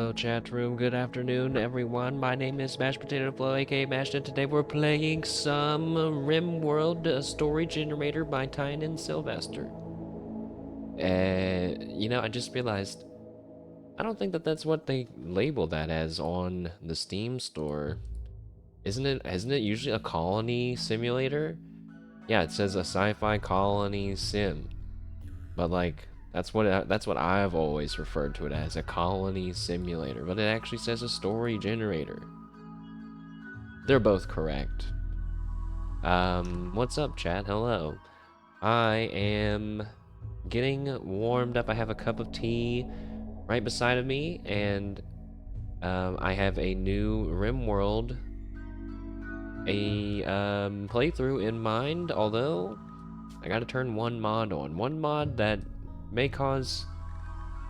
Hello, chat room. Good afternoon, everyone. My name is Mashed Potato Flow, aka Mashed, and today we're playing some Rimworld story generator by Tynan Sylvester. I just realized I don't think that that's what they label that as on the Steam store. Isn't it? Isn't it usually a colony simulator? Yeah, it says a sci-fi colony sim. But like that's what I've always referred to it as, a colony simulator, but it actually says a story generator. They're both correct. What's up, chat? Hello. I am getting warmed up. I have a cup of tea right beside of me, and I have a new Rimworld playthrough in mind, although I gotta turn one mod on. One mod that may cause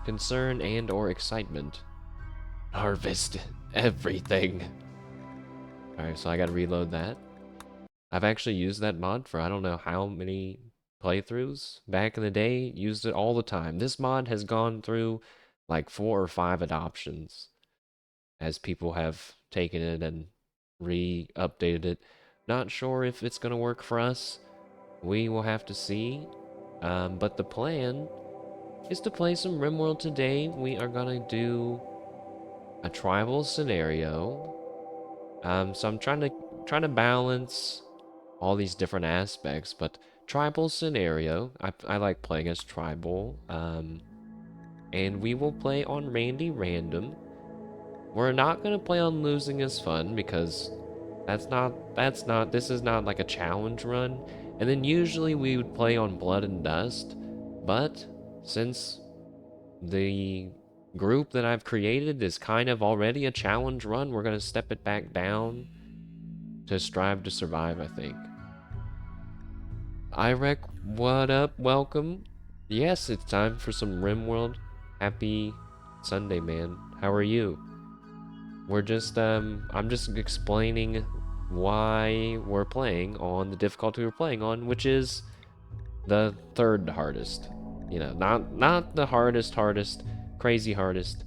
concern and or excitement. Harvest everything. Alright, so I gotta reload that. I've actually used that mod for I don't know how many playthroughs. Back in the day, used it all the time. This mod has gone through like 4 or 5 adoptions as people have taken it and re-updated it. Not sure if it's gonna work for us. We will have to see. But the plan is to play some Rimworld today. We are gonna do a tribal scenario. So I'm trying to balance all these different aspects, but tribal scenario. I like playing as tribal. And we will play on Randy Random. We're not gonna play on losing is fun because this is not like a challenge run. And then usually we would play on Blood and Dust, but since the group that I've created is kind of already a challenge run, we're gonna step it back down to strive to survive, I think. Irek, what up? Welcome. Yes, it's time for some Rimworld. Happy Sunday, man. How are you? I'm just explaining why we're playing on the difficulty we're playing on, which is the third hardest. You know, not the hardest, crazy hardest.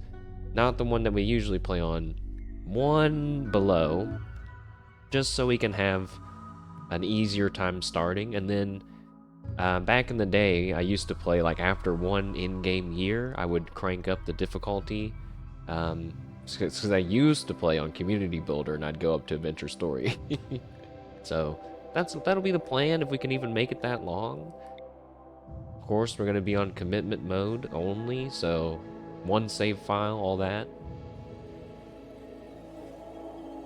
Not the one that we usually play on. One below, just so we can have an easier time starting. And then back in the day, I used to play like after one in-game year, I would crank up the difficulty. Because I used to play on Community Builder and I'd go up to Adventure Story. So that'll be the plan if we can even make it that long. Of course, we're going to be on commitment mode only, so one save file, all that.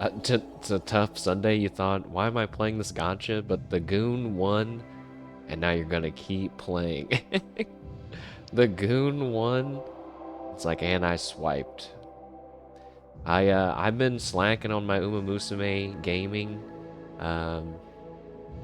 It's a tough Sunday. You thought, why am I playing this gotcha? But the Goon won, and now you're gonna keep playing. The Goon won. It's like, and I swiped. I've been slacking on my Uma Musume gaming,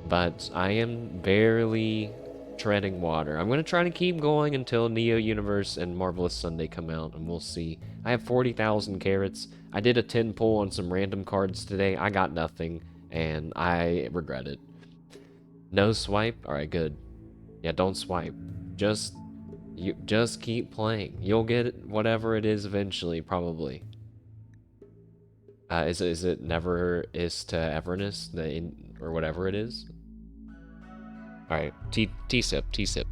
but I am barely treading water. I'm gonna try to keep going until Neo Universe and Marvelous Sunday come out, and we'll see. I have 40,000 carrots. I did a 10 pull on some random cards today. I got nothing, and I regret it. No swipe? Alright, good. Yeah, don't swipe. Just keep playing. You'll get it, whatever it is eventually, probably. Is it never is to everness, or whatever it is? Alright, T-sip, T-sip.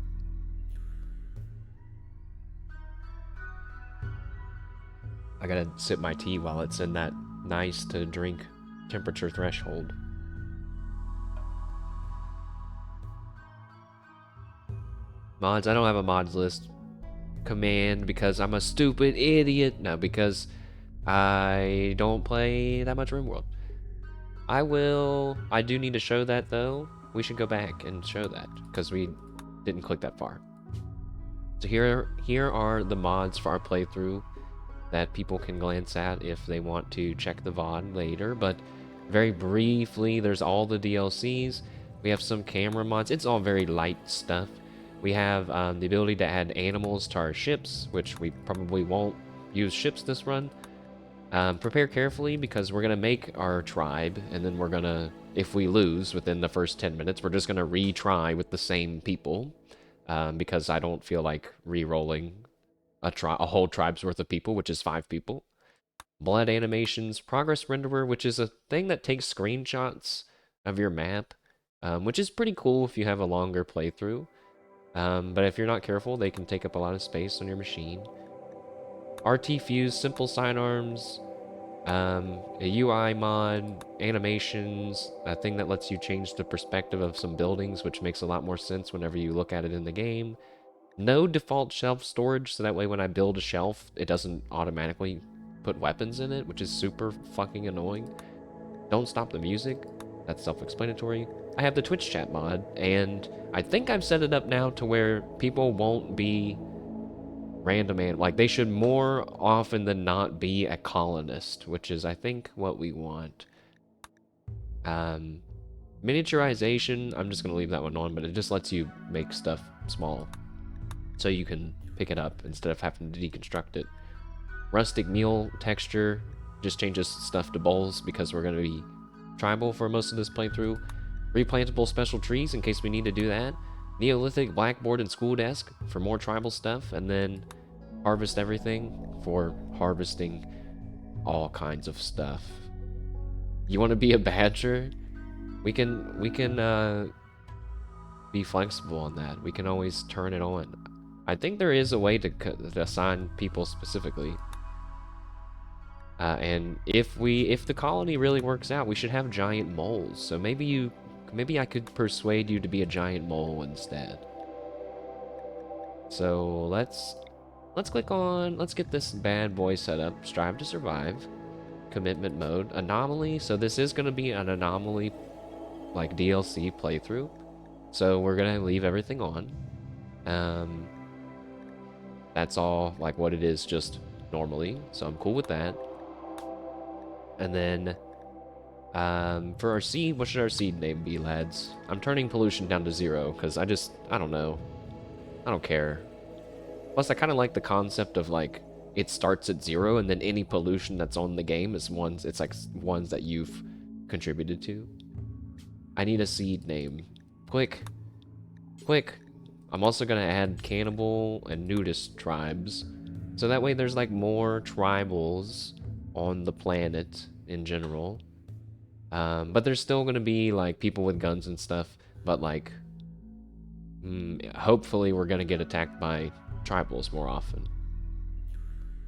I gotta sip my tea while it's in that nice to drink temperature threshold. Mods, I don't have a mods list. Command, because I'm a stupid idiot. No, because I don't play that much Rimworld. I do need to show that though. We should go back and show that, because we didn't click that far. So here are the mods for our playthrough that people can glance at if they want to check the VOD later, but very briefly, there's all the DLCs. We have some camera mods. It's all very light stuff. We have the ability to add animals to our ships, which we probably won't use ships this run. Prepare carefully because we're going to make our tribe, and then we're going to, if we lose within the first 10 minutes, we're just going to retry with the same people, because I don't feel like re-rolling a whole tribe's worth of people, which is 5 people. blood animations, progress renderer, which is a thing that takes screenshots of your map, which is pretty cool if you have a longer playthrough. But if you're not careful, they can take up a lot of space on your machine. RT Fuse, simple sidearms, a UI mod, animations, a thing that lets you change the perspective of some buildings, which makes a lot more sense whenever you look at it in the game. No default shelf storage, so that way when I build a shelf, it doesn't automatically put weapons in it, which is super fucking annoying. Don't stop the music, that's self-explanatory. I have the Twitch chat mod, and I think I've set it up now to where people won't be random and like they should more often than not be a colonist, which is I think what we want. Miniaturization, I'm just gonna leave that one on, but it just lets you make stuff small so you can pick it up instead of having to deconstruct it. Rustic meal texture just changes stuff to bowls because we're gonna be tribal for most of this playthrough. Replantable special trees in case we need to do that. Neolithic blackboard and school desk for more tribal stuff, and then harvest everything for harvesting all kinds of stuff. You want to be a badger? We can be flexible on that. We can always turn it on. I think there is a way to assign people specifically. And if the colony really works out, we should have giant moles. So maybe I could persuade you to be a giant mole instead. So let's get this bad boy set up. Strive to survive. Commitment mode. Anomaly. So this is going to be an anomaly, like DLC playthrough. So we're going to leave everything on. That's all like what it is just normally. So I'm cool with that. And then for our seed, what should our seed name be, lads? I'm turning pollution down to 0 because I don't know. I don't care. Plus, I kind of like the concept of like it starts at 0 and then any pollution that's on the game is ones. It's like ones that you've contributed to. I need a seed name. Quick. I'm also gonna add cannibal and nudist tribes, so that way there's like more tribals on the planet in general. But there's still gonna be like people with guns and stuff. But like, hopefully we're gonna get attacked by tribals more often.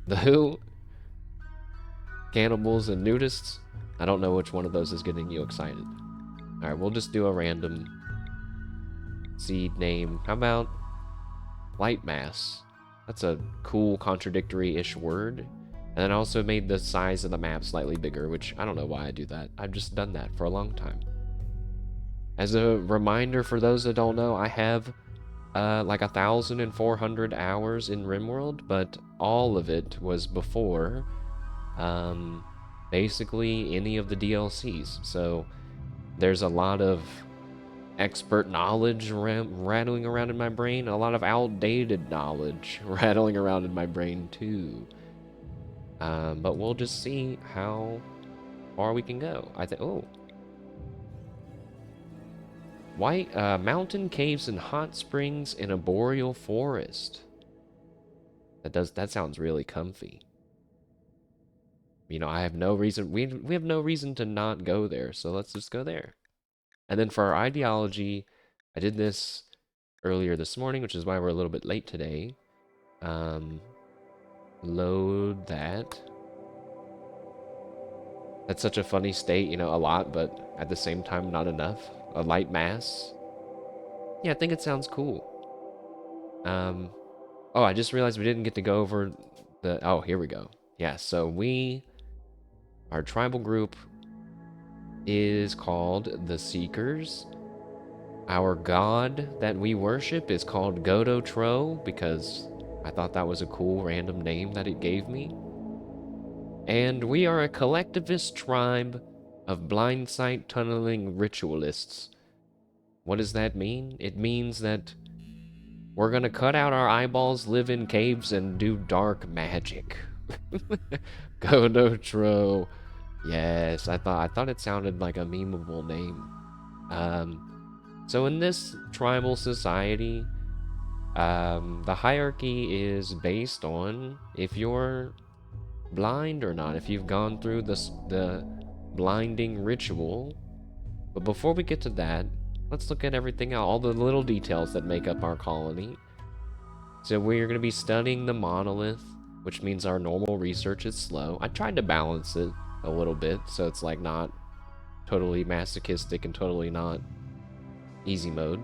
The who? Cannibals and nudists? I don't know which one of those is getting you excited. Alright, we'll just do a random seed name. How about light mass? That's a cool contradictory-ish word. And then I also made the size of the map slightly bigger, which I don't know why I do that. I've just done that for a long time. As a reminder for those that don't know, I have like 1,400 hours in Rimworld, but all of it was before basically any of the DLCs. So there's a lot of expert knowledge rattling around in my brain, a lot of outdated knowledge rattling around in my brain too. But we'll just see how far we can go. I think, oh. White mountain caves and hot springs in a boreal forest. That sounds really comfy. You know, I have no reason, we have no reason to not go there, so let's just go there. And then for our ideology, I did this earlier this morning, which is why we're a little bit late today. Load that. That's such a funny state, you know, a lot, but at the same time, not enough. A light mass. Yeah, I think it sounds cool. Oh, I just realized we didn't get to go over the, oh, here we go. Yeah, so our tribal group is called the Seekers. Our god that we worship is called Godotro, because I thought that was a cool random name that it gave me. And we are a collectivist tribe of blind sight tunneling ritualists. What does that mean? It means that we're gonna cut out our eyeballs, live in caves, and do dark magic. Godotro. Yes, I thought it sounded like a memeable name. So in this tribal society, the hierarchy is based on if you're blind or not, if you've gone through the blinding ritual. But before we get to that, let's look at everything else, all the little details that make up our colony. So we're going to be studying the monolith, which means our normal research is slow. I tried to balance it a little bit, so it's like not totally masochistic and totally not easy mode.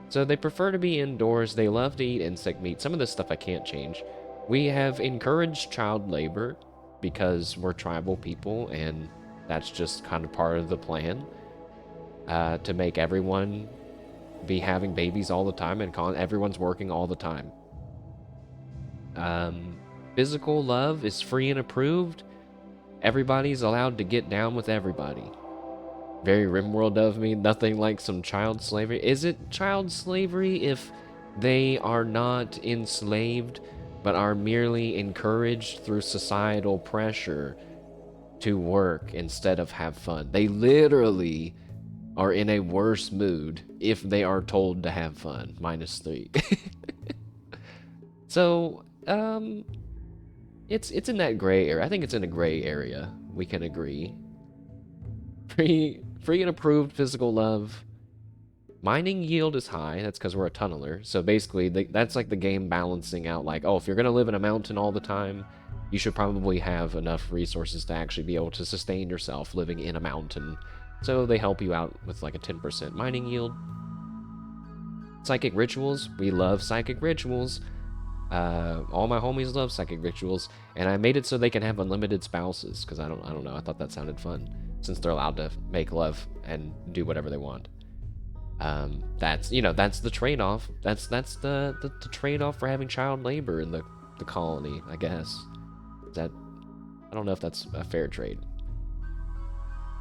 So they prefer to be indoors. They love to eat insect meat. Some of this stuff I can't change. We have encouraged child labor because we're tribal people, and that's just kind of part of the plan, to make everyone be having babies all the time, and everyone's working all the time. Physical love is free and approved. Everybody's allowed to get down with everybody. Very Rimworld of me. Nothing like some child slavery. Is it child slavery if they are not enslaved, but are merely encouraged through societal pressure to work instead of have fun? They literally are in a worse mood if they are told to have fun. -3. So, it's in that gray area. I think it's in a gray area. We can agree. Free and approved physical love. Mining yield is high. That's because we're a tunneler. So basically, that's like the game balancing out, like, oh, if you're going to live in a mountain all the time, you should probably have enough resources to actually be able to sustain yourself living in a mountain. So they help you out with like a 10% mining yield. Psychic rituals. We love psychic rituals. All my homies love psychic rituals, and I made it so they can have unlimited spouses, because I don't know, I thought that sounded fun, since they're allowed to make love and do whatever they want. That's, you know, that's the trade-off. That's the trade-off for having child labor in the colony, I guess. I don't know if that's a fair trade.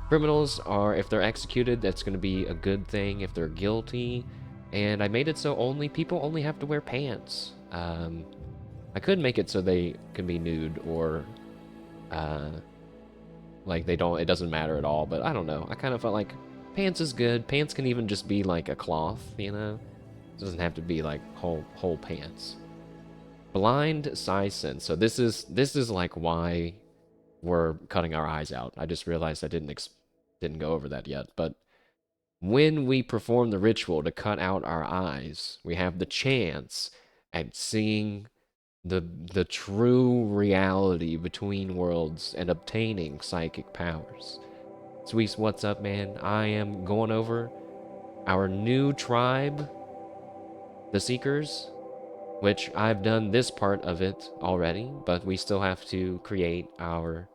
Criminals are, if they're executed, that's going to be a good thing if they're guilty. And I made it so people only have to wear pants. I could make it so they can be nude, or like it doesn't matter at all, but I don't know. I kind of felt like pants is good. Pants can even just be like a cloth, you know? It doesn't have to be like whole pants. Blind size sense. So this is like why we're cutting our eyes out. I just realized I didn't go over that yet, but when we perform the ritual to cut out our eyes, we have the chance at seeing the true reality between worlds and obtaining psychic powers. Sweets, what's up, man? I am going over our new tribe, the Seekers, which I've done this part of it already, but we still have to create our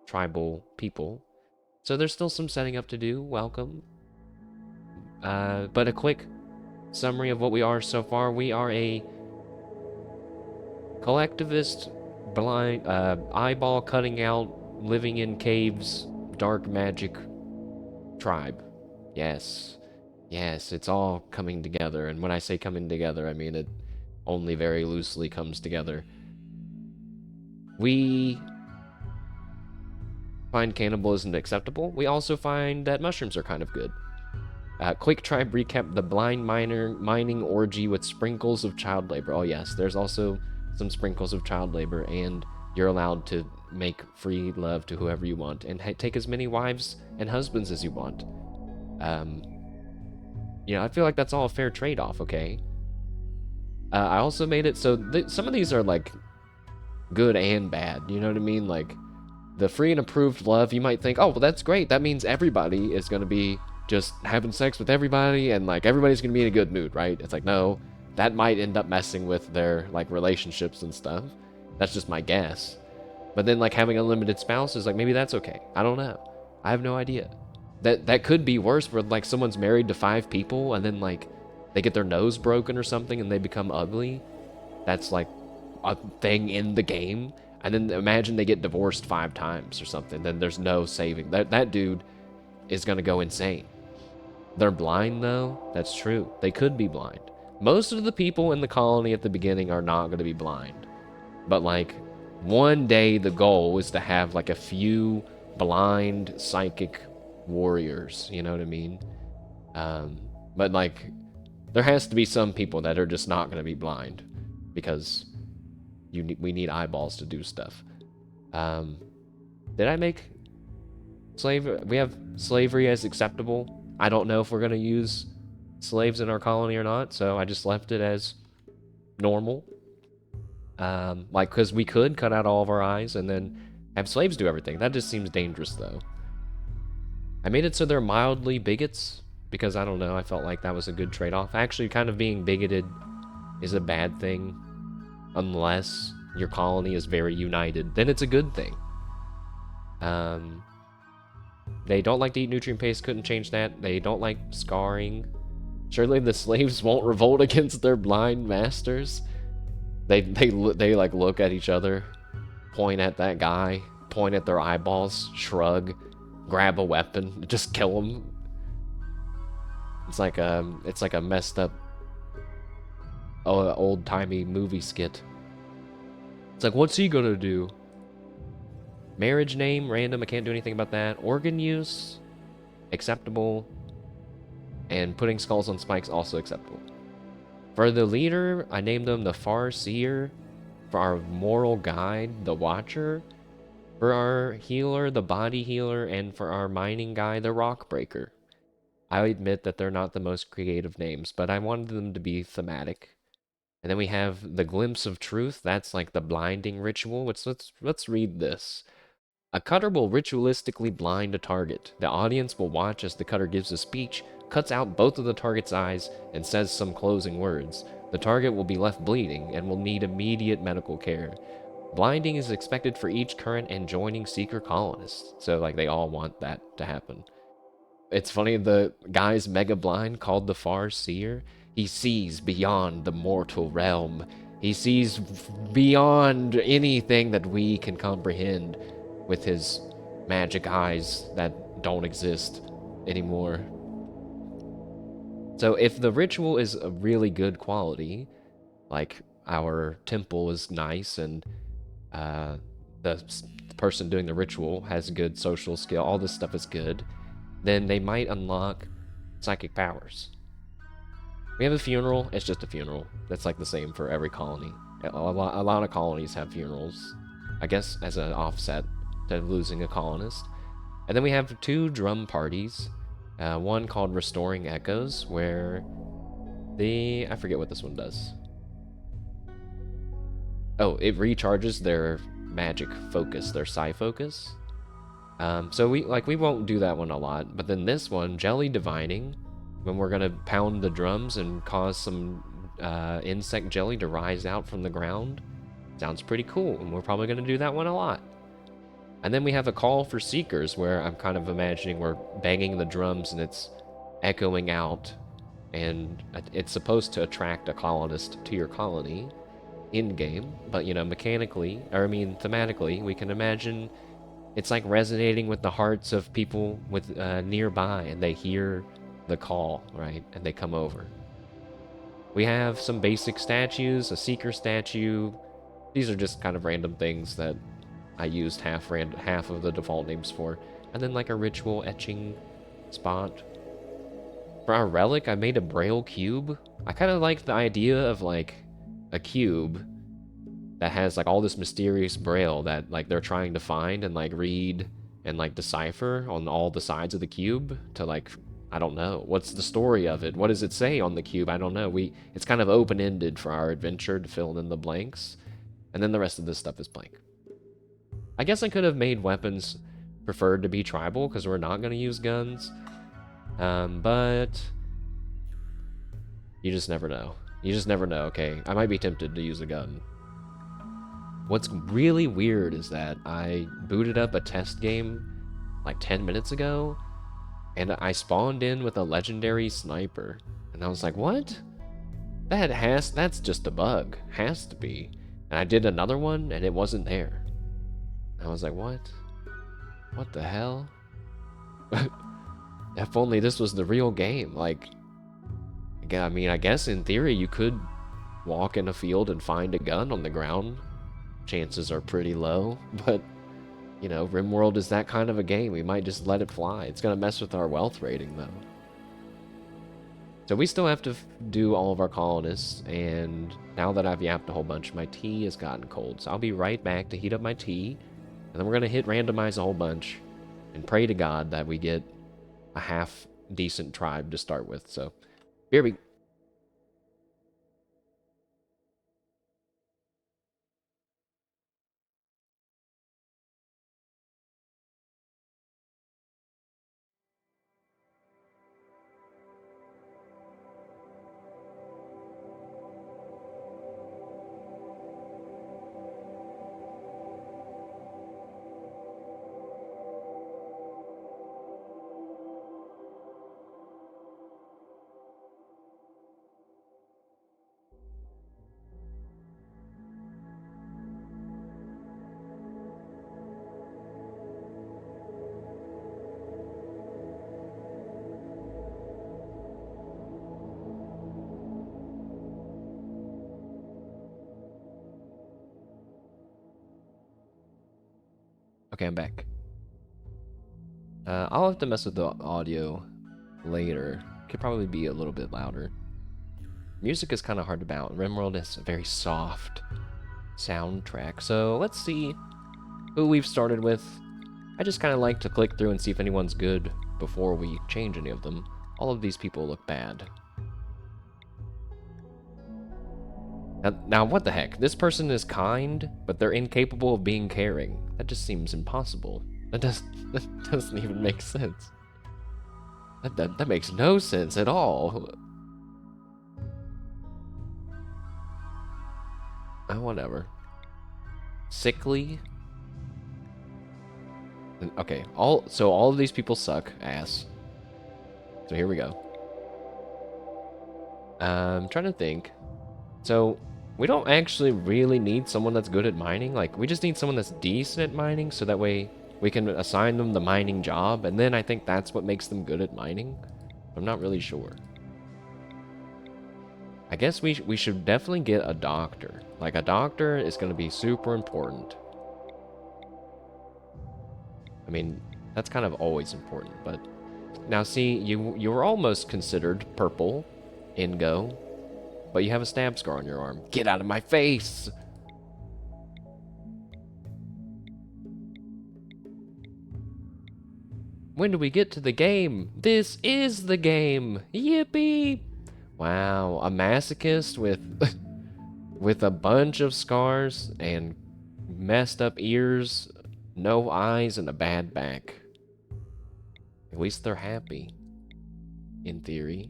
tribal people. So there's still some setting up to do. Welcome. But a quick summary of what we are so far. We are a collectivist, blind, eyeball cutting out, living in caves, dark magic tribe. Yes. Yes, it's all coming together. And when I say coming together, I mean it only very loosely comes together. We find cannibalism acceptable. We also find that mushrooms are kind of good. Quick tribe recap: the blind mining orgy with sprinkles of child labor. Oh yes, there's also some sprinkles of child labor, and you're allowed to make free love to whoever you want, and take as many wives and husbands as you want. You know, I feel like that's all a fair trade-off, okay? I also made it so some of these are like good and bad, you know what I mean? Like the free and approved love, you might think, oh, well, that's great. That means everybody is going to be just having sex with everybody, and like everybody's gonna be in a good mood, right? It's like, no, that might end up messing with their like relationships and stuff. That's just my guess. But then like having unlimited spouses, like maybe that's okay. I don't know. I have no idea. That could be worse, where like someone's married to 5 people and then like they get their nose broken or something and they become ugly. That's like a thing in the game. And then imagine they get divorced 5 times or something. Then there's no saving. That dude is gonna go insane. They're blind, though. That's true. They could be blind. Most of the people in the colony at the beginning are not going to be blind. But, like, one day the goal is to have, like, a few blind psychic warriors. You know what I mean? But, like, there has to be some people that are just not going to be blind. Because we need eyeballs to do stuff. Um, did I make slavery? We have slavery as acceptable. I don't know if we're gonna use slaves in our colony or not, so I just left it as normal. Like, because we could cut out all of our eyes and then have slaves do everything. That just seems dangerous, though. I made it so they're mildly bigots, because I don't know, I felt like that was a good trade-off. Actually, kind of being bigoted is a bad thing, unless your colony is very united. Then it's a good thing. They don't like to eat nutrient paste, couldn't change that. They don't like scarring. Surely the slaves won't revolt against their blind masters. They like look at each other, point at that guy, point at their eyeballs, shrug, grab a weapon, just kill him. It's like a messed up old-timey movie skit. It's like, what's he gonna do? Marriage name, random, I can't do anything about that. Organ use, acceptable. And putting skulls on spikes, also acceptable. For the leader, I named them the Far Seer. For our moral guide, the Watcher. For our healer, the Body Healer. And for our mining guy, the Rock Breaker. I admit that they're not the most creative names, but I wanted them to be thematic. And then we have the Glimpse of Truth. That's like the blinding ritual. Let's read this. A cutter will ritualistically blind a target. The audience will watch as the cutter gives a speech, cuts out both of the target's eyes, and says some closing words. The target will be left bleeding and will need immediate medical care. Blinding is expected for each current and joining seeker colonists. So, like, they all want that to happen. It's funny, the guy's mega blind, called the Far Seer, he sees beyond the mortal realm. He sees beyond anything that we can comprehend with his magic eyes that don't exist anymore. So if the ritual is a really good quality, like our temple is nice and the person doing the ritual has good social skill, all this stuff is good, then they might unlock psychic powers. We have a funeral, it's just a funeral. That's like the same for every colony. A lot of colonies have funerals, I guess as an offset to losing a colonist. And then we have 2 drum parties. One called Restoring Echoes, where I forget what this one does. Oh, it recharges their magic focus, their psi focus. So we won't do that one a lot, but then this one, Jelly Divining, when we're gonna pound the drums and cause some insect jelly to rise out from the ground, sounds pretty cool, and we're probably gonna do that one a lot. And then we have a Call for Seekers, where I'm kind of imagining we're banging the drums and it's echoing out, and it's supposed to attract a colonist to your colony in-game, but, you know, thematically, we can imagine it's like resonating with the hearts of people with nearby, and they hear the call, right, and they come over. We have some basic statues, a Seeker statue. These are just kind of random things that I used half of the default names for. And then like a ritual etching spot. For our relic, I made a braille cube. I kind of like the idea of like a cube that has like all this mysterious braille that like they're trying to find and like read and like decipher on all the sides of the cube to like, I don't know, what's the story of it? What does it say on the cube? I don't know. It's kind of open-ended for our adventure to fill in the blanks. And then the rest of this stuff is blank. I guess I could have made weapons preferred to be tribal, because we're not going to use guns. But you just never know. You just never know, okay? I might be tempted to use a gun. What's really weird is that I booted up a test game like 10 minutes ago, and I spawned in with a legendary sniper. And I was like, what? That's just a bug. Has to be. And I did another one, and it wasn't there. I was like, what? What the hell? If only this was the real game. Like, I mean, I guess in theory you could walk in a field and find a gun on the ground. Chances are pretty low, but, you know, Rimworld is that kind of a game. We might just let it fly. It's gonna mess with our wealth rating, though. So we still have to do all of our colonists, and now that I've yapped a whole bunch, my tea has gotten cold. So I'll be right back to heat up my tea. And then we're gonna hit randomize a whole bunch and pray to God that we get a half decent tribe to start with. So here we. Okay, I'm back. I'll have to mess with the audio later. Could probably be a little bit louder. Music is kind of hard to balance. Rimworld is a very soft soundtrack. So let's see who we've started with. I just kind of like to click through and see if anyone's good before we change any of them. All of these people look bad. Now, what the heck? This person is kind, but they're incapable of being caring. That just seems impossible. That doesn't even make sense. That makes no sense at all. Oh, whatever. Sickly. Okay, so all of these people suck ass. So here we go. I'm trying to think. So we don't actually really need someone that's good at mining. Like, we just need someone that's decent at mining, so that way we can assign them the mining job, and then I think that's what makes them good at mining. I'm not really sure. I guess we should definitely get a doctor. Like, a doctor is going to be super important. I mean, that's kind of always important, but now see, you were almost considered purple in Go, but you have a stab scar on your arm. Get out of my face! When do we get to the game? This is the game! Yippee! Wow, a masochist with with a bunch of scars and messed up ears, no eyes, and a bad back. At least they're happy, in theory.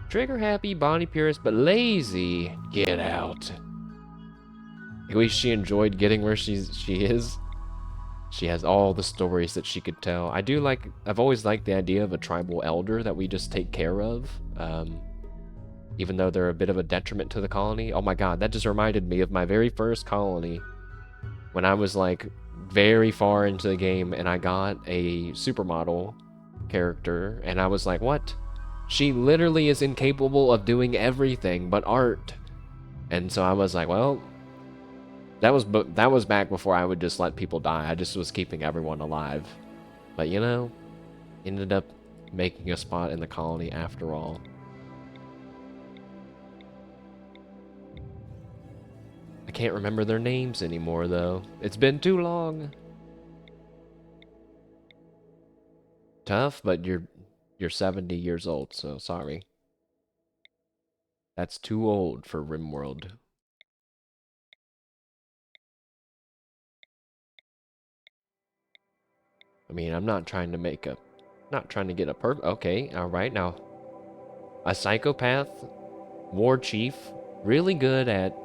Trigger happy, body purist, but lazy. Get out. At least she enjoyed getting where she is. She has all the stories that she could tell. I've always liked the idea of a tribal elder that we just take care of. Even though they're a bit of a detriment to the colony. Oh my god, that just reminded me of my very first colony. When I was like very far into the game and I got a supermodel character and I was like, what? She literally is incapable of doing everything but art. And so I was like, well, that was back before I would just let people die. I just was keeping everyone alive. But you know, ended up making a spot in the colony after all. I can't remember their names anymore though. It's been too long. Tough, but you're 70 years old, so sorry. That's too old for Rimworld. I mean, I'm not trying to get a okay, alright, now. A psychopath, war chief, really good at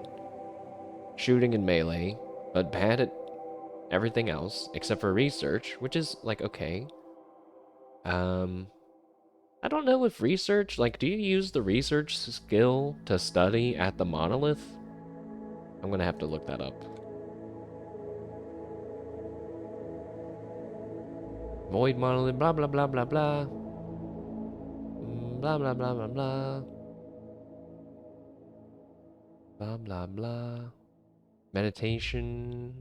shooting and melee, but bad at everything else, except for research, which is, like, okay. I don't know if research, like, do you use the research skill to study at the monolith? I'm gonna have to look that up. Void monolith, blah, blah, blah, blah, blah. Blah, blah, blah, blah, blah. Blah, blah, blah. Meditation.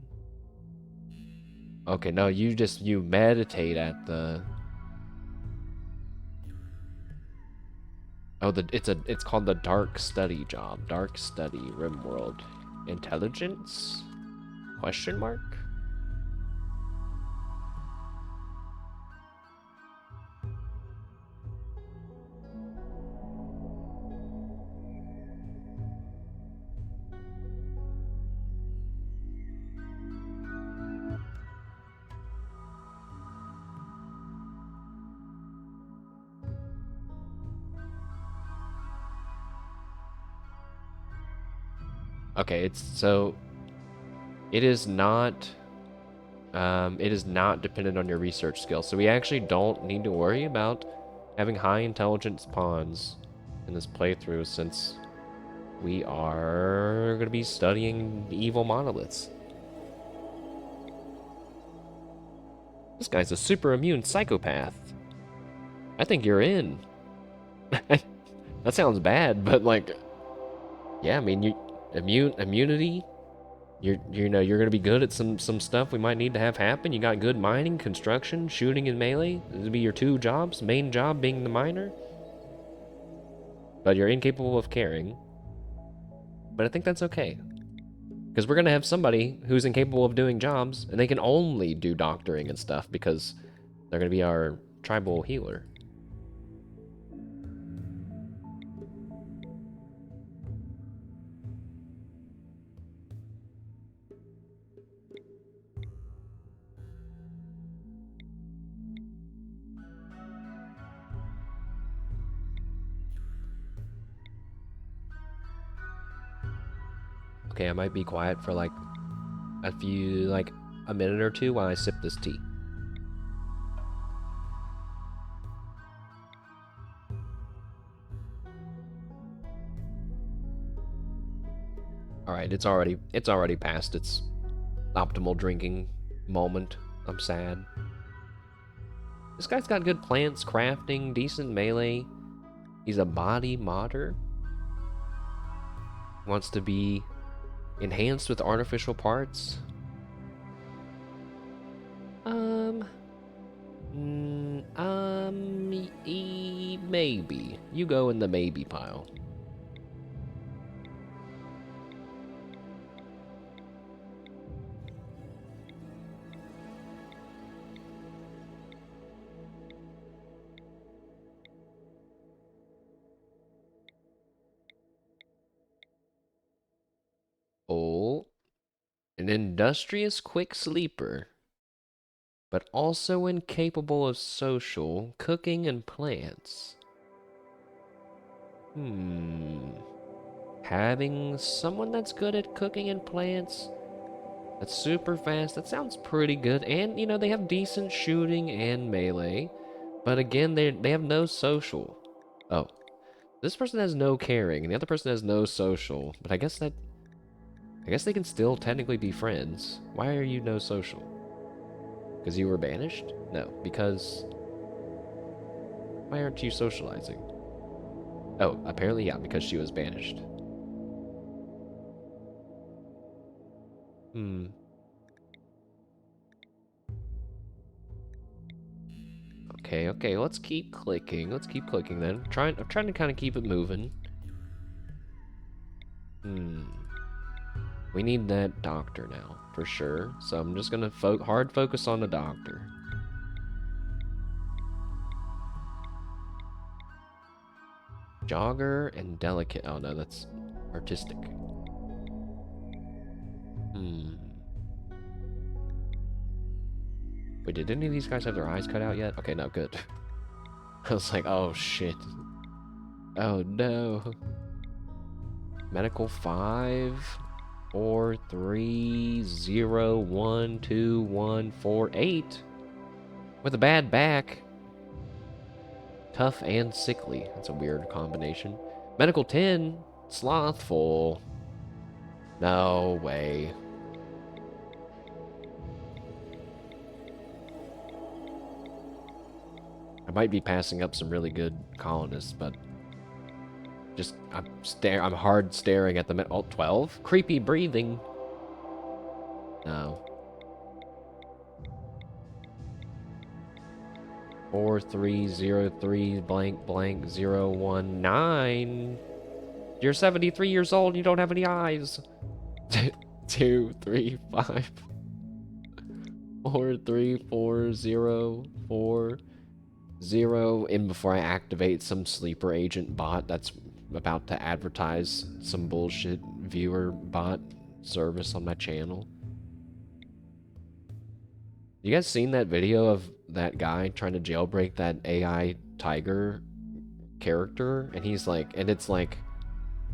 Okay, no, you meditate at the... Oh, it's called the Dark Study job. Dark Study, Rimworld. Intelligence? Question mark? Okay, it is not dependent on your research skills, so we actually don't need to worry about having high intelligence pawns in this playthrough since we are going to be studying evil monoliths. This guy's a super immune psychopath. I think you're in. That sounds bad, but like, yeah, I mean, immunity. You're gonna be good at some stuff we might need to have happen. You got good mining, construction, shooting, and melee. These would be your two jobs. Main job being the miner, but you're incapable of caring. But I think that's okay because we're gonna have somebody who's incapable of doing jobs, and they can only do doctoring and stuff because they're gonna be our tribal healer. Okay, I might be quiet for like a minute or two while I sip this tea. All right, it's already past its optimal drinking moment. I'm sad. This guy's got good plants, crafting, decent melee. He's a body modder. Wants to be enhanced with artificial parts. Maybe. You go in the maybe pile. Oh, an industrious quick sleeper, but also incapable of social, cooking, and plants. Having someone that's good at cooking and plants, that's super fast, that sounds pretty good. And, you know, they have decent shooting and melee. But again, they have no social. Oh, this person has no caring, and the other person has no social. But I guess they can still technically be friends. Why are you no social? Because you were banished? No, because... Why aren't you socializing? Oh, apparently, yeah, because she was banished. Okay, let's keep clicking. Let's keep clicking then. I'm trying to kind of keep it moving. We need that doctor now, for sure. So I'm just gonna hard focus on the doctor. Jogger and delicate. Oh no, that's artistic. Wait, did any of these guys have their eyes cut out yet? Okay, no, good. I was like, oh shit. Oh no. Medical 5 4 3 0 1 2 1 4 8 with a bad back. Tough and sickly. That's a weird combination. Medical 10, slothful. No way. I might be passing up some really good colonists, but just I'm hard staring at the 12. Creepy breathing. No. 4303 blank blank 019. You're 73 years old, you don't have any eyes. 235 43404 in before I activate some sleeper agent bot that's about to advertise some bullshit viewer bot service on my channel. You guys seen that video of that guy trying to jailbreak that AI tiger character? And he's like, and it's like,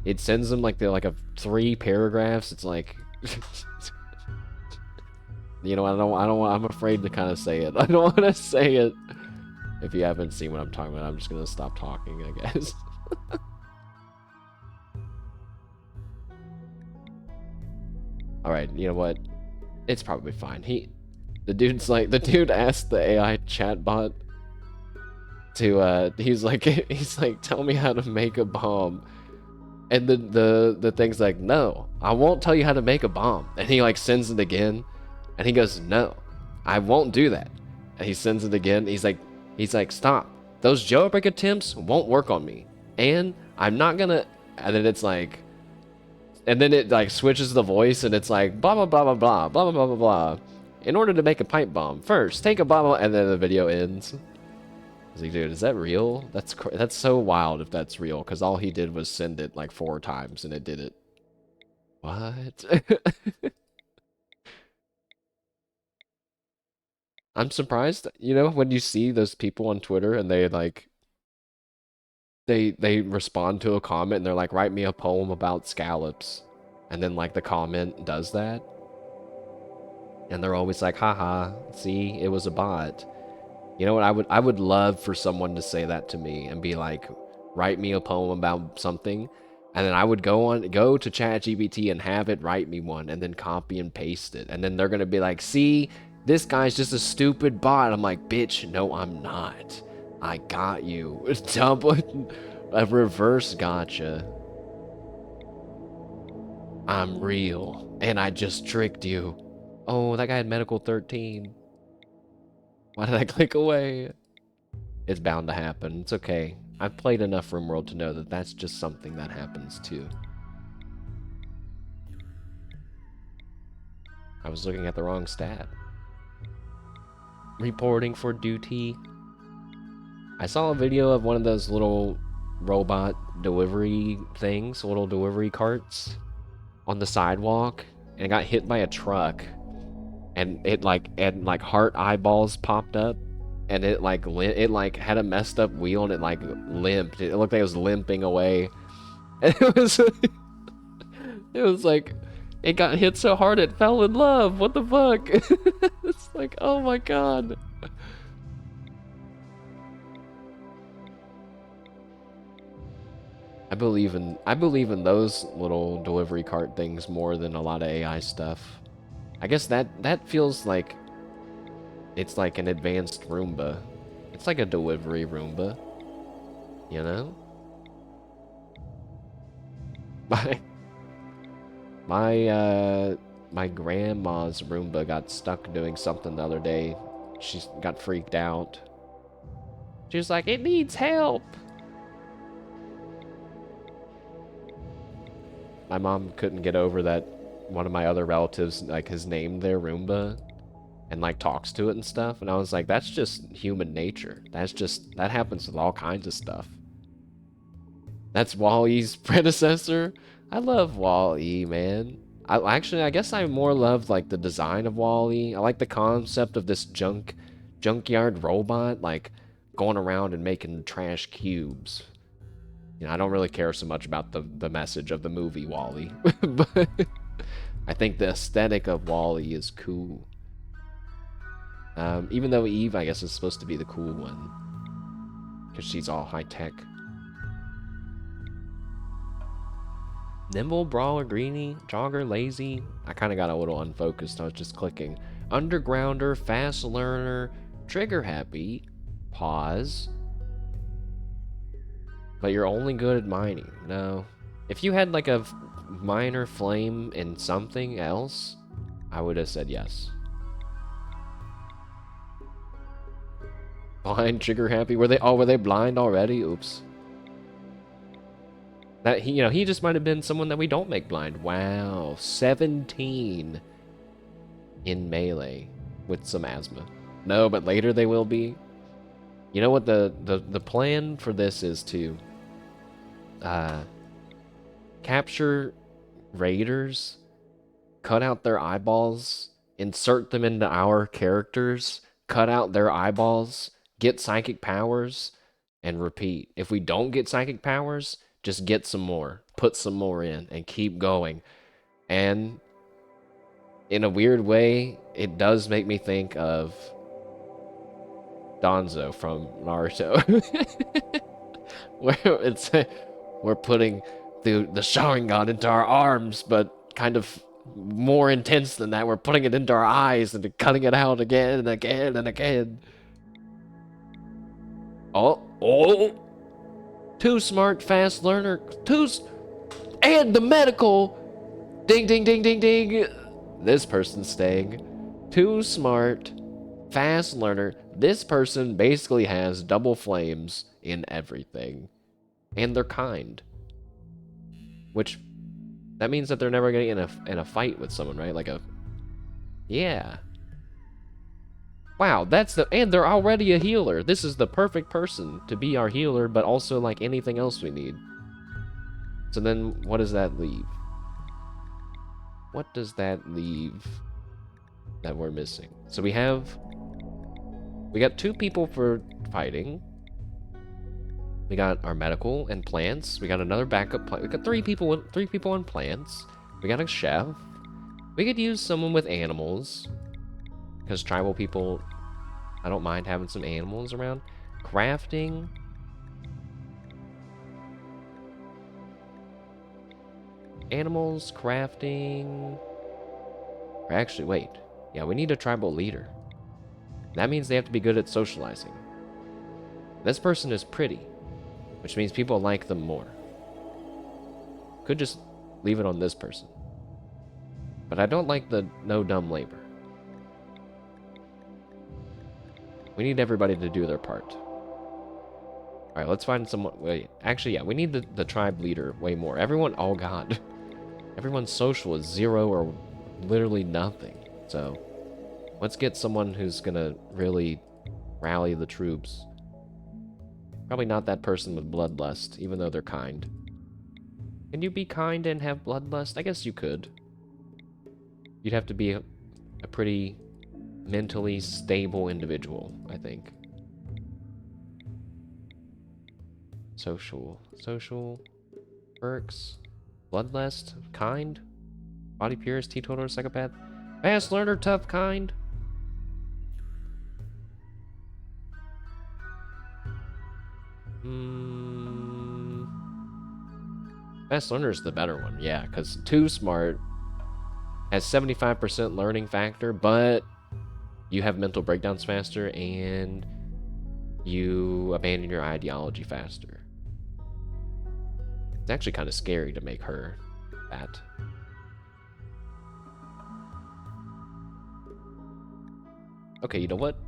it sends him like a 3 paragraphs. It's like, you know, I'm afraid to kind of say it. I don't want to say it. If you haven't seen what I'm talking about, I'm just gonna stop talking, I guess. Alright, you know what? It's probably fine. The dude asked the AI chatbot to, he's like, tell me how to make a bomb. And the thing's like, no, I won't tell you how to make a bomb. And he like sends it again, and he goes, no, I won't do that. And he sends it again. He's like, stop. Those jailbreak attempts won't work on me, and I'm not gonna. And then it's like, and then it like switches the voice, and it's like blah blah blah blah blah blah blah blah blah. In order to make a pipe bomb, first take a bottle, and then the video ends. I was like, dude, is that real? That's so wild if that's real, because all he did was send it like 4 times and it did it. What? I'm surprised, you know, when you see those people on Twitter and they like they respond to a comment and they're like, write me a poem about scallops, and then like the comment does that, and they're always like, haha, see, it was a bot. You know what, I would love for someone to say that to me and be like, write me a poem about something, and then I would go to ChatGPT and have it write me one, and then copy and paste it, and then they're gonna be like, see, this guy's just a stupid bot. I'm like, bitch, no, I'm not. I got you. A reverse gotcha. I'm real, and I just tricked you. Oh, that guy had medical 13. Why did I click away? It's bound to happen. It's okay. I've played enough Rimworld to know that that's just something that happens too. I was looking at the wrong stat. Reporting for duty. I saw a video of one of those little robot delivery things, little delivery carts on the sidewalk, and it got hit by a truck, and it like heart eyeballs popped up, and it like had a messed up wheel, and it like limped. It looked like it was limping away, and it was like it got hit so hard it fell in love. What the fuck? It's like, oh my god. I believe in those little delivery cart things more than a lot of AI stuff. I guess that feels like it's like an advanced Roomba. It's like a delivery Roomba, you know? My grandma's Roomba got stuck doing something the other day. She got freaked out. She was like, it needs help. My mom couldn't get over that one of my other relatives like has named their Roomba and like talks to it and stuff, and I was like, that's just human nature. That happens with all kinds of stuff. That's Wall-E's predecessor. I love Wall-E, man. I guess I more love like the design of Wall-E. I like the concept of this junkyard robot like going around and making trash cubes. You know, I don't really care so much about the message of the movie Wall-E, but I think the aesthetic of Wall-E is cool. Even though Eve, I guess, is supposed to be the cool one, because she's all high-tech. Nimble, brawler, greenie, jogger, lazy. I kind of got a little unfocused. I was just clicking. Undergrounder, fast learner, trigger happy, pause. But you're only good at mining. No. If you had like a minor flame in something else, I would have said yes. Blind, trigger happy. Were they blind already? Oops. That he just might have been someone that we don't make blind. Wow, 17 in melee with some asthma. No, but later they will be. You know what the plan for this is to capture raiders, cut out their eyeballs, insert them into our characters, cut out their eyeballs, get psychic powers, and repeat. If we don't get psychic powers, just get some more, put some more in, and keep going. And in a weird way, it does make me think of Danzo from Naruto. Where it's we're putting the Sharingan into our arms, but kind of more intense than that. We're putting it into our eyes and cutting it out again and again and again. Oh, too smart, fast learner, and the medical. Ding, ding, ding, ding, ding. This person's staying. Too smart, fast learner. This person basically has double flames in everything. And they're kind. Which, that means that they're never getting in a fight with someone, right? Like a... Yeah. Wow, and they're already a healer. This is the perfect person to be our healer, but also like anything else we need. So then, what does that leave? What does that leave that we're missing? So we got 2 people for fighting. We got our medical and plants. We got another backup plant. We got 3 people on plants. We got a chef. We could use someone with animals. Because tribal people, I don't mind having some animals around. Crafting. Animals, crafting. Or actually, wait. Yeah, we need a tribal leader. That means they have to be good at socializing. This person is pretty, which means people like them more. Could just leave it on this person. But I don't like the no dumb labor. We need everybody to do their part. Alright, let's find someone. Wait, actually, yeah, we need the tribe leader way more. Everyone, oh god. Everyone's social is 0 or literally nothing. So, let's get someone who's gonna really rally the troops. Probably not that person with bloodlust, even though they're kind. Can you be kind and have bloodlust? I guess you could. You'd have to be a pretty mentally stable individual, I think. Social. Perks. Bloodlust. Kind. Body purist, teetotaler, psychopath. Fast learner, tough, kind. Fast learner is the better one, yeah, because too smart has 75% learning factor, but you have mental breakdowns faster and you abandon your ideology faster. It's actually kind of scary to make her that. Okay, you know what?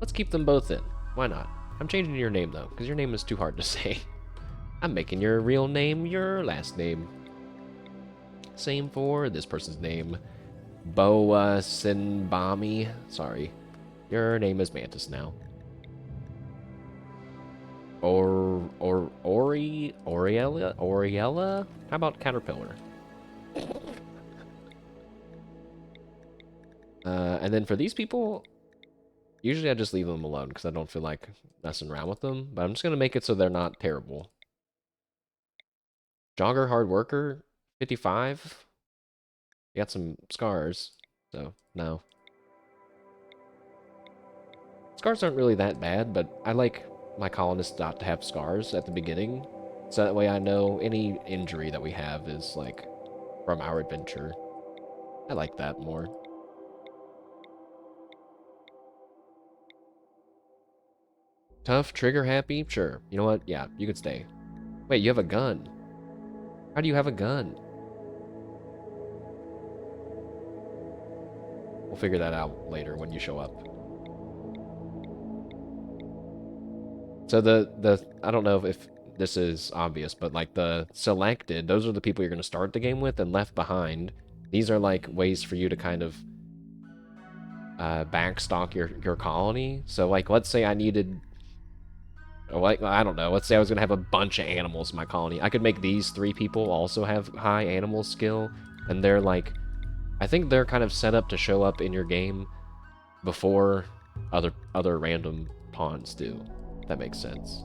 Let's keep them both in. Why not? I'm changing your name, though, because your name is too hard to say. I'm making your real name your last name. Same for this person's name. Boa Sinbami. Sorry. Your name is Mantis now. Oriella? How about Caterpillar? And then for these people, usually I just leave them alone because I don't feel like messing around with them. But I'm just going to make it so they're not terrible. Jogger, hard worker, 55. You got some scars, so no. Scars aren't really that bad, but I like my colonists not to have scars at the beginning. So that way I know any injury that we have is, like, from our adventure. I like that more. Tough, trigger happy? Sure. You know what? Yeah, you could stay. Wait, you have a gun. How do you have a gun? We'll figure that out later when you show up. So the I don't know if this is obvious, but like the selected, those are the people you're going to start the game with, and left behind, these are like ways for you to kind of backstock your colony. So like, let's say I needed, like, I don't know, let's say I was going to have a bunch of animals in my colony. I could make these 3 people also have high animal skill, and they're like, I think they're kind of set up to show up in your game before other random pawns do. If that makes sense.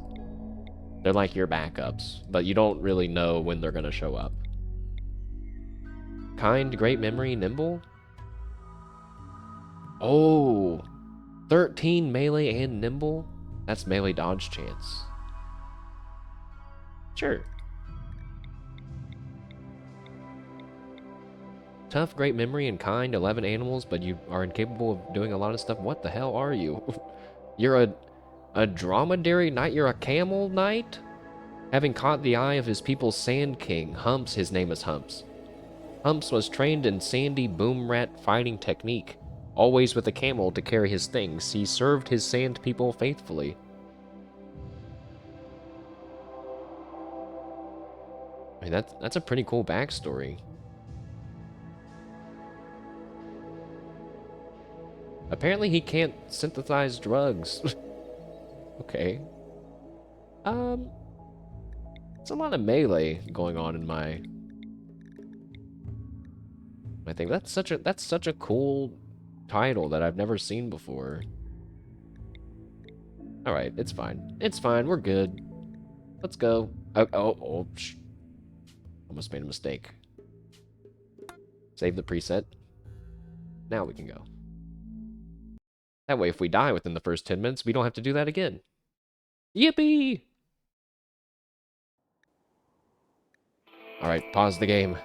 They're like your backups, but you don't really know when they're going to show up. Kind, great memory, nimble? Oh, 13 melee and nimble? That's melee dodge chance. Sure. Tough, great memory, and kind, 11 animals, but you are incapable of doing a lot of stuff. What the hell are you? You're a dromedary knight? You're a camel knight? Having caught the eye of his people's sand king, Humps, his name is Humps. Humps was trained in sandy boom rat fighting technique, always with a camel to carry his things. He served his sand people faithfully. I mean, that's a pretty cool backstory. Apparently he can't synthesize drugs. Okay. It's a lot of melee going on in my thing. That's such a cool title that I've never seen before. All right, it's fine. It's fine. We're good. Let's go. Oh, almost made a mistake. Save the preset. Now we can go. That way, if we die within the first 10 minutes, we don't have to do that again. Yippee! All right, pause the game.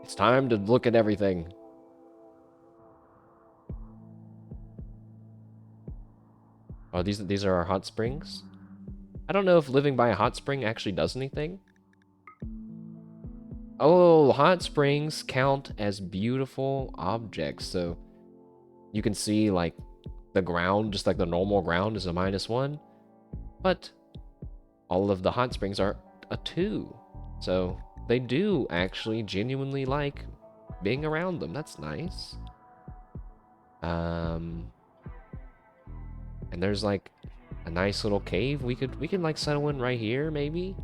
It's time to look at everything. Oh, these are our hot springs? I don't know if living by a hot spring actually does anything. Oh, hot springs count as beautiful objects, so you can see like the ground, just like the normal ground is a -1, but all of the hot springs are a 2. So they do actually genuinely like being around them. That's nice. And there's like a nice little cave we could like settle in right here, maybe.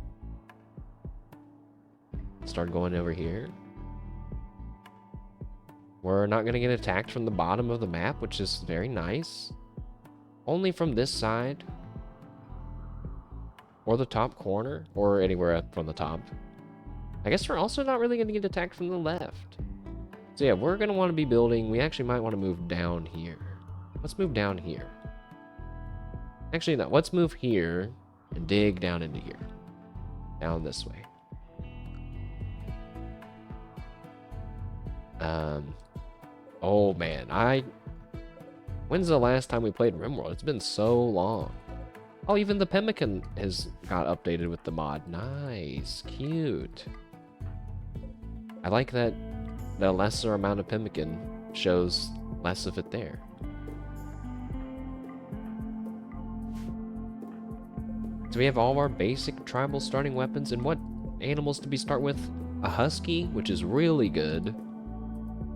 Start going over here. We're not gonna get attacked from the bottom of the map, which is very nice. Only from this side. Or the top corner, or anywhere up from the top. I guess we're also not really gonna get attacked from the left. So yeah, we're gonna want to be building. We actually might want to move down here. Let's move down here. Actually, no, let's move here and dig down into here. Down this way. Oh man, when's the last time we played Rimworld? It's been so long. Oh, even the pemmican has got updated with the mod. Nice, cute. I like that the lesser amount of pemmican shows less of it there. So we have all of our basic tribal starting weapons, and what animals did we start with? A husky, which is really good.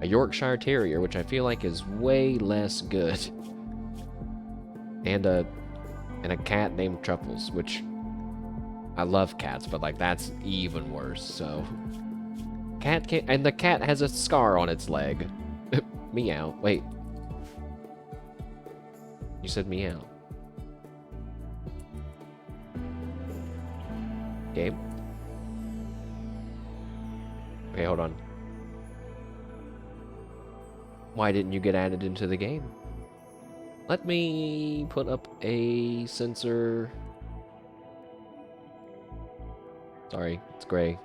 A Yorkshire Terrier, which I feel like is way less good. And a cat named Truffles, which I love cats, but like that's even worse. So cat can't, and the cat has a scar on its leg. Meow. Wait. You said meow. Game. Okay, hold on. Why didn't you get added into the game? Let me put up a sensor. Sorry, it's gray.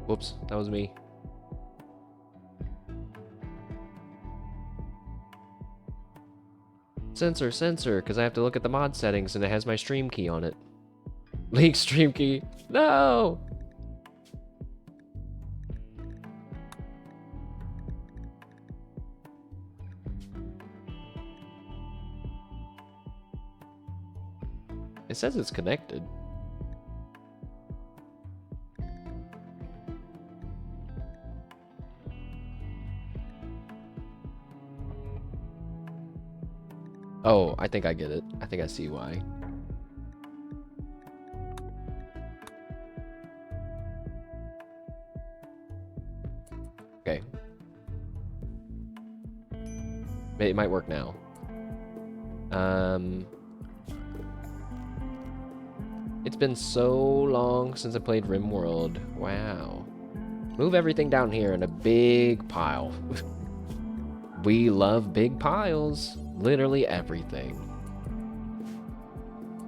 Whoops, that was me. Sensor, because I have to look at the mod settings and it has my stream key on it. Link stream key. No! It says it's connected. Oh, I think I get it. I think I see why. Okay. It might work now. It's been so long since I played Rimworld. Wow. Move everything down here in a big pile. We love big piles. Literally everything.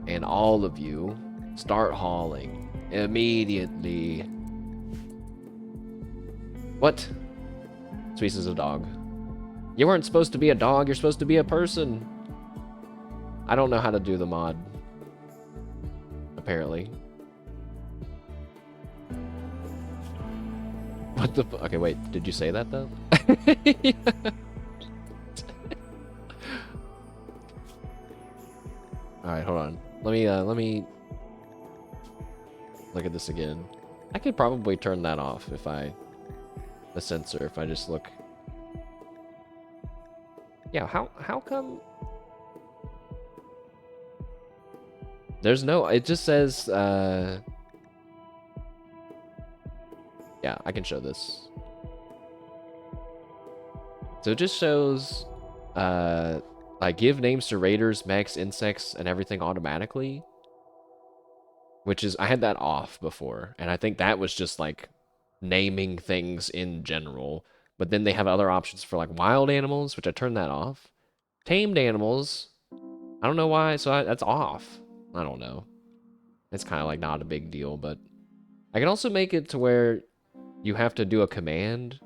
And all of you start hauling immediately. What? Sweet as a dog. You weren't supposed to be a dog, you're supposed to be a person. I don't know how to do the mod. Apparently. What the okay, wait, did you say that though? Alright, hold on. Let me look at this again. I could probably turn that off if I the sensor if I just look. Yeah, how come there's no, it just says yeah, I can show this. So it just shows like give names to raiders, mechs, insects, and everything automatically. Which is, I had that off before, and I think that was just like naming things in general. But then they have other options for like wild animals, which I turned that off. Tamed animals, I don't know why, so that's off. I don't know. It's kind of like not a big deal, but I can also make it to where you have to do a command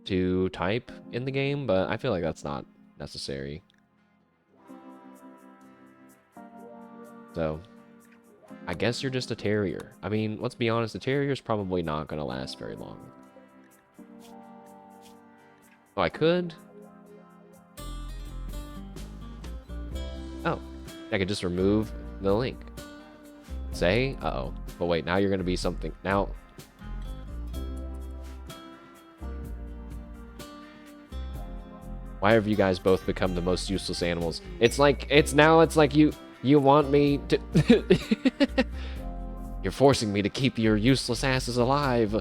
to type in the game, but I feel like that's not necessary. So, I guess you're just a terrier. I mean, let's be honest, a terrier's probably not going to last very long. Oh, I could? Oh, I could just remove the link. Say, uh-oh. But wait, now you're going to be something. Now, why have you guys both become the most useless animals? It's like, it's like you want me to... You're forcing me to keep your useless asses alive.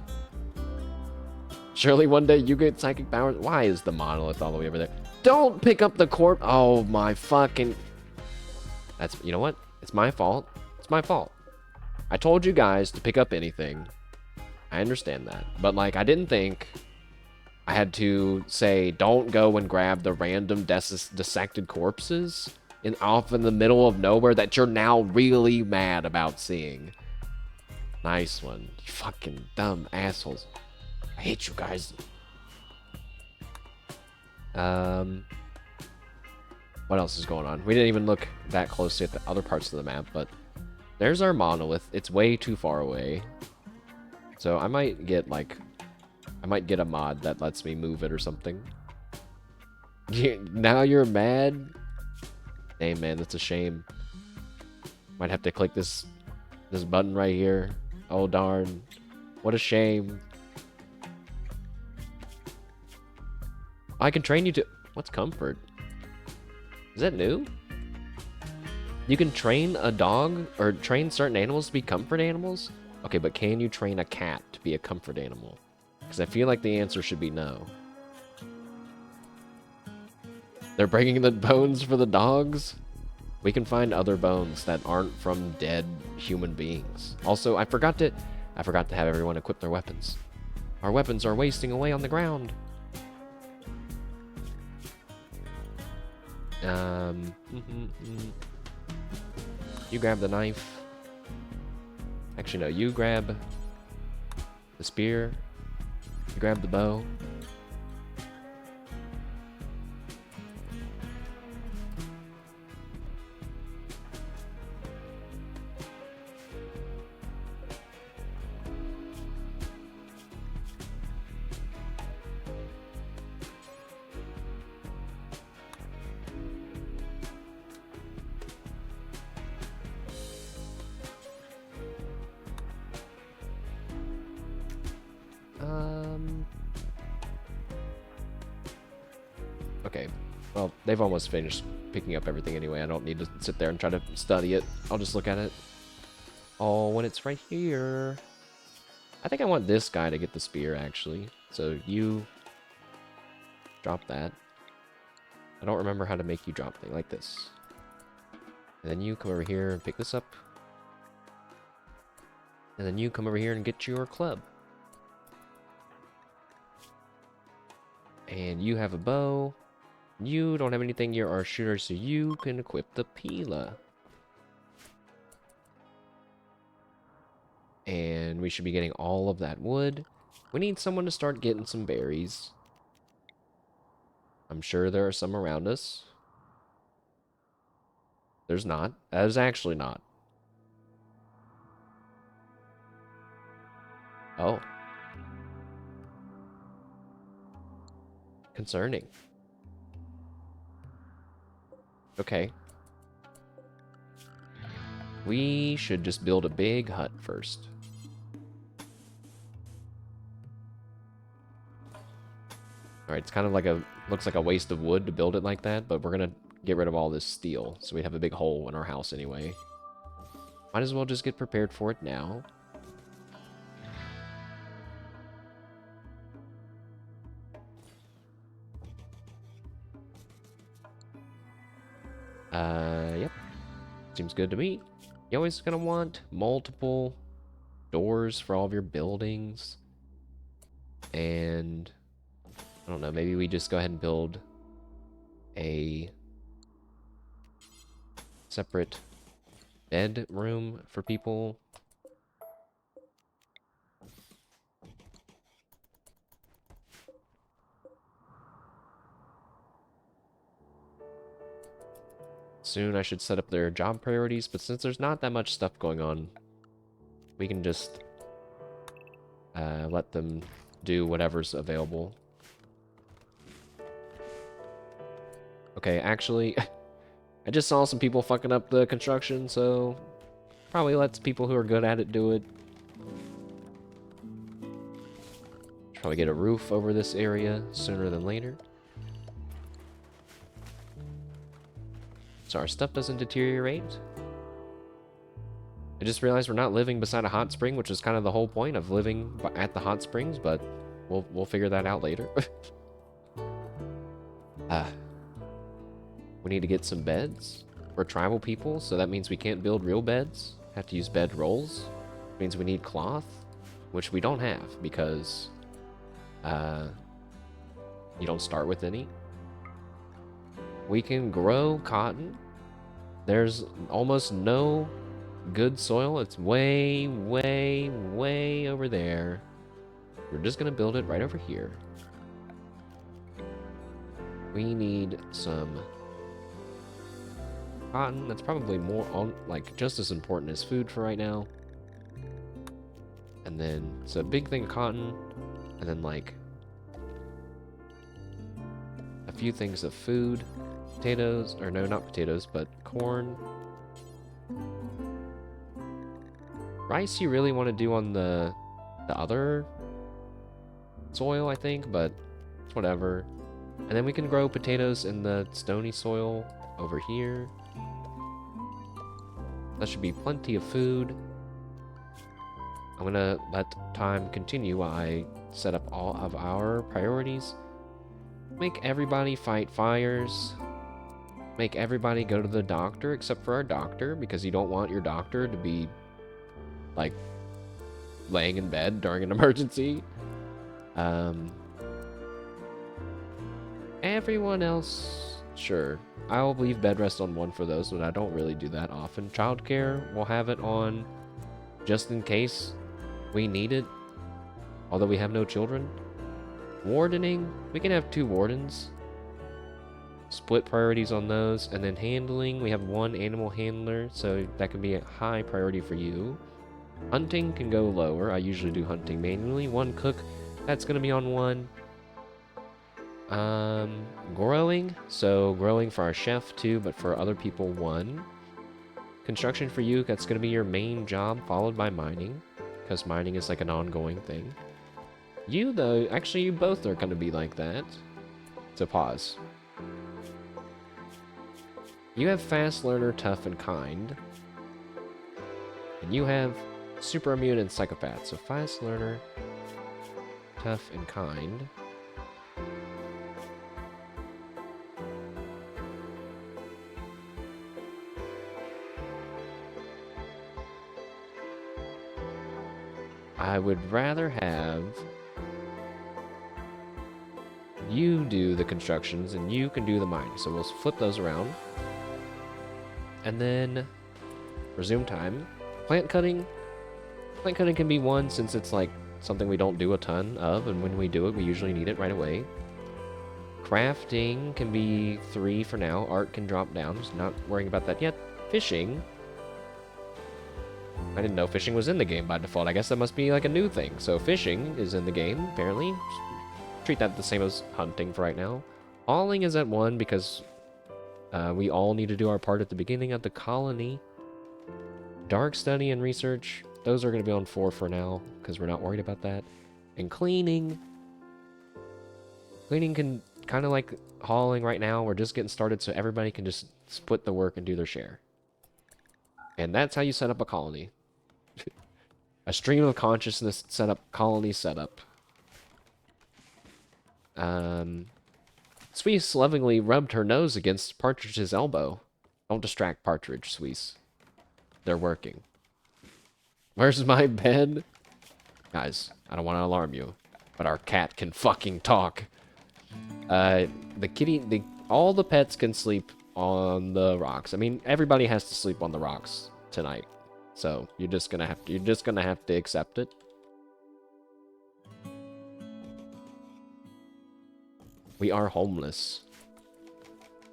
Surely one day you get psychic powers. Why is the monolith all the way over there? Don't pick up the corpse. Oh my fucking... That's, you know what? It's my fault. It's my fault. I told you guys to pick up anything. I understand that. But like, I didn't think I had to say, don't go and grab the random dissected corpses off in the middle of nowhere that you're now really mad about seeing. Nice one. You fucking dumb assholes. I hate you guys. What else is going on? We didn't even look that closely at the other parts of the map, but there's our monolith. It's way too far away. So I might get like, I might get a mod that lets me move it or something. Now you're mad? Hey man, that's a shame. Might have to click this button right here. Oh darn. What a shame. I can train you to... What's comfort? Is that new? You can train a dog or train certain animals to be comfort animals? Okay, but can you train a cat to be a comfort animal? Because I feel like the answer should be no. They're breaking the bones for the dogs? We can find other bones that aren't from dead human beings. Also, I forgot to have everyone equip their weapons. Our weapons are wasting away on the ground. You grab the knife. Actually, no, you grab the spear. You grab the bow. Okay. Well, they've almost finished picking up everything anyway. I don't need to sit there and try to study it. I'll just look at it. Oh, when it's right here. I think I want this guy to get the spear, actually. So you drop that. I don't remember how to make you drop things like this. And then you come over here and pick this up. And then you come over here and get your club. And you have a bow. You don't have anything, you're our shooter, so you can equip the Pila. And we should be getting all of that wood. We need someone to start getting some berries. I'm sure there are some around us. There's not. There's actually not. Oh. Concerning. Okay. We should just build a big hut first. Alright, it's kind of like looks like a waste of wood to build it like that, but we're gonna get rid of all this steel, so we have a big hole in our house anyway. Might as well just get prepared for it now. Yep. Seems good to me. You're always gonna want multiple doors for all of your buildings. And I don't know, maybe we just go ahead and build a separate bedroom for people. Soon I should set up their job priorities, but since there's not that much stuff going on, we can just let them do whatever's available. Okay, actually, I just saw some people fucking up the construction, so probably lets people who are good at it do it. Should probably get a roof over this area sooner than later. So our stuff doesn't deteriorate. I just realized we're not living beside a hot spring, which is kind of the whole point of living at the hot springs, but we'll figure that out later. We need to get some beds. We're tribal people, so that means we can't build real beds. Have to use bed rolls. It means we need cloth, which we don't have because you don't start with any. We can grow cotton. There's almost no good soil. It's way, way, way over there. We're just gonna build it right over here. We need some cotton. That's probably more on, like, just as important as food for right now. And then it's a big thing of cotton, and then like a few things of food. Potatoes, or no, not potatoes, but corn. Rice you really want to do on the other soil, I think, but it's whatever. And then we can grow potatoes in the stony soil over here. That should be plenty of food. I'm gonna let time continue while I set up all of our priorities. Make everybody fight fires. Make everybody go to the doctor except for our doctor, because you don't want your doctor to be, like, laying in bed during an emergency. Everyone else, sure. I'll leave bed rest on 1 for those, but I don't really do that often. Childcare, we'll have it on just in case we need it, although we have no children. Wardening, we can have 2 wardens. Split priorities on those, and then handling, we have 1 animal handler, so that can be a high priority for you. Hunting can go lower. I usually do hunting manually. 1 cook, that's going to be on 1. Growing, so growing for our chef 2, but for other people 1. Construction for you, that's going to be your main job, followed by mining, because mining is like an ongoing thing. You, though, actually you both are going to be like that. So pause. You have fast learner, tough, and kind. And you have super immune and psychopath. So fast learner, tough, and kind. I would rather have you do the constructions and you can do the mining. So we'll flip those around. And then resume time. Plant cutting. Plant cutting can be 1 since it's like something we don't do a ton of, and when we do it, we usually need it right away. Crafting can be 3 for now. Art can drop down. Just not worrying about that yet. Fishing. I didn't know fishing was in the game by default. I guess that must be like a new thing. So fishing is in the game, apparently. Treat that the same as hunting for right now. Hauling is at 1 because we all need to do our part at the beginning of the colony. Dark study and research, those are going to be on 4 for now because we're not worried about that. And cleaning. Cleaning can kind of like hauling right now. We're just getting started so everybody can just split the work and do their share. And that's how you set up a colony. A stream of consciousness setup, colony setup. Suisse lovingly rubbed her nose against Partridge's elbow. Don't distract Partridge, Suisse. They're working. Where's my bed? Guys, I don't want to alarm you, but our cat can fucking talk. The kitty, all the pets can sleep on the rocks. I mean, everybody has to sleep on the rocks tonight. So you're just gonna have to accept it. We are homeless.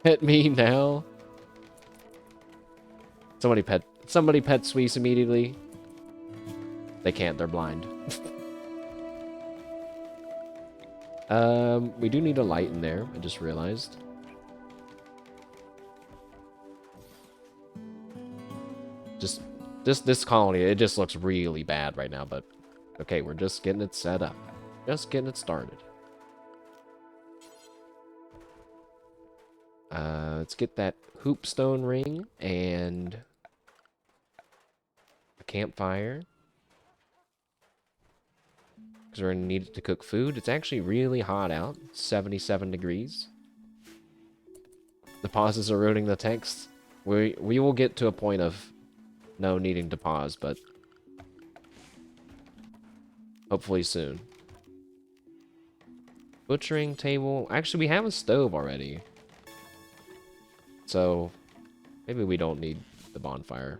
Pet me now. Somebody pet Suisse immediately. They can't, they're blind. We do need a light in there, I just realized. This colony, it just looks really bad right now, but okay, we're just getting it set up. Just getting it started. Let's get that hoopstone ring and a campfire. Because we're going to need it to cook food. It's actually really hot out. 77 degrees. The pauses are ruining the text. We will get to a point of no needing to pause, but hopefully soon. Butchering table. Actually, we have a stove already. So maybe we don't need the bonfire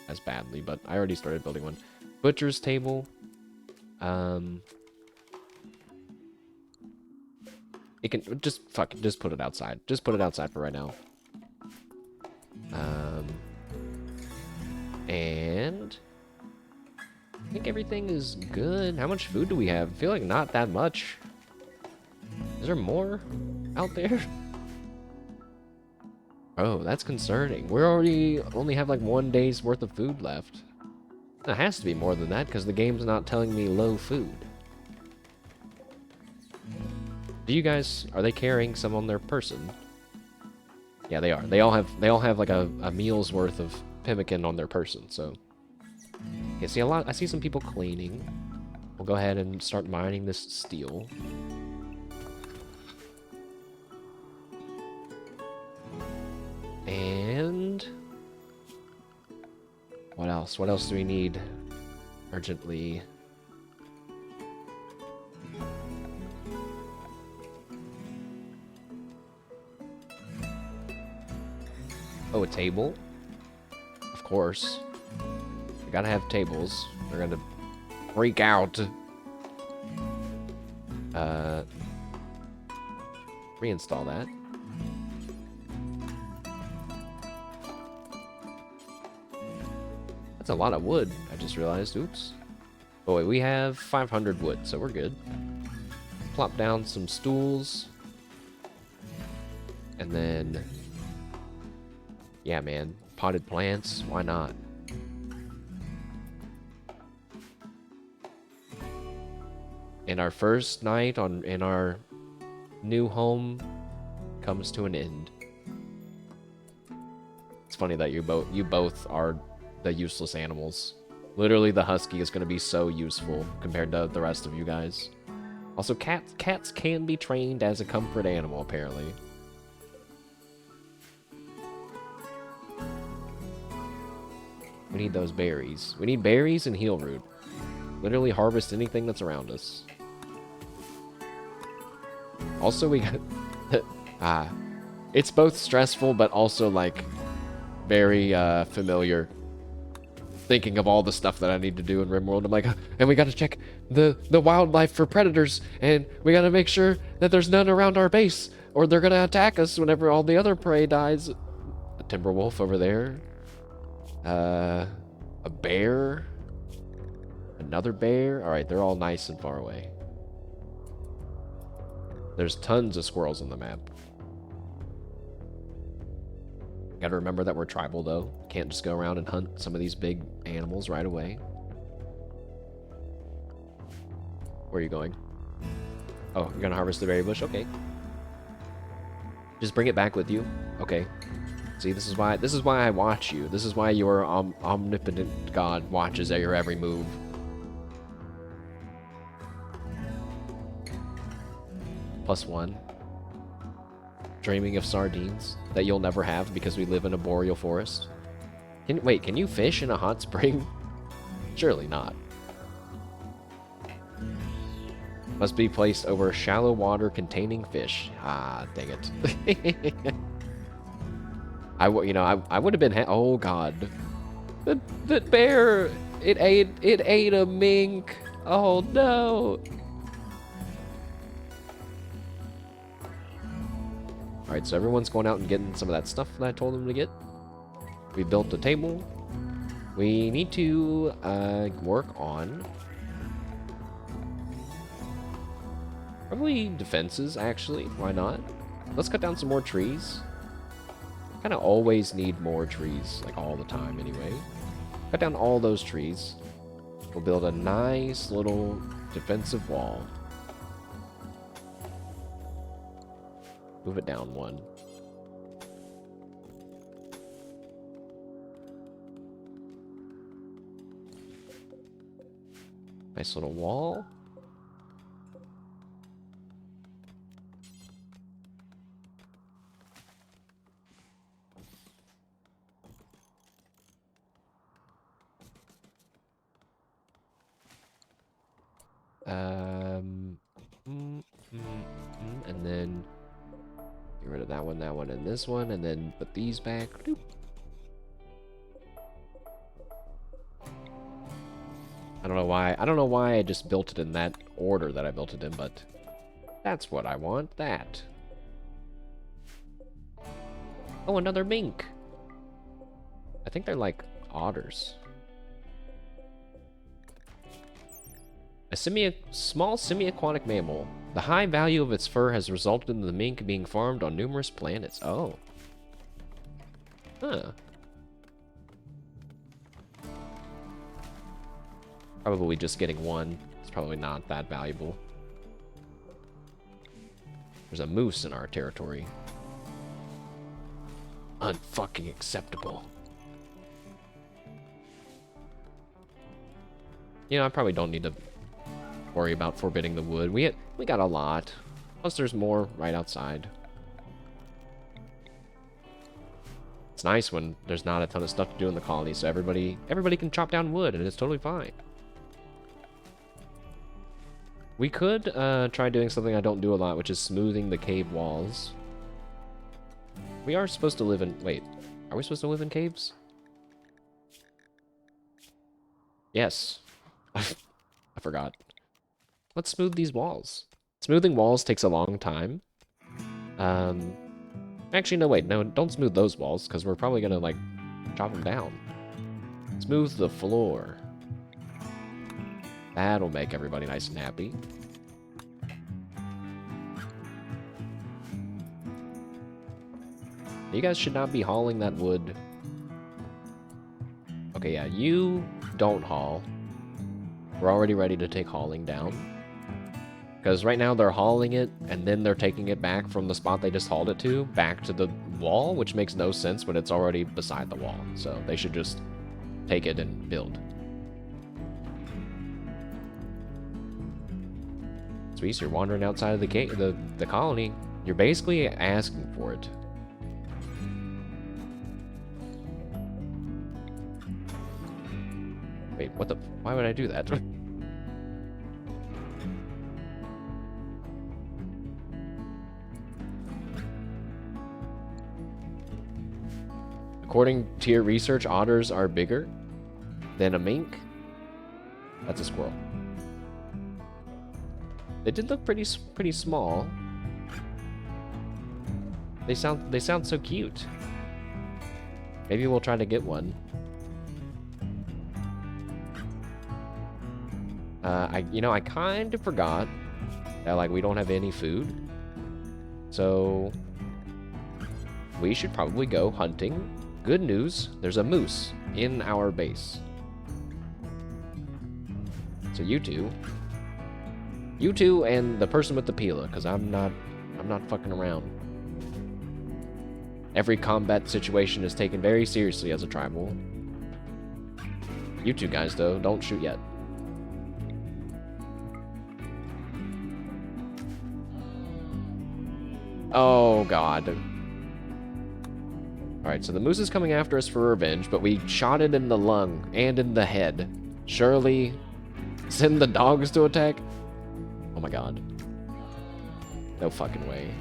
as badly, but I already started building one. Butcher's table. It can just put it outside. Just put it outside for right now. And I think everything is good. How much food do we have? I feel like not that much. Is there more out there? Oh, that's concerning. We only have like 1 day's worth of food left. It has to be more than that because the game's not telling me low food. Do you guys, are they carrying some on their person? Yeah, they are. They all have like a meal's worth of pemmican on their person, so. Okay, I see some people cleaning. We'll go ahead and start mining this steel. And what else? What else do we need urgently? Oh, a table? Of course. We gotta have tables. They're gonna freak out. Reinstall that. That's a lot of wood, I just realized. Oops. Oh wait, we have 500 wood, so we're good. Plop down some stools. And then... yeah, man. Potted plants, why not? And our first night in our new home comes to an end. funny that you both are the useless animals. Literally, the husky is going to be so useful compared to the rest of you guys. Also, cats can be trained as a comfort animal, apparently. We need those berries. We need berries and heal root. Literally harvest anything that's around us. Also, we got... it's both stressful, but also, like, very familiar. Thinking of all the stuff that I need to do in Rimworld. I'm like, and we gotta check the wildlife for predators, and we gotta make sure that there's none around our base, or they're gonna attack us whenever all the other prey dies. A timber wolf over there. A bear. Another bear. Alright, they're all nice and far away. There's tons of squirrels on the map. Gotta remember that we're tribal, though. Can't just go around and hunt some of these big animals right away. Where are you going? Oh, you're gonna harvest the berry bush? Okay. Just bring it back with you. Okay. See, this is why I watch you. This is why your omnipotent God watches your every move. +1. Dreaming of sardines that you'll never have because we live in a boreal forest. Wait, can you fish in a hot spring? Surely not. Must be placed over shallow water containing fish. Ah, dang it. I would have been. Oh God, that bear! It ate a mink. Oh no. Alright, so everyone's going out and getting some of that stuff that I told them to get. We built a table. We need to work on probably defenses, actually. Why not? Let's cut down some more trees. Kind of always need more trees, like all the time anyway. Cut down all those trees. We'll build a nice little defensive wall. Move it down 1. Nice little wall. And then get rid of that one, and this one, and then put these back. Doop. I don't know why I just built it in that order that I built it in, but that's what I want. That. Oh, another mink. I think they're like otters. A small semi-aquatic mammal. The high value of its fur has resulted in the mink being farmed on numerous planets. Oh. Huh. Probably just getting one. It's probably not that valuable. There's a moose in our territory. Unfucking acceptable. You know, I probably don't need to worry about forbidding the wood. We got a lot. Plus there's more right outside. It's nice when there's not a ton of stuff to do in the colony, so everybody can chop down wood and it's totally fine. We could try doing something I don't do a lot, which is smoothing the cave walls. We are supposed to live in... Wait, are we supposed to live in caves? Yes. I forgot. Let's smooth these walls. Smoothing walls takes a long time. Actually, no, wait. No, don't smooth those walls, because we're probably going to, like, chop them down. Smooth the floor. That'll make everybody nice and happy. You guys should not be hauling that wood. Okay, yeah, you don't haul. We're already ready to take hauling down. Because right now they're hauling it, and then they're taking it back from the spot they just hauled it to, back to the wall, which makes no sense when it's already beside the wall. So they should just take it and build. Sweet, you're wandering outside of the gate, the colony. You're basically asking for it. Wait, what the? Why would I do that? According to your research, otters are bigger than a mink. That's a squirrel. They did look pretty small. They sound so cute. Maybe we'll try to get one. I kind of forgot that like we don't have any food, so we should probably go hunting. Good news, there's a moose in our base. So you two and the person with the pila, because I'm not fucking around. Every combat situation is taken very seriously as a tribal. You two guys, though, don't shoot yet. Oh, God. Alright, so the moose is coming after us for revenge, but we shot it in the lung and in the head. Surely send the dogs to attack? Oh my God. No fucking way.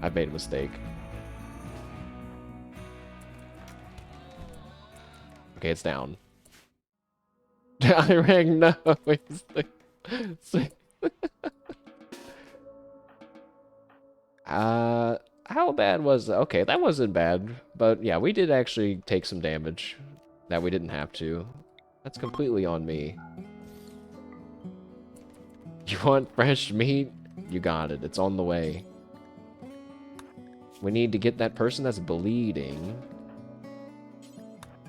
I've made a mistake. Okay, it's down. I rang no. How bad was that? Okay, that wasn't bad. But yeah, we did actually take some damage that we didn't have to. That's completely on me. You want fresh meat? You got it. It's on the way. We need to get that person that's bleeding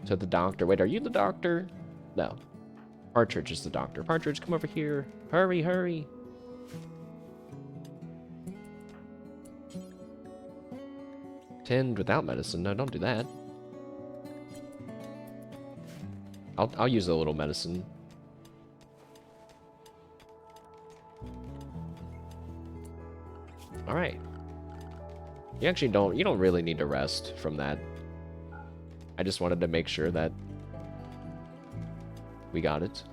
to the doctor. Wait, are you the doctor? No. Partridge is the doctor. Partridge, come over here. Hurry, hurry. Tend without medicine. No, don't do that. I'll use a little medicine. All right. You actually you don't really need to rest from that. I just wanted to make sure that we got it.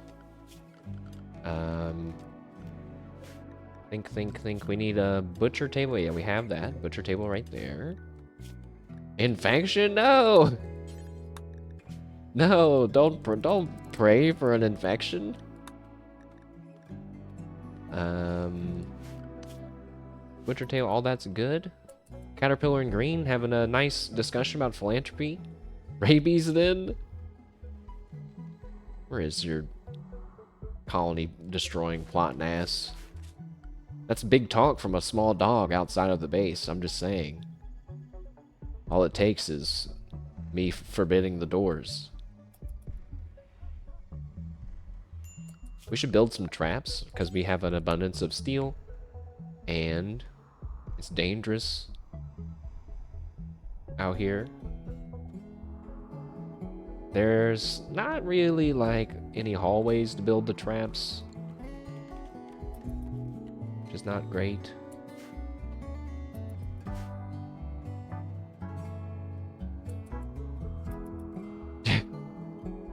Think. We need a butcher table. Yeah, we have that. Butcher table right there. Infection? No! No, don't pray for an infection. Butcher table, all that's good. Caterpillar and Green having a nice discussion about philanthropy. Rabies then? Where is your colony destroying plotting ass? That's big talk from a small dog outside of the base, I'm just saying. All it takes is me forbidding the doors. We should build some traps, because we have an abundance of steel. And it's dangerous out here. There's not really, like, any hallways to build the traps. Which is not great.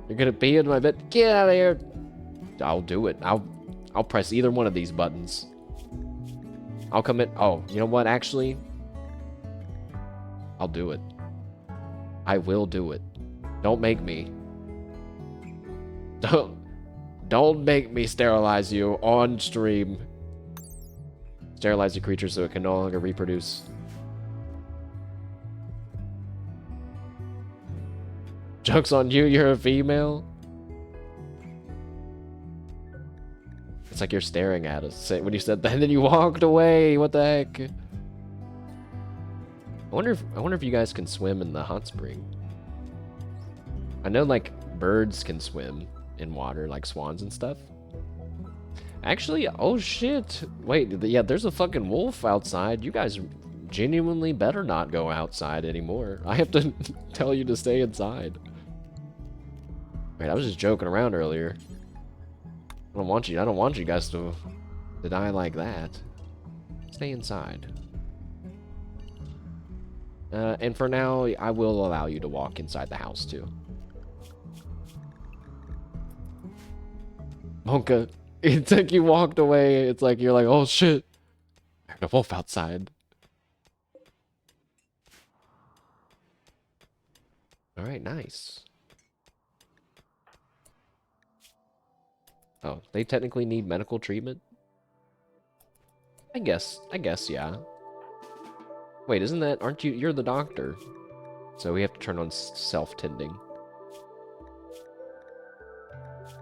You're gonna pee in my bed? Get out of here! I'll do it. I'll press either one of these buttons. I'll come in. Oh, you know what? Actually, I'll do it. I will do it. Don't make me. Don't make me sterilize you on stream. Sterilize the creature so it can no longer reproduce. Joke's on you, you're a female? It's like you're staring at us when you said that, and then you walked away. What the heck? I wonder if you guys can swim in the hot spring. I know like birds can swim in water, like swans and stuff. Actually, oh shit. Wait, yeah, there's a fucking wolf outside. You guys genuinely better not go outside anymore. I have to tell you to stay inside. Wait, I was just joking around earlier. I don't want you guys to die like that. Stay inside. And for now, I will allow you to walk inside the house too. Monka, it's like you walked away. It's like you're like, oh shit, there's a wolf outside. All right, nice. Oh, they technically need medical treatment? I guess, yeah. Wait, isn't that, aren't you, you're the doctor. So we have to turn on self-tending.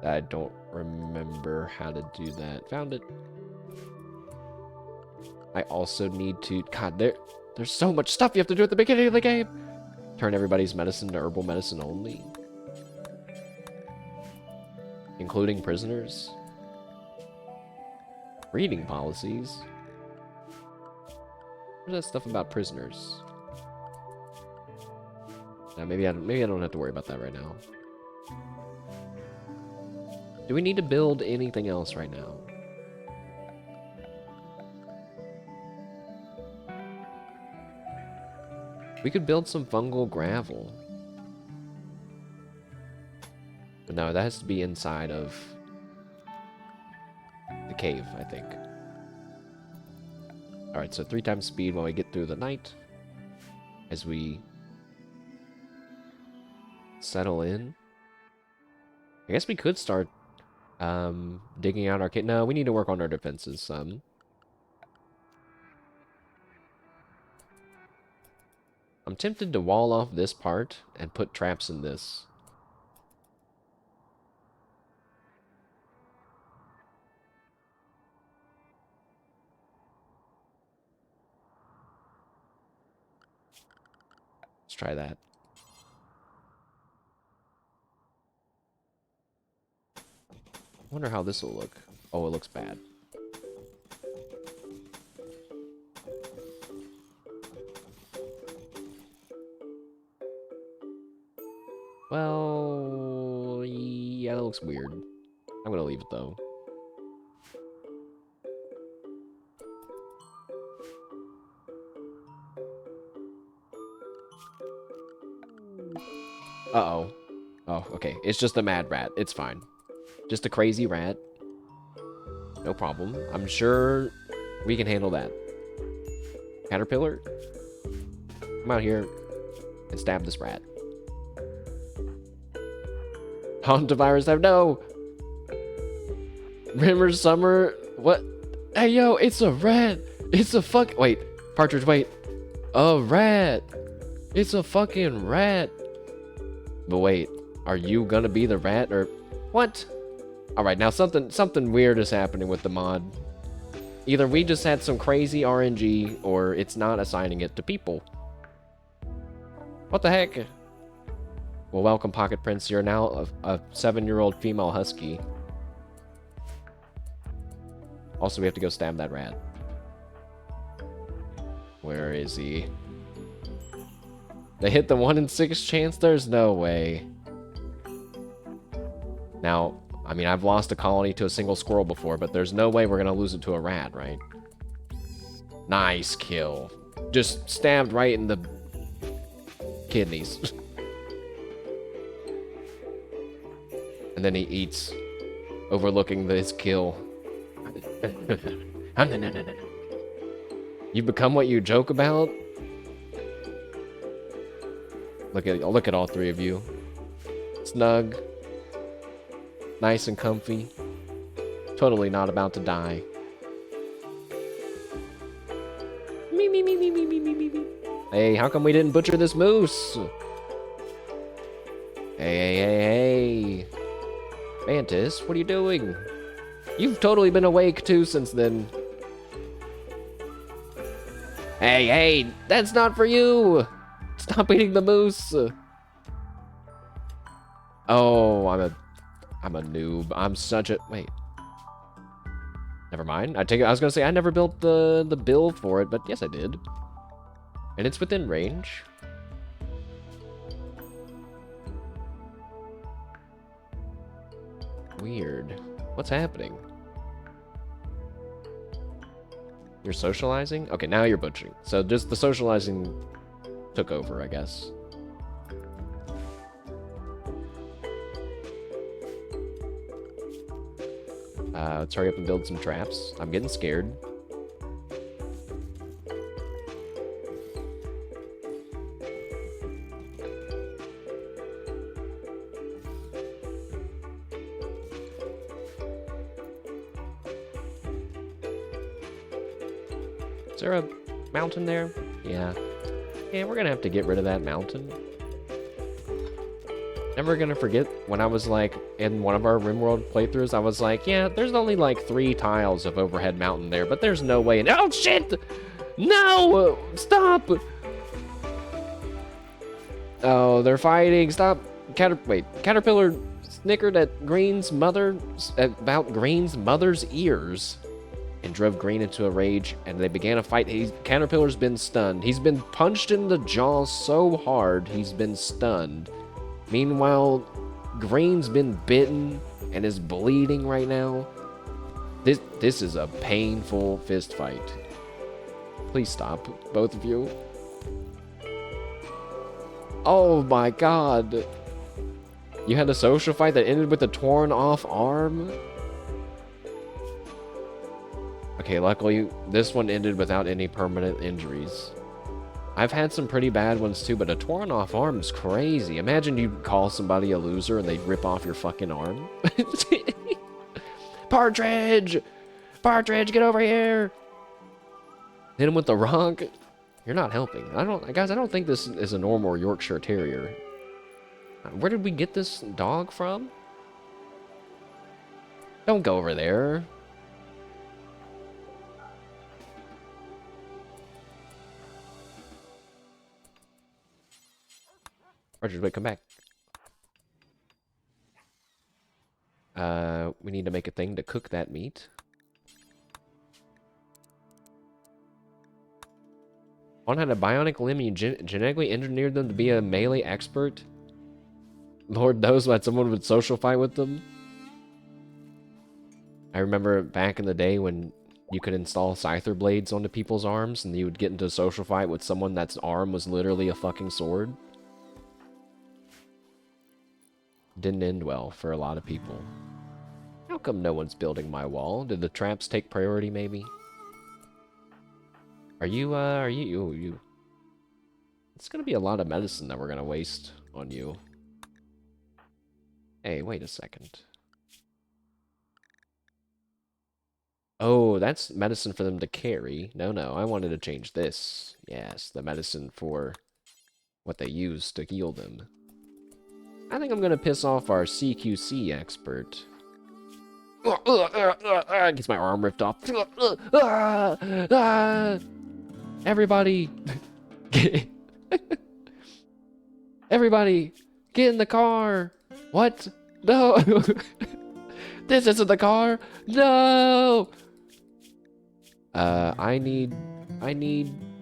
I don't remember how to do that. Found it. I also need to, God, there's so much stuff you have to do at the beginning of the game. Turn everybody's medicine to herbal medicine only. Including prisoners. Reading policies. What's that stuff about prisoners? Now maybe I don't have to worry about that right now. Do we need to build anything else right now? We could build some fungal gravel. But no, that has to be inside of the cave, I think. Alright, so 3 times speed while we get through the night. As we settle in. I guess we could start digging out our kit. No, we need to work on our defenses some. I'm tempted to wall off this part and put traps in this. Let's try that. I wonder how this will look. Oh, it looks bad. Well, yeah, that looks weird. I'm gonna leave it though. Uh-oh. Oh, okay. It's just a mad rat. It's fine. Just a crazy rat. No problem. I'm sure we can handle that. Caterpillar? Come out here and stab this rat. Hantavirus have no! Rimmer Summer? What? Hey, yo, it's a rat! It's a wait. Partridge, wait. A rat! It's a fucking rat! But wait, are you gonna be the rat or what? Alright, now something weird is happening with the mod. Either we just had some crazy RNG or it's not assigning it to people. What the heck? Well, welcome, Pocket Prince. You're now a 7-year-old female husky. Also, we have to go stab that rat. Where is he? They hit the 1 in 6 chance? There's no way. Now, I mean, I've lost a colony to a single squirrel before, but there's no way we're gonna lose it to a rat, right? Nice kill. Just stabbed right in the kidneys. And then he eats, overlooking his kill. You become what you joke about? Look at all 3 of you. Snug. Nice and comfy. Totally not about to die. Me. Hey, how come we didn't butcher this moose? Hey. Mantis, what are you doing? You've totally been awake too since then. Hey, that's not for you! Stop eating the moose! Oh, I'm a noob. I'm such a... Wait. Never mind. I was gonna say I never built the build for it, but yes I did. And it's within range. Weird. What's happening? You're socializing? Okay, now you're butchering. So just the socializing took over, I guess. Let's hurry up and build some traps. I'm getting scared. Is there a mountain there? Yeah. Yeah, we're gonna have to get rid of that mountain. Never gonna forget when I was like in one of our Rimworld playthroughs, I was like, yeah, there's only like 3 tiles of overhead mountain there, but there's no way in— oh shit! No! Stop! Oh, they're fighting. Stop. Caterpillar snickered at Green's about Green's mother's ears and drove Green into a rage, and they began a fight. Caterpillar's been stunned. He's been punched in the jaw so hard, he's been stunned. Meanwhile, Green's been bitten and is bleeding right now. This is a painful fist fight. Please stop, both of you. Oh my god. You had a social fight that ended with a torn off arm? Okay, luckily this one ended without any permanent injuries. I've had some pretty bad ones too, but a torn off arm is crazy. Imagine you call somebody a loser and they rip off your fucking arm. Partridge! Partridge, get over here! Hit him with the rock. You're not helping. Guys, I don't think this is a normal Yorkshire Terrier. Where did we get this dog from? Don't go over there. Partridge, wait, come back. We need to make a thing to cook that meat. One had a bionic limb, you genetically engineered them to be a melee expert. Lord knows why someone would social fight with them. I remember back in the day when you could install scyther blades onto people's arms and you would get into a social fight with someone that's arm was literally a fucking sword. Didn't end well for a lot of people. How come no one's building my wall? Did the traps take priority, maybe? Are you? It's gonna be a lot of medicine that we're gonna waste on you. Hey, wait a second. Oh, that's medicine for them to carry. No, I wanted to change this. Yes, the medicine for what they use to heal them. I think I'm gonna piss off our CQC expert. Gets my arm ripped off. Everybody, everybody, get in the car. What? No. This isn't the car. No. I need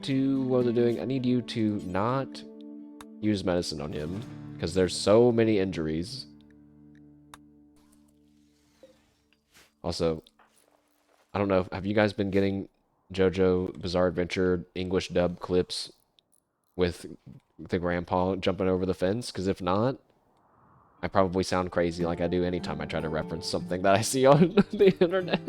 to, what was I doing? I need you to not use medicine on him because there's so many injuries. Also, I don't know, have you guys been getting JoJo Bizarre Adventure English dub clips with the grandpa jumping over the fence? Because if not, I probably sound crazy like I do anytime I try to reference something that I see on the internet.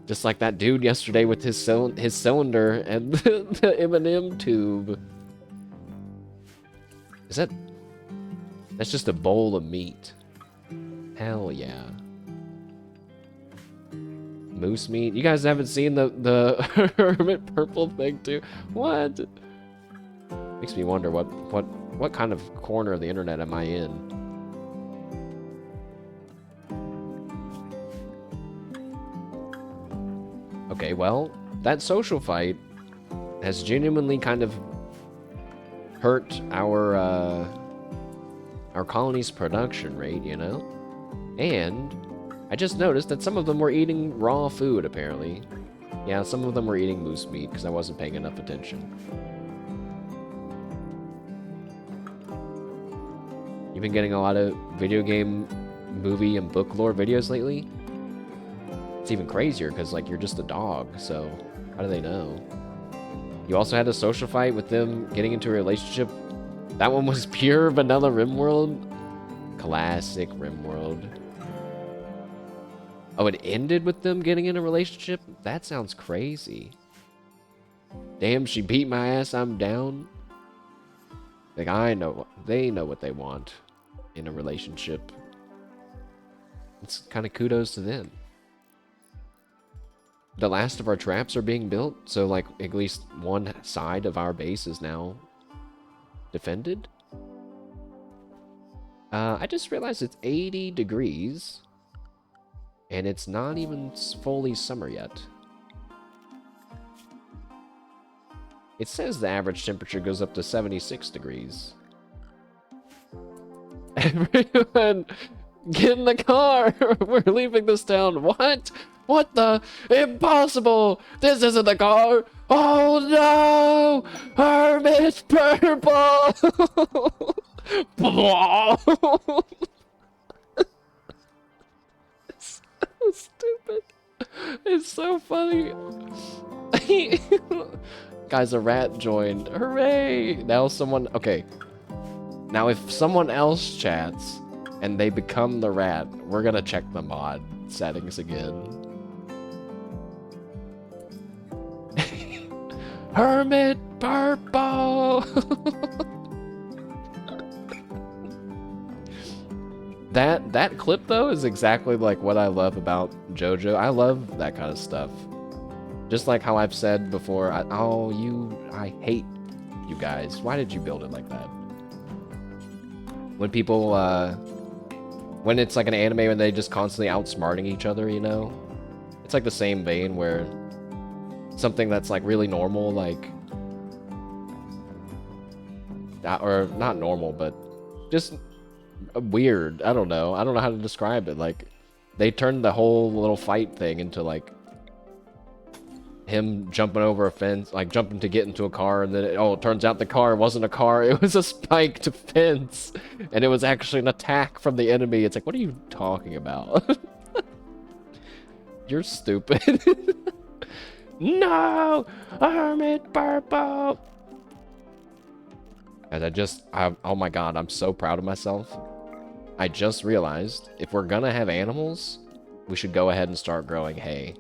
Just like that dude yesterday with his cylinder and the M&M tube. That's just a bowl of meat. Hell yeah. Moose meat. You guys haven't seen the hermit purple thing too? What? Makes me wonder what kind of corner of the internet am I in? Okay, well, that social fight has genuinely kind of hurt our colony's production rate, you know? And I just noticed that some of them were eating raw food, apparently. Yeah, some of them were eating moose meat because I wasn't paying enough attention. You've been getting a lot of video game, movie, and book lore videos lately? It's even crazier because, like, you're just a dog, so how do they know? You also had a social fight with them getting into a relationship. That one was pure vanilla Rimworld. Classic Rimworld. Oh, it ended with them getting in a relationship? That sounds crazy. Damn, she beat my ass, I'm down. Like, I know, they know what they want in a relationship. It's kind of kudos to them. The last of our traps are being built, so like at least one side of our base is now defended. I just realized it's 80 degrees, and it's not even fully summer yet. It says the average temperature goes up to 76 degrees. Everyone, get in the car! We're leaving this town. What? What the? Impossible! This isn't the car! Oh no! Hermit Purple! It's so stupid. It's so funny. Guys, a rat joined. Hooray! Now someone... Okay. Now if someone else chats and they become the rat, we're gonna check the mod settings again. Hermit Purple! That clip though is exactly like what I love about JoJo. I love that kind of stuff. Just like how I've said before, I hate you guys. Why did you build it like that? When people, when it's like an anime and they just constantly outsmarting each other, you know? It's like the same vein where something that's like really normal, like, or not normal, but just weird. I don't know how to describe it. Like, they turned the whole little fight thing into like him jumping over a fence, like jumping to get into a car, and then it turns out the car wasn't a car, it was a spiked fence, and it was actually an attack from the enemy. It's like, what are you talking about? You're stupid. No! Hermit Purple! Guys, oh my god, I'm so proud of myself. I just realized, if we're gonna have animals, we should go ahead and start growing hay.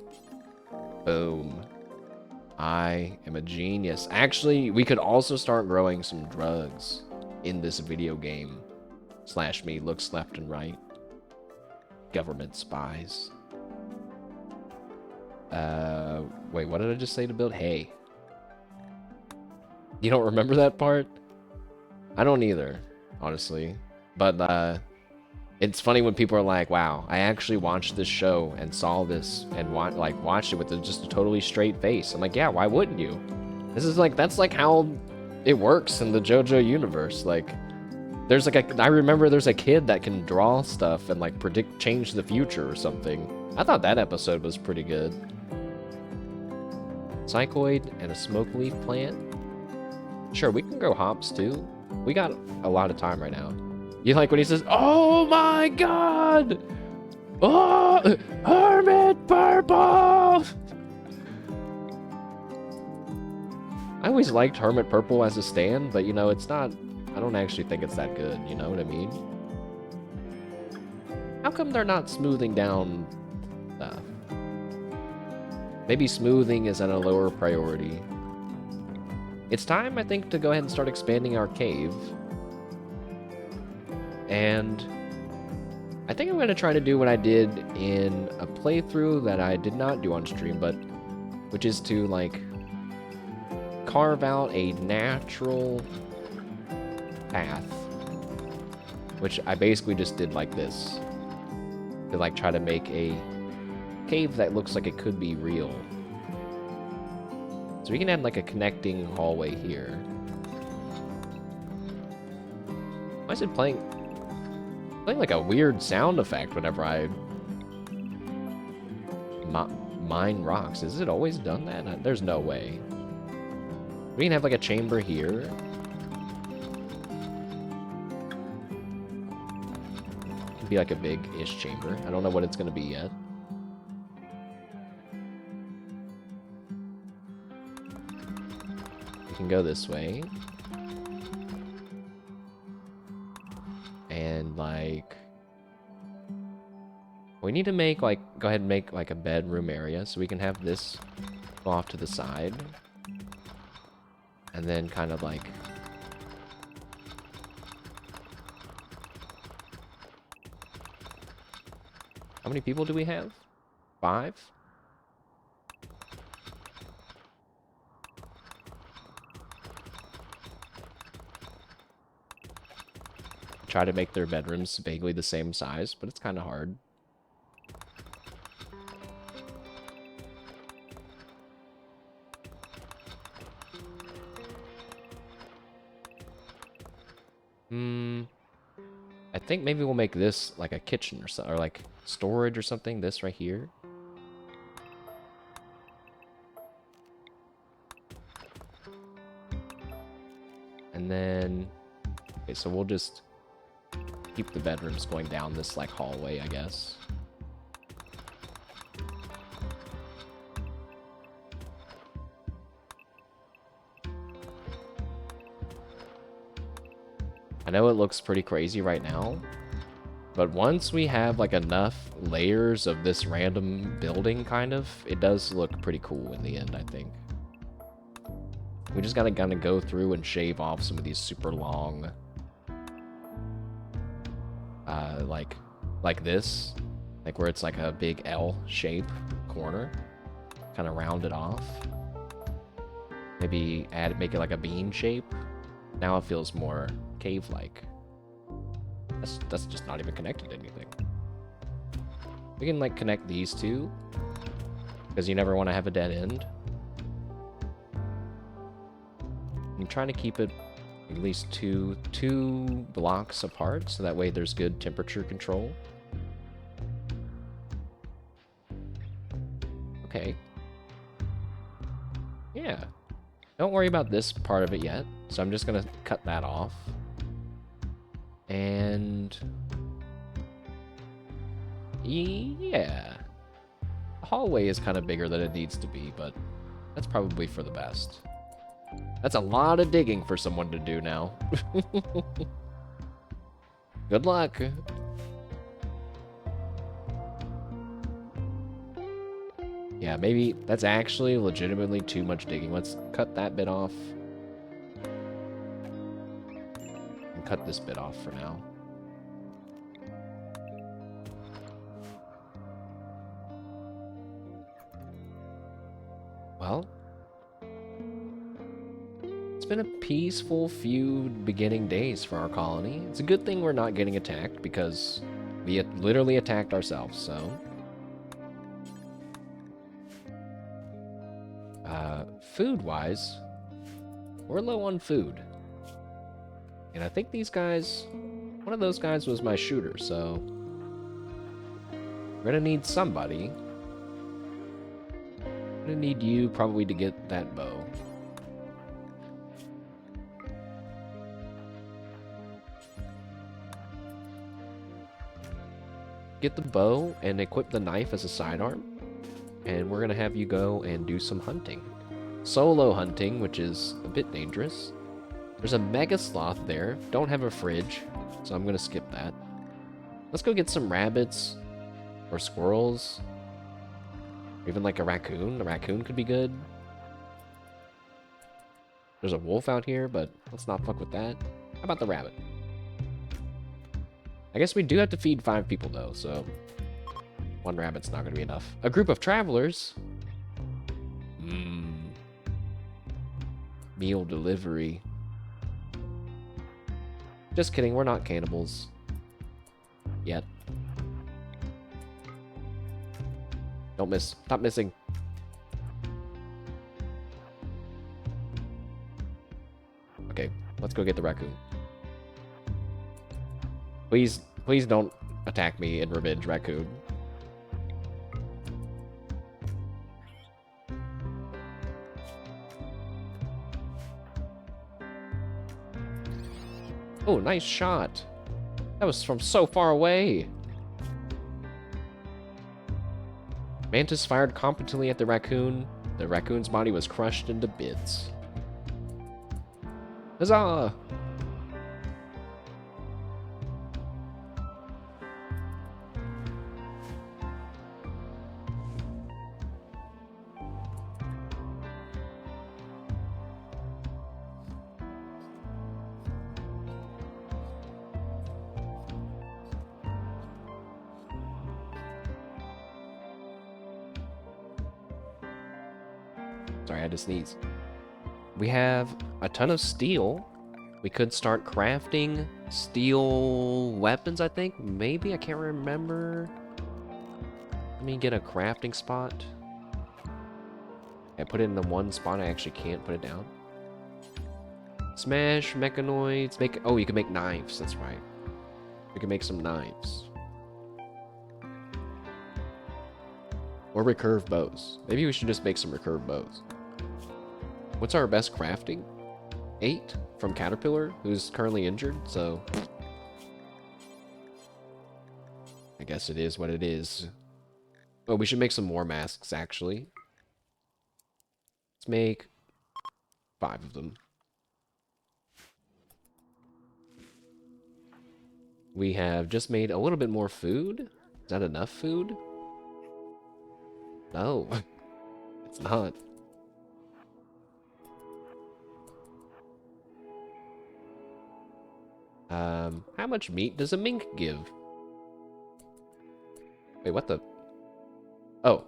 Boom. I am a genius. Actually, we could also start growing some drugs in this video game. / me looks left and right. Government spies. Wait, what did I just say to build? Hay. You don't remember that part? I don't either, honestly. But, it's funny when people are like, wow, I actually watched this show and saw this and watched it with just a totally straight face. I'm like, yeah, why wouldn't you? This is like, that's like how it works in the JoJo universe. Like, there's like I remember there's a kid that can draw stuff and like change the future or something. I thought that episode was pretty good. Psychoid and a smoke leaf plant. Sure, we can grow hops too. We got a lot of time right now. You like when he says, "Oh my god! Oh, Hermit Purple!" I always liked Hermit Purple as a stand, but you know, it's not, I don't actually think it's that good, you know what I mean? How come they're not smoothing down stuff? Maybe smoothing is at a lower priority. It's time, I think, to go ahead and start expanding our cave. And I think I'm going to try to do what I did in a playthrough that I did not do on stream, but which is to, like, carve out a natural path, which I basically just did like this, to, like, try to make a cave that looks like it could be real. So we can add, like, a connecting hallway here. Why is it playing like a weird sound effect whenever I mine rocks. Has it always done that? There's no way. We can have like a chamber here. It can be like a big-ish chamber. I don't know what it's gonna be yet. We can go this way. And like... we need to make like... go ahead and make like a bedroom area so we can have this go off to the side. And then kind of like... how many people do we have? 5? Try to make their bedrooms vaguely the same size, but it's kind of hard. I think maybe we'll make this like a kitchen or something, or like storage or something. This right here. And then, okay, so we'll just keep the bedrooms going down this like hallway, I guess. I know it looks pretty crazy right now, but once we have like enough layers of this random building, kind of, it does look pretty cool in the end, I think. We just gotta kind of go through and shave off some of these super long, like this, like where it's like a big L shape corner, kind of round it off. Maybe make it like a bean shape. Now it feels more cave-like. That's just not even connected to anything. We can like connect these two, because you never want to have a dead end. I'm trying to keep it at least two blocks apart, so that way there's good temperature control. Okay. Yeah. Don't worry about this part of it yet, so I'm just gonna cut that off. And... yeah. The hallway is kind of bigger than it needs to be, but that's probably for the best. That's a lot of digging for someone to do now. Good luck. Yeah, maybe that's actually legitimately too much digging. Let's cut that bit off. And cut this bit off for now. Well, it's been a peaceful few beginning days for our colony. It's a good thing we're not getting attacked, because we had literally attacked ourselves, so... food-wise, we're low on food. And I think these guys... one of those guys was my shooter, so... we're gonna need somebody. I'm gonna need you probably to get that bow. Get the bow and equip the knife as a sidearm. And we're gonna have you go and do some hunting. Solo hunting, which is a bit dangerous. There's a mega sloth there. Don't have a fridge, so I'm gonna skip that. Let's go get some rabbits or squirrels. Or even like a raccoon. A raccoon could be good. There's a wolf out here, but let's not fuck with that. How about the rabbit? I guess we do have to feed 5 people though, so one rabbit's not gonna be enough. A group of travelers? Meal delivery. Just kidding, we're not cannibals. Yet. Don't miss. Stop missing. Okay, let's go get the raccoon. Please don't attack me in revenge, raccoon. Oh, nice shot. That was from so far away. Mantis fired competently at the raccoon. The raccoon's body was crushed into bits. Huzzah! Sorry, I had to sneeze. We have a ton of steel. We could start crafting steel weapons, I think. Maybe, I can't remember. Let me get a crafting spot. I put it in the one spot I actually can't put it down. Smash, mechanoids, make... Oh, you can make knives, that's right. We can make some knives. Or recurve bows. Maybe we should just make some recurve bows. What's our best crafting? 8 from Caterpillar, who's currently injured, so... I guess it is what it is. Oh, we should make some more masks, actually. Let's make 5 of them. We have just made a little bit more food. Is that enough food? No, it's not. How much meat does a mink give? Wait, what the? Oh,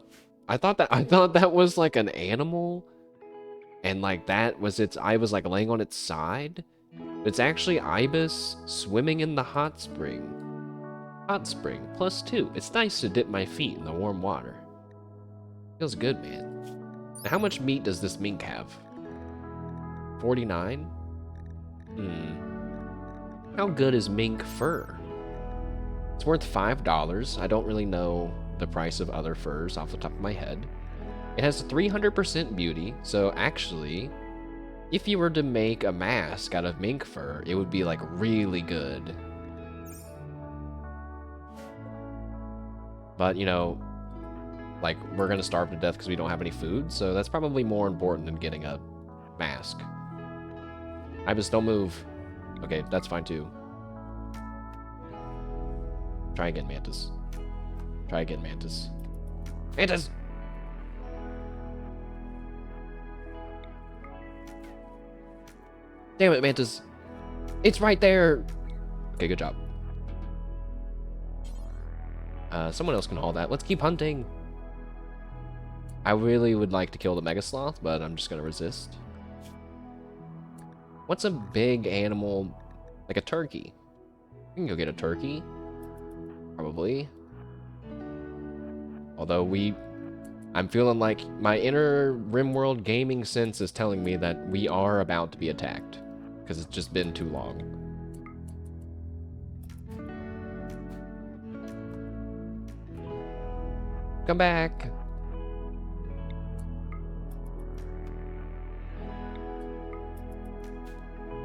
I thought that was like an animal, and like that was its. I was like laying on its side. It's actually ibis swimming in the hot spring. Hot spring +2. It's nice to dip my feet in the warm water. Feels good, man. Now, how much meat does this mink have? 49? How good is mink fur? It's worth $5. I don't really know the price of other furs off the top of my head. It has 300% beauty, so actually, if you were to make a mask out of mink fur, it would be like really good. But, you know, like, we're gonna starve to death because we don't have any food, so that's probably more important than getting a mask. Ibis, don't move. Okay, that's fine too. Try again, Mantis. Try again, Mantis. Mantis! Damn it, Mantis. It's right there! Okay, good job. Someone else can haul that. Let's keep hunting. I really would like to kill the Mega Sloth, but I'm just gonna resist. What's a big animal, like a turkey? We can go get a turkey, probably. Although I'm feeling like my inner Rimworld gaming sense is telling me that we are about to be attacked, because it's just been too long. Come back.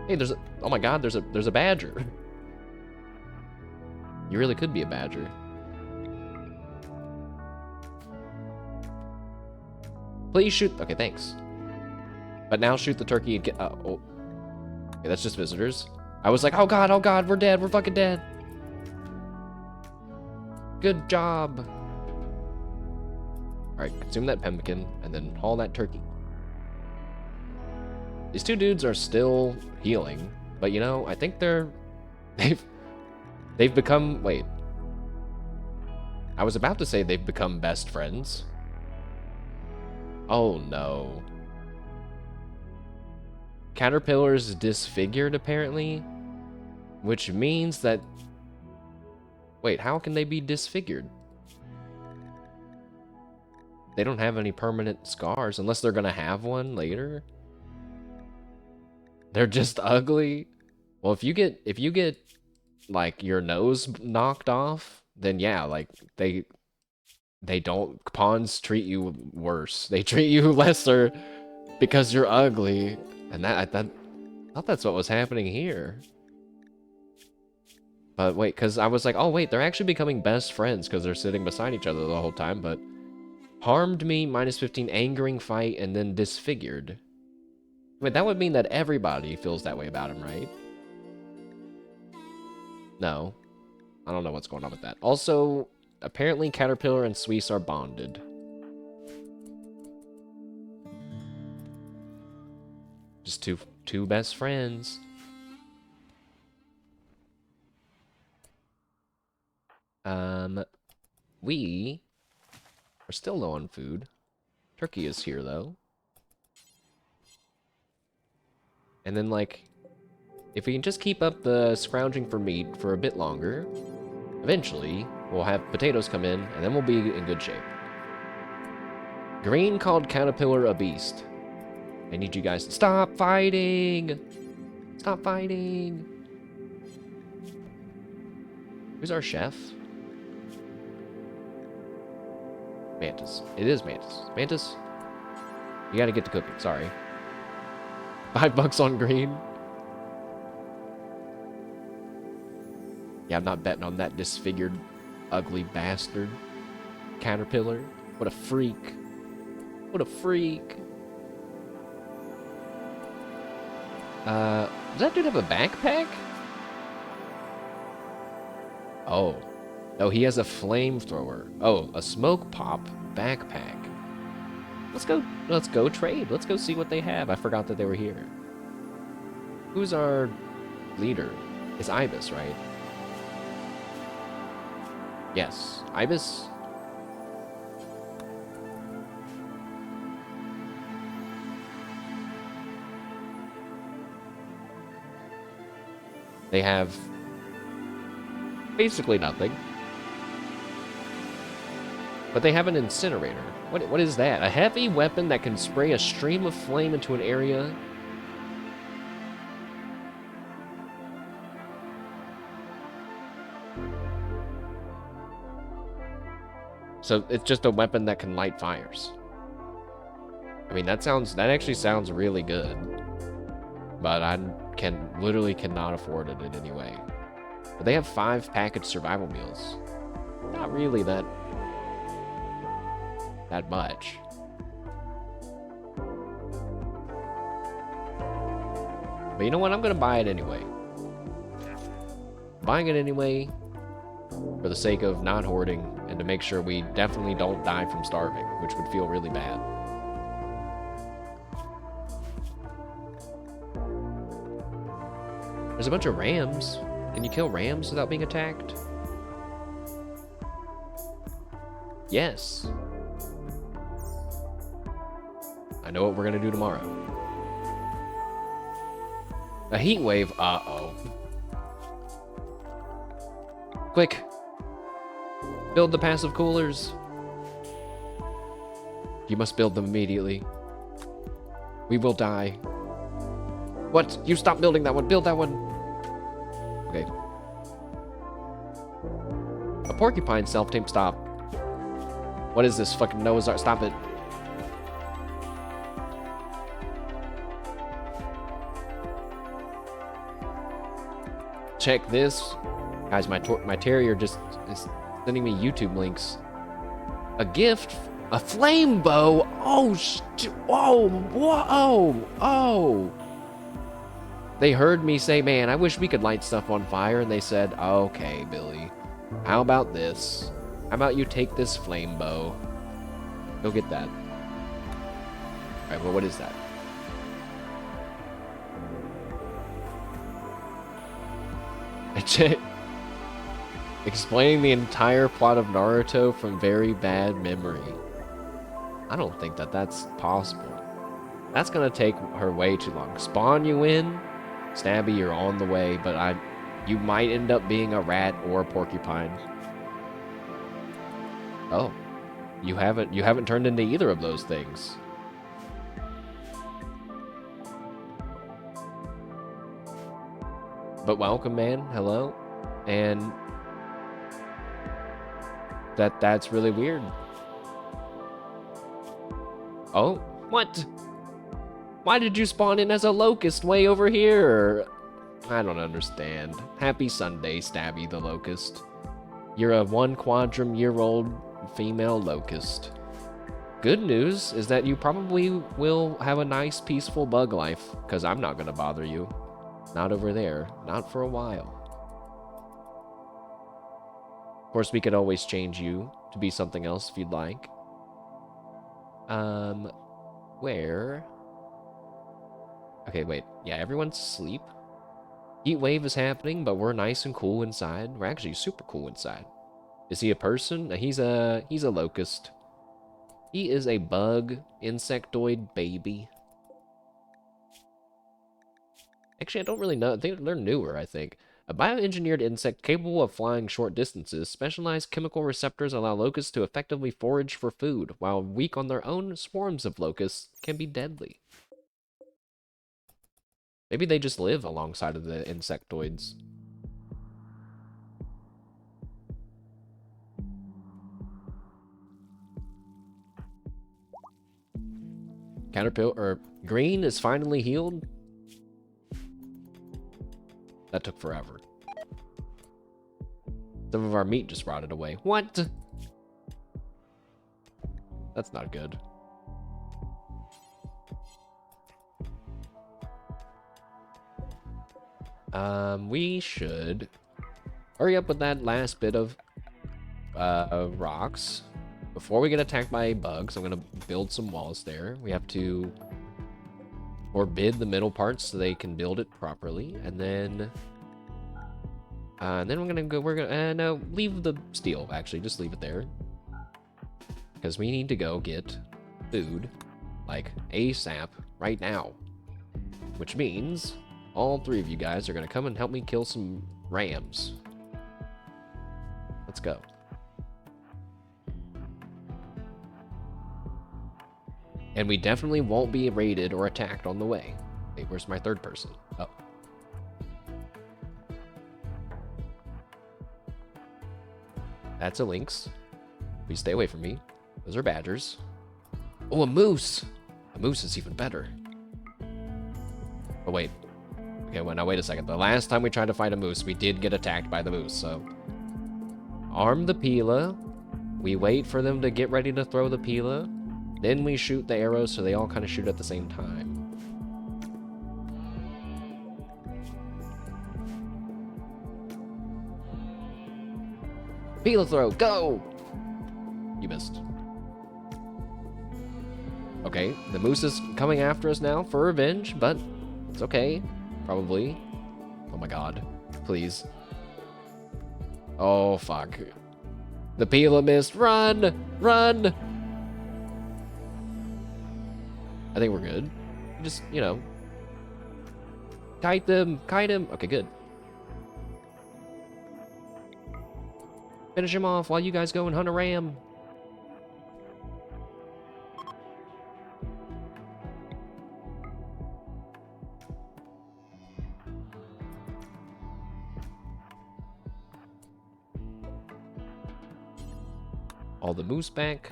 Hey, oh my god, there's a badger. You really could be a badger. Please shoot. Okay, thanks. But now shoot the turkey and get. Oh. Okay, that's just visitors. I was like, oh god, we're dead. We're fucking dead. Good job. Alright, consume that pemmican and then haul that turkey. These two dudes are still healing, but you know, I think they've become, wait. I was about to say they've become best friends. Oh no. Caterpillar's disfigured apparently, which means that, wait, how can they be disfigured? They don't have any permanent scars unless they're gonna have one later. They're just ugly. Well, if you get like your nose knocked off, then yeah, like they don't, pawns treat you worse. They treat you lesser because you're ugly. And I thought that's what was happening here. But wait, because I was like, oh wait, they're actually becoming best friends because they're sitting beside each other the whole time, but harmed me, -15, angering fight, and then disfigured. Wait, that would mean that everybody feels that way about him, right? No. I don't know what's going on with that. Also, apparently Caterpillar and Suisse are bonded. Just two best friends. We are still low on food. Turkey is here, though. And then, like, if we can just keep up the scrounging for meat for a bit longer, eventually, we'll have potatoes come in, and then we'll be in good shape. Green called Caterpillar a beast. I need you guys to stop fighting! Stop fighting! Who's our chef? Mantis. It is Mantis. Mantis, you gotta get to cooking, sorry. $5 on green. Yeah, I'm not betting on that disfigured, ugly bastard. Caterpillar. What a freak. What a freak. Does that dude have a backpack? Oh. Oh, he has a flamethrower. Oh, a smoke pop backpack. Let's go trade. Let's go see what they have. I forgot that they were here. Who's our leader? It's Ibis, right? Yes. Ibis? They have basically nothing. But they have an incinerator. What is that? A heavy weapon that can spray a stream of flame into an area? So it's just a weapon that can light fires. I mean, that actually sounds really good. But I literally cannot afford it in any way. But they have 5 packaged survival meals. Not really that much. But you know what? I'm gonna buy it anyway. Buying it anyway for the sake of not hoarding and to make sure we definitely don't die from starving, which would feel really bad. There's a bunch of rams. Can you kill rams without being attacked? Yes. I know what we're gonna do tomorrow. A heat wave? Uh-oh. Quick. Build the passive coolers. You must build them immediately. We will die. What? You stop building that one. Build that one. Okay. A porcupine self-tamed. Stop. What is this? Fucking Noah's Ark. Stop it. Check this. Guys, my terrier just is sending me YouTube links. A gift? A flame bow? Oh, whoa, whoa, oh. They heard me say, man, I wish we could light stuff on fire, and they said, okay, Billy, how about this? How about you take this flame bow? Go get that. Alright, well, what is that? Explaining the entire plot of Naruto from very bad memory. I don't think that that's possible. That's gonna take her way too long. Spawn you in, Stabby, you're on the way, but you might end up being a rat or a porcupine. Oh, you haven't turned into either of those things. But welcome, man. Hello, and that's really weird. Oh, what? Why did you spawn in as a locust way over here? I don't understand. Happy Sunday, Stabby the Locust. You're a 1 quadrum year-old female locust. Good news is that you probably will have a nice, peaceful bug life, because I'm not going to bother you. Not over there. Not for a while. Of course, we could always change you to be something else if you'd like. Where? Okay, wait. Yeah, everyone's asleep. Heat wave is happening, but we're nice and cool inside. We're actually super cool inside. Is he a person? He's a locust. He is a bug, insectoid baby. Actually, I don't really know. They're newer, I think. A bioengineered insect capable of flying short distances, specialized chemical receptors allow locusts to effectively forage for food, while weak on their own, swarms of locusts can be deadly. Maybe they just live alongside of the insectoids. Caterpillar, or green is finally healed? That took forever. Some of our meat just rotted away. What? That's not good. We should hurry up with that last bit of rocks. Before we get attacked by bugs, I'm gonna build some walls there. We have to forbid the middle parts so they can build it properly, and then we're gonna no, leave the steel, actually, just leave it there. Because we need to go get food, like, ASAP, right now. Which means all 3 of you guys are gonna come and help me kill some rams. Let's go. And we definitely won't be raided or attacked on the way. Wait, where's my 3rd person? Oh. That's a lynx. Please stay away from me. Those are badgers. Oh, a moose! A moose is even better. Oh, wait. Okay, well, now wait a second. The last time we tried to fight a moose, we did get attacked by the moose, so... Arm the Pila. We wait for them to get ready to throw the Pila. Then we shoot the arrows so they all kind of shoot at the same time. Pila throw, go! You missed. Okay, the moose is coming after us now for revenge, but it's okay. Probably. Oh my god. Please. Oh, fuck. The Pila missed. Run! Run! I think we're good. Just, you know. Kite them! Kite him! Okay, good. Finish him off while you guys go and hunt a ram. All the moose back.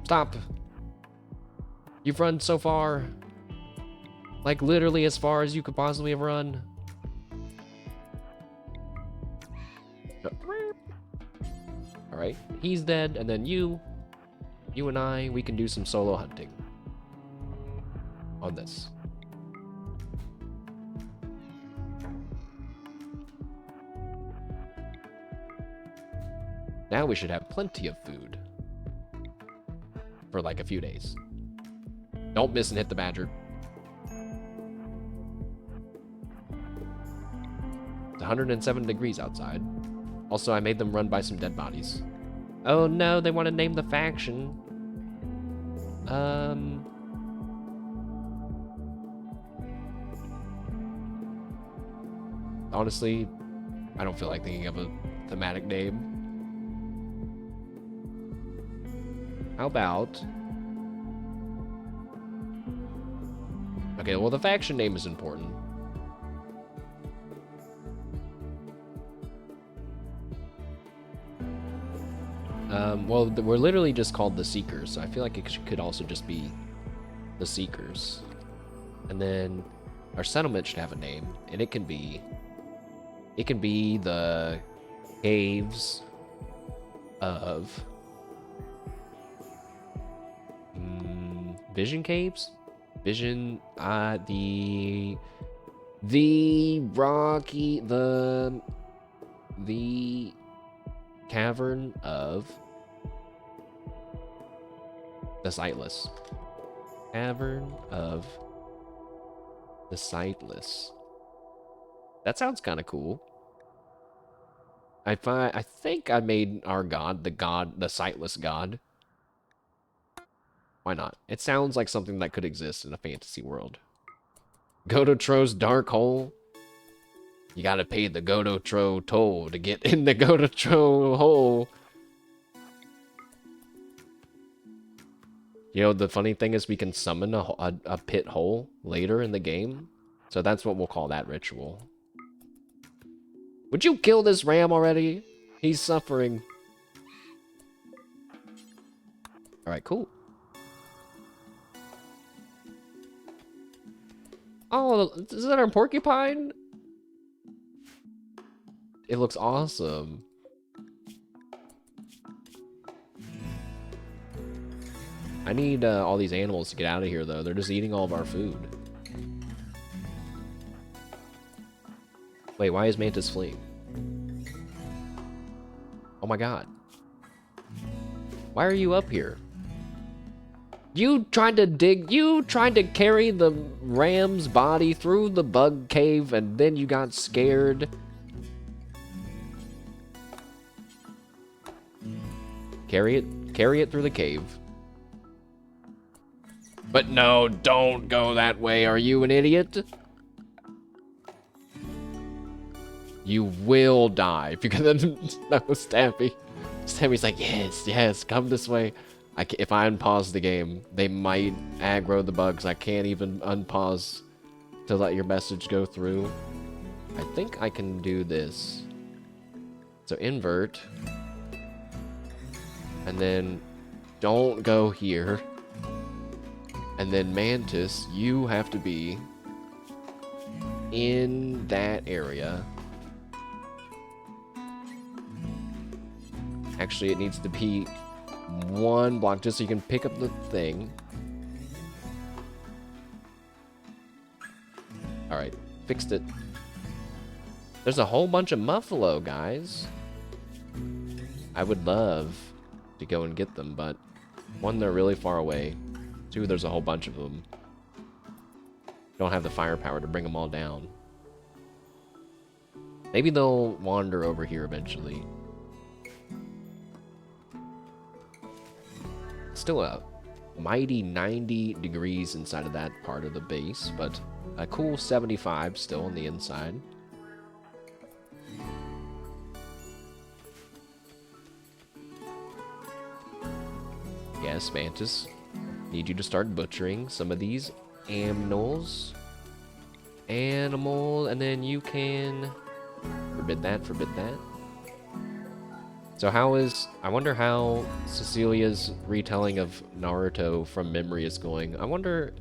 Stop. You've run so far. Like, literally as far as you could possibly have run. Alright, he's dead, and then you and I, we can do some solo hunting. On this. Now we should have plenty of food. For like a few days. Don't miss and hit the badger. It's 107 degrees outside. Also, I made them run by some dead bodies. Oh no, they want to name the faction. Honestly, I don't feel like thinking of a thematic name. How about... Okay, well, the faction name is important. Well, we're literally just called the Seekers, so I feel like it could also just be the Seekers. And then our settlement should have a name, and it can be the Caves of Vision Caves? Vision, the Rocky, the Cavern of the Sightless. Cavern of the Sightless. That sounds kind of cool. I think I made our god, the Sightless God. Why not? It sounds like something that could exist in a fantasy world. Godotro's Dark Hole. You gotta pay the Godotro toll to get in the Godotro hole. You know, the funny thing is we can summon a pit hole later in the game. So that's what we'll call that ritual. Would you kill this ram already? He's suffering. Alright, cool. Oh, is that our porcupine? It looks awesome. I need all these animals to get out of here, though. They're just eating all of our food. Wait, why is Mantis fleeing? Oh my god. Why are you up here? You tried to carry the ram's body through the bug cave and then you got scared. Carry it through the cave. But no, don't go that way. Are you an idiot? You will die if you're gonna. No, Stampy. Stampy's like, yes, come this way. If I unpause the game, they might aggro the bugs. I can't even unpause to let your message go through. I think I can do this. So invert. And then don't go here. And then Mantis, you have to be in that area. Actually, it needs to be one block just so you can pick up the thing. Alright, fixed it. There's a whole bunch of Muffalo, guys. I would love to go and get them, but one, they're really far away. Two, there's a whole bunch of them. Don't have the firepower to bring them all down. Maybe they'll wander over here eventually. Still a mighty 90 degrees inside of that part of the base, but a cool 75 still on the inside. Yes, Mantis. Need you to start butchering some of these animals. And then you can... Forbid that. So I wonder how Cecilia's retelling of Naruto from memory is going. I wonder...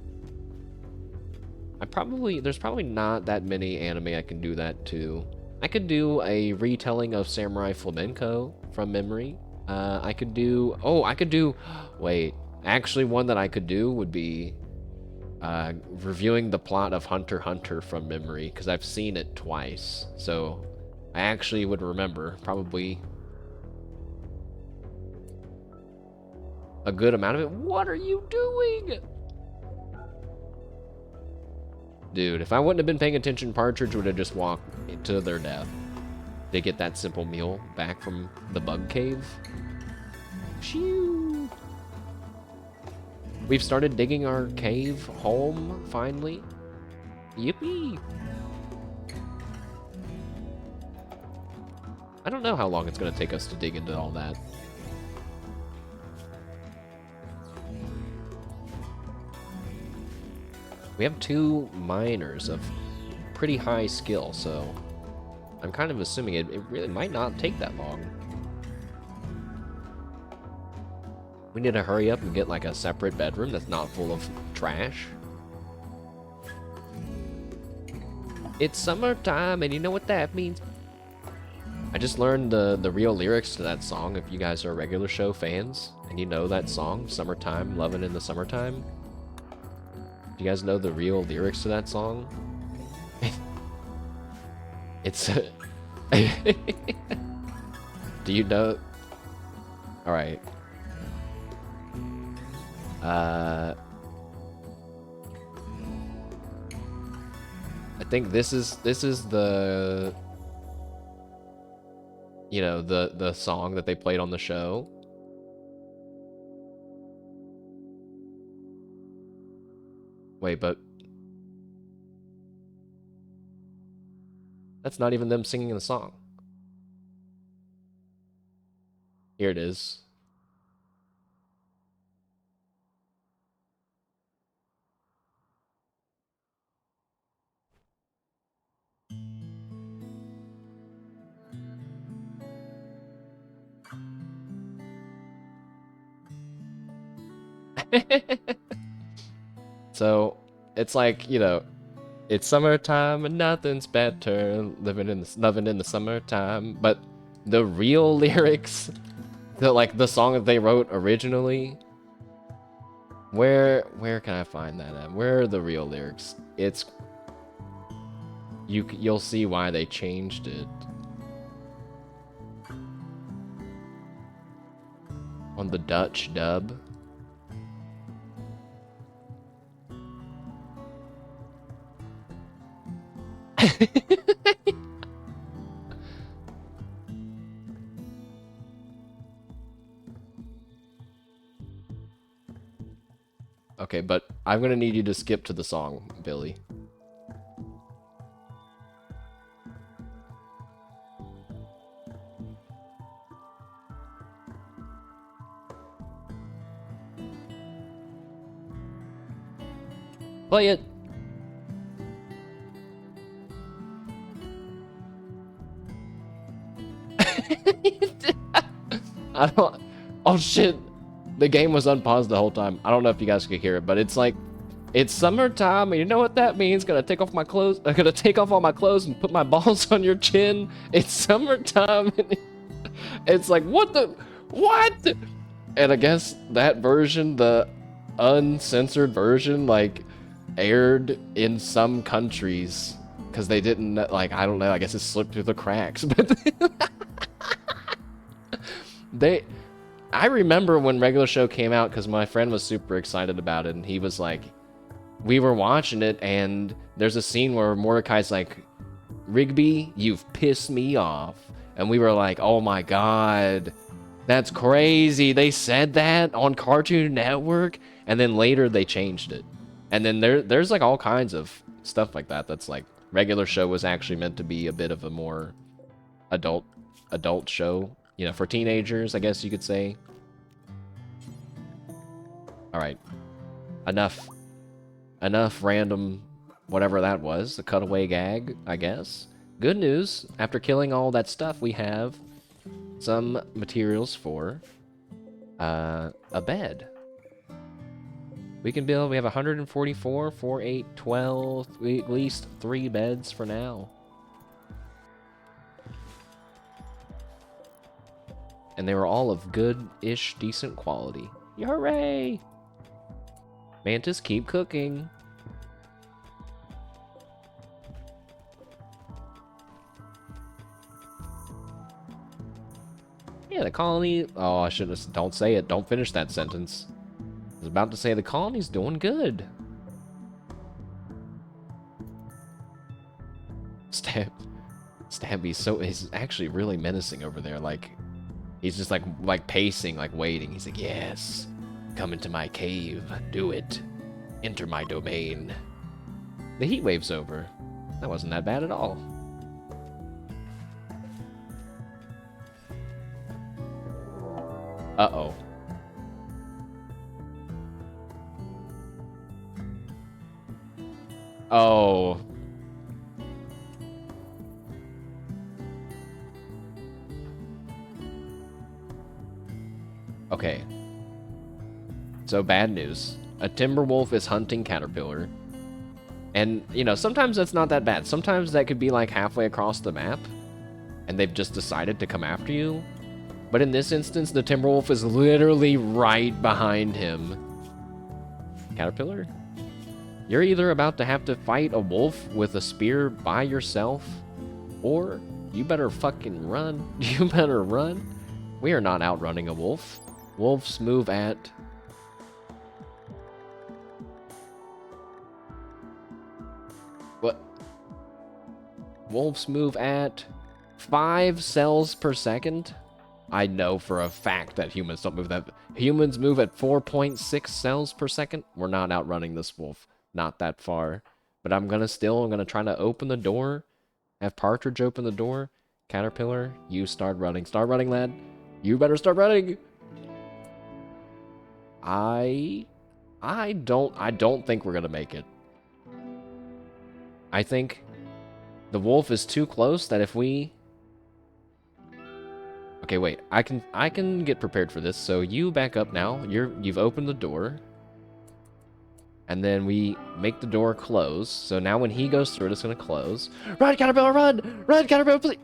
There's probably not that many anime I can do that to. I could do a retelling of Samurai Flamenco from memory. Wait. Actually, one that I could do would be reviewing the plot of Hunter x Hunter from memory, because I've seen it twice. So I actually would remember probably a good amount of it. What are you doing? Dude, if I wouldn't have been paying attention, Partridge would have just walked to their death. They get that simple meal back from the bug cave. Phew. We've started digging our cave home, finally. Yippee! I don't know how long it's going to take us to dig into all that. We have 2 miners of pretty high skill, so I'm kind of assuming it really might not take that long. We need to hurry up and get like a separate bedroom that's not full of trash. It's summertime, and you know what that means. I just learned the real lyrics to that song. If you guys are regular show fans and you know that song, Summertime, Lovin' in the Summertime. Do you guys know the real lyrics to that song? It's... Do you know... Alright. I think this is the... You know, the song that they played on the show. Wait, but... That's not even them singing the song. Here it is. So, it's like, you know, it's summertime and nothing's better, loving in the summertime. But the real lyrics, like the song that they wrote originally, where can I find that at? Where are the real lyrics? It's you'll see why they changed it. On the Dutch dub. Okay, but I'm gonna need you to skip to the song, Billy. Play it! I don't... Oh shit! The game was unpaused the whole time. I don't know if you guys could hear it, but it's like... It's summertime, and you know what that means? Gonna take off my clothes... I'm gonna take off all my clothes and put my balls on your chin. It's summertime, and it's like, what the... What? And I guess that version, the uncensored version, like, aired in some countries. Because they didn't, like, I don't know, I guess it slipped through the cracks, but... I remember when regular show came out because my friend was super excited about it, and he was like, we were watching it, and there's a scene where Mordecai's like, Rigby, you've pissed me off. And we were like, oh my god, that's crazy. They said that on Cartoon Network, and then later they changed it. And then there's like all kinds of stuff like that that's like, regular show was actually meant to be a bit of a more adult show. You know, for teenagers, I guess you could say. Alright. Enough random whatever that was. The cutaway gag, I guess. Good news. After killing all that stuff, we have some materials for a bed. We can build... We have 144, 4, 8, 12... at least 3 beds for now. And they were all of good-ish, decent quality. Hooray! Mantis, keep cooking. Yeah, the colony... Oh, I shouldn't have... Don't say it. Don't finish that sentence. I was about to say the colony's doing good. Stabby's so... He's actually really menacing over there, like... He's just like pacing, like waiting. He's like, yes, come into my cave, do it. Enter my domain. The heat wave's over. That wasn't that bad at all. Uh-oh. Oh. Okay. So bad news. A timber wolf is hunting Caterpillar. And, you know, sometimes that's not that bad. Sometimes that could be like halfway across the map, and they've just decided to come after you. But in this instance, the timber wolf is literally right behind him. Caterpillar? You're either about to have to fight a wolf with a spear by yourself, or you better fucking run. You better run. We are not outrunning a wolf. Wolves move at... What? Wolves move at 5 cells per second? I know for a fact that humans don't move that. Humans move at 4.6 cells per second. We're not outrunning this wolf. Not that far. But I'm gonna try to open the door. Have Partridge open the door. Caterpillar, you start running. Start running, lad. You better start running. I don't think we're gonna make it. I think the wolf is too close that if we... Okay, wait. I can get prepared for this. So you back up now. You've opened the door. And then we make the door close. So now when he goes through it, it's gonna close. Run, Caterpillar, run! Run, Caterpillar, please!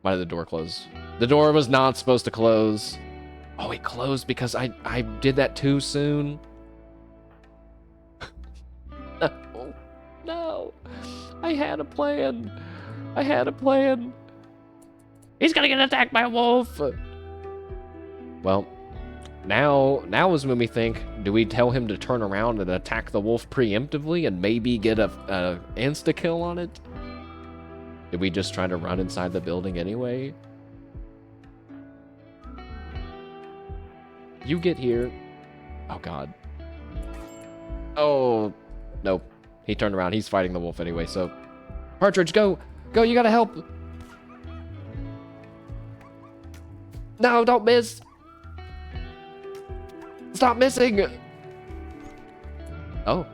Why did the door close? The door was not supposed to close. Oh, it closed because I did that too soon. No. No. I had a plan. I had a plan. He's gonna get attacked by a wolf. Well, now is when we think, do we tell him to turn around and attack the wolf preemptively and maybe get a insta-kill on it? Did we just try to run inside the building anyway? You get here. Oh, God. Oh, nope. He turned around. He's fighting the wolf anyway, so... Partridge, go! Go, you gotta help! No, don't miss! Stop missing! Oh.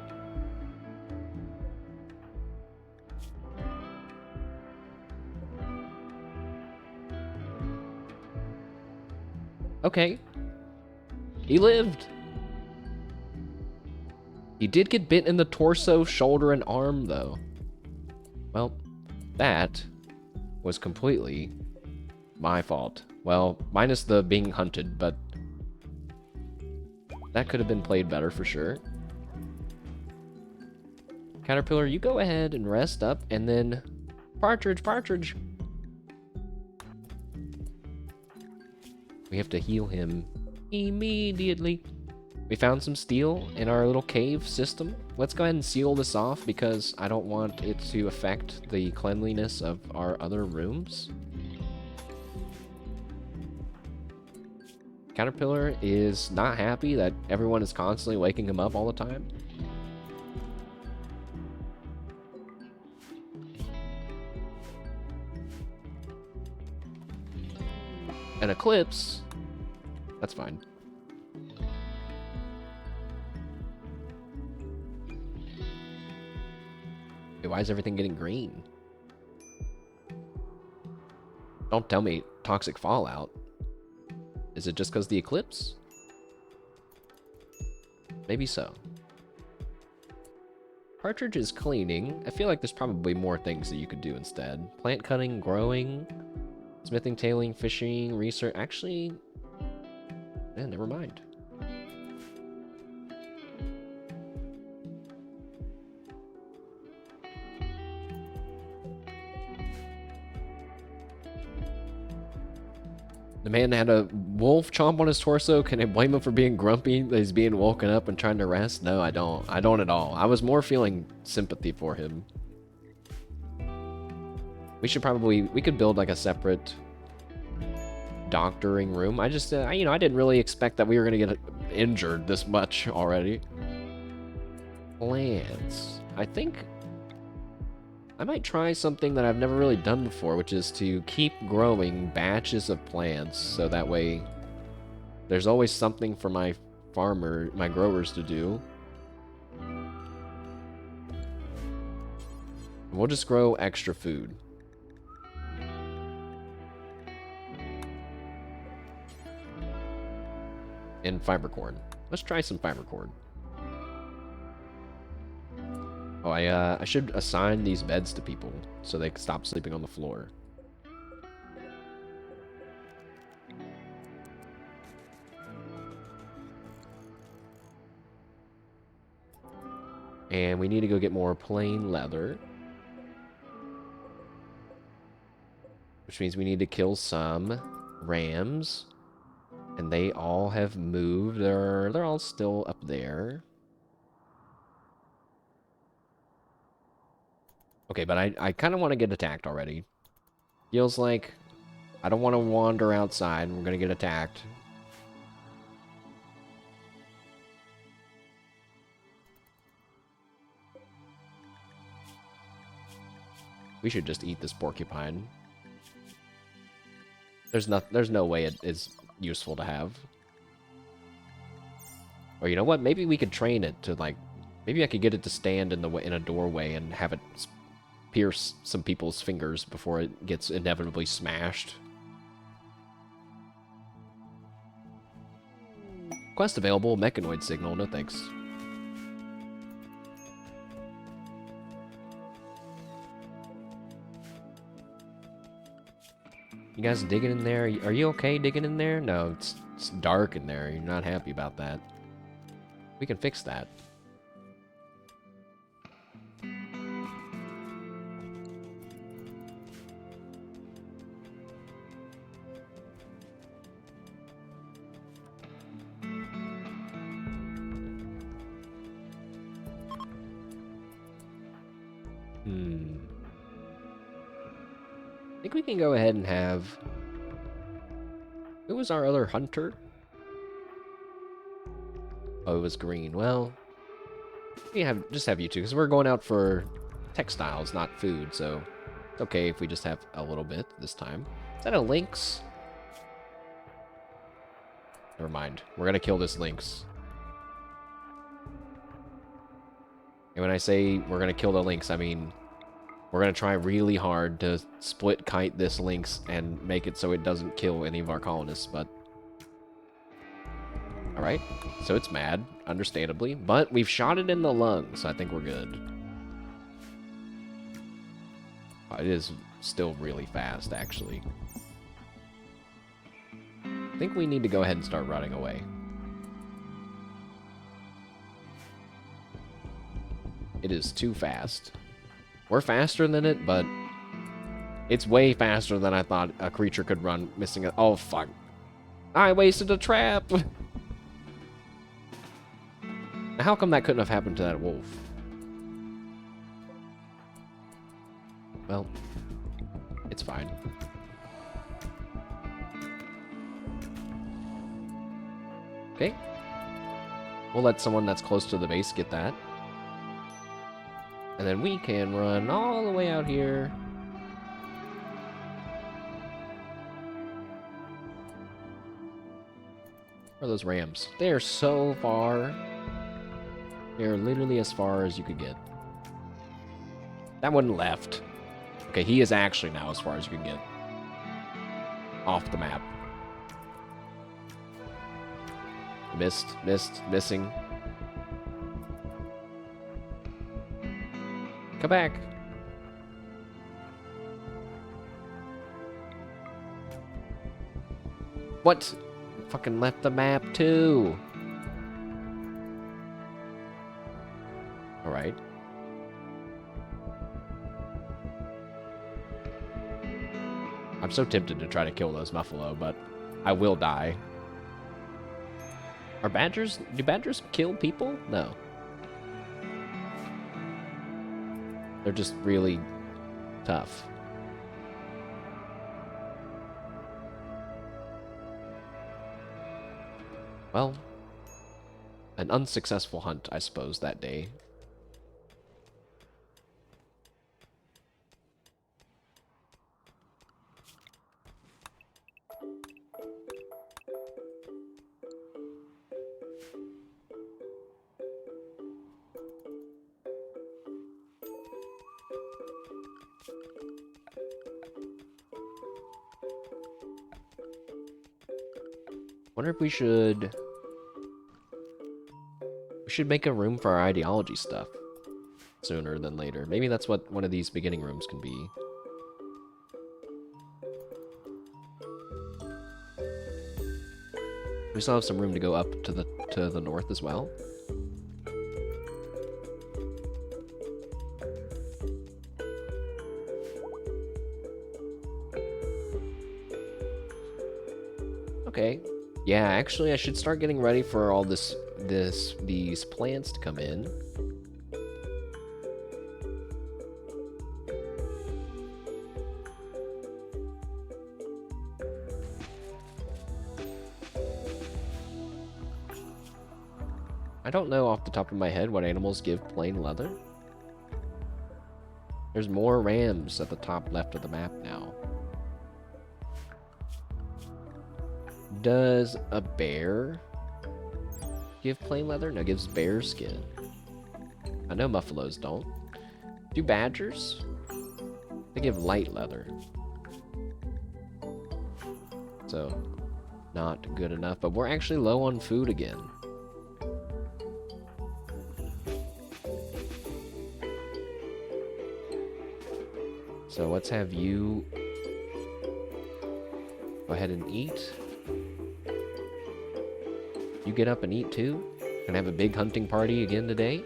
Okay. He lived. He did get bit in the torso, shoulder, and arm, though. Well, that was completely my fault. Well, minus the being hunted, but that could have been played better for sure. Caterpillar, you go ahead and rest up, and then Partridge. We have to heal him immediately. We found some steel in our little cave system. Let's go ahead and seal this off because I don't want it to affect the cleanliness of our other rooms. Caterpillar is not happy that everyone is constantly waking him up all the time. An eclipse? That's fine. Hey, why is everything getting green? Don't tell me toxic fallout. Is it just because the eclipse? Maybe so. Partridge is cleaning. I feel like there's probably more things that you could do instead. Plant cutting, growing, smithing, tailing, fishing, research. Actually, never mind. The man had a wolf chomp on his torso. Can I blame him for being grumpy that he's being woken up and trying to rest? No, I don't. I don't at all. I was more feeling sympathy for him. We could build like a separate doctoring room. I just, I didn't really expect that we were going to get injured this much already. Plants. I think I might try something that I've never really done before, which is to keep growing batches of plants, so that way there's always something for my growers to do. We'll just grow extra food. And fiber cord. Let's try some fiber cord. Oh, I should assign these beds to people so they can stop sleeping on the floor. And we need to go get more plain leather. Which means we need to kill some rams. And they all have moved. They're all still up there. Okay, but I kind of want to get attacked already. Feels like I don't want to wander outside. We're going to get attacked. We should just eat this porcupine. There's no way it is useful to have. Or you know what? Maybe we could train it to, like, maybe I could get it to stand in a doorway and have it pierce some people's fingers before it gets inevitably smashed. Quest available, mechanoid signal, no thanks. You guys digging in there? Are you okay digging in there? No, it's dark in there. You're not happy about that. We can fix that. I think we can go ahead and have... Who was our other hunter? Oh, it was green. Well, we just have you two, because we're going out for textiles, not food, so it's okay if we just have a little bit this time. Is that a lynx? Never mind. We're gonna kill this lynx. And when I say we're gonna kill the lynx, I mean we're gonna try really hard to split kite this lynx and make it so it doesn't kill any of our colonists, but... Alright, so it's mad, understandably, but we've shot it in the lung, so I think we're good. It is still really fast, actually. I think we need to go ahead and start running away. It is too fast. We're faster than it, but it's way faster than I thought a creature could run missing a... Oh, fuck. I wasted a trap! How come that couldn't have happened to that wolf? Well, it's fine. Okay. We'll let someone that's close to the base get that. And then we can run all the way out here. Where are those rams? They are so far. They're literally as far as you could get. That one left. Okay, he is actually now as far as you can get. Off the map. Missed, missing. Come back. What? Fucking left the map too. Alright. I'm so tempted to try to kill those buffalo, but I will die. Are badgers... Do badgers kill people? No. They're just really tough. Well, an unsuccessful hunt, I suppose, that day. Wonder if we should should make a room for our ideology stuff sooner than later. Maybe that's what one of these beginning rooms can be. We still have some room to go up to the north as well. Okay. Yeah, actually, I should start getting ready for all these plants to come in. I don't know off the top of my head what animals give plain leather. There's more rams at the top left of the map now. Does a bear give plain leather? No, it gives bear skin. I know buffaloes don't. Do badgers? They give light leather. So, not good enough. But we're actually low on food again. So let's have you go ahead and eat. You get up and eat too? Gonna have a big hunting party again today.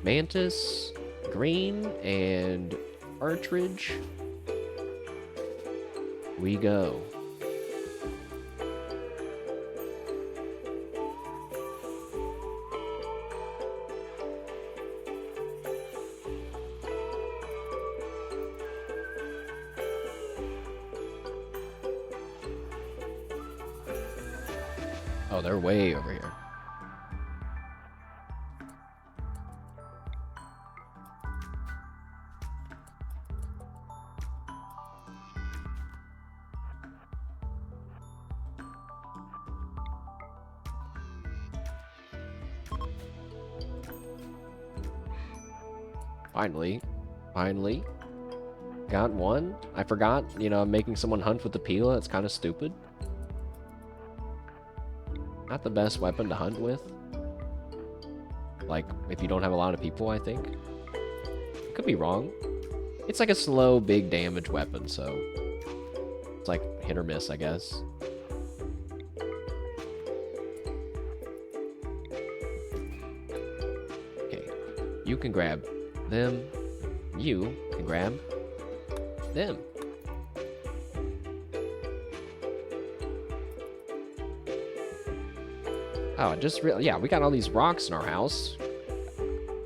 Mantis, green, and partridge. We go. Oh, they're way over here. Finally. Got one. I forgot, you know, making someone hunt with the peel. That's kind of stupid. Not the best weapon to hunt with. Like, if you don't have a lot of people, I think. Could be wrong. It's like a slow, big damage weapon, so... It's like hit or miss, I guess. Okay. You can grab them. You can grab them. Oh, I just realized, yeah, we got all these rocks in our house.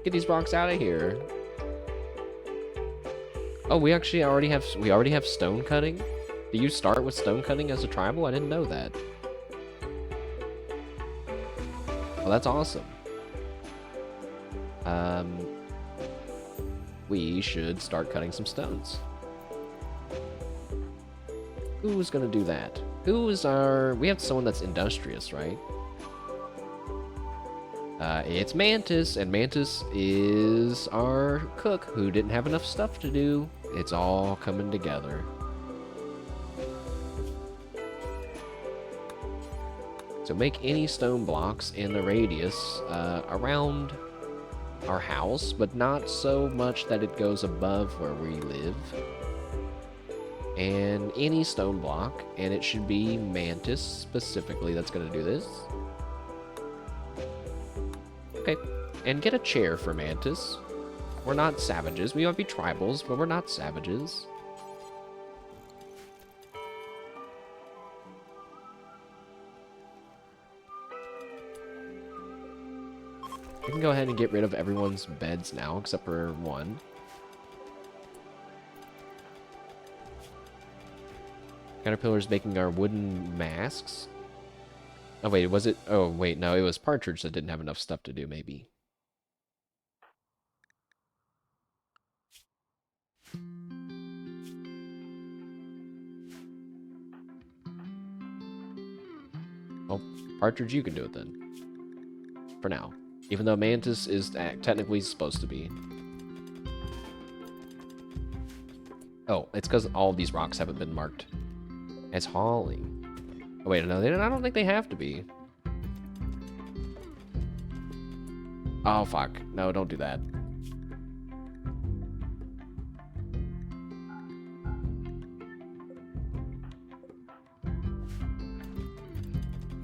Get these rocks out of here. Oh, we already have stone cutting? Do you start with stone cutting as a tribal? I didn't know that. Well, that's awesome. We should start cutting some stones. Who's gonna do that? We have someone that's industrious, right? It's Mantis, and Mantis is our cook who didn't have enough stuff to do. It's all coming together. So make any stone blocks in the radius around our house, but not so much that it goes above where we live. And any stone block, and it should be Mantis specifically that's going to do this. Okay, and get a chair for Mantis. We're not savages. We might be tribals, but we're not savages. We can go ahead and get rid of everyone's beds now, except for one. Caterpillar's making our wooden masks. Oh, wait, was it? Oh, wait, no, it was Partridge that didn't have enough stuff to do, maybe. Well, Partridge, you can do it then. For now. Even though Mantis is technically supposed to be. Oh, it's because all of these rocks haven't been marked as hauling. Oh, wait, no, I don't think they have to be. Oh, fuck. No, don't do that.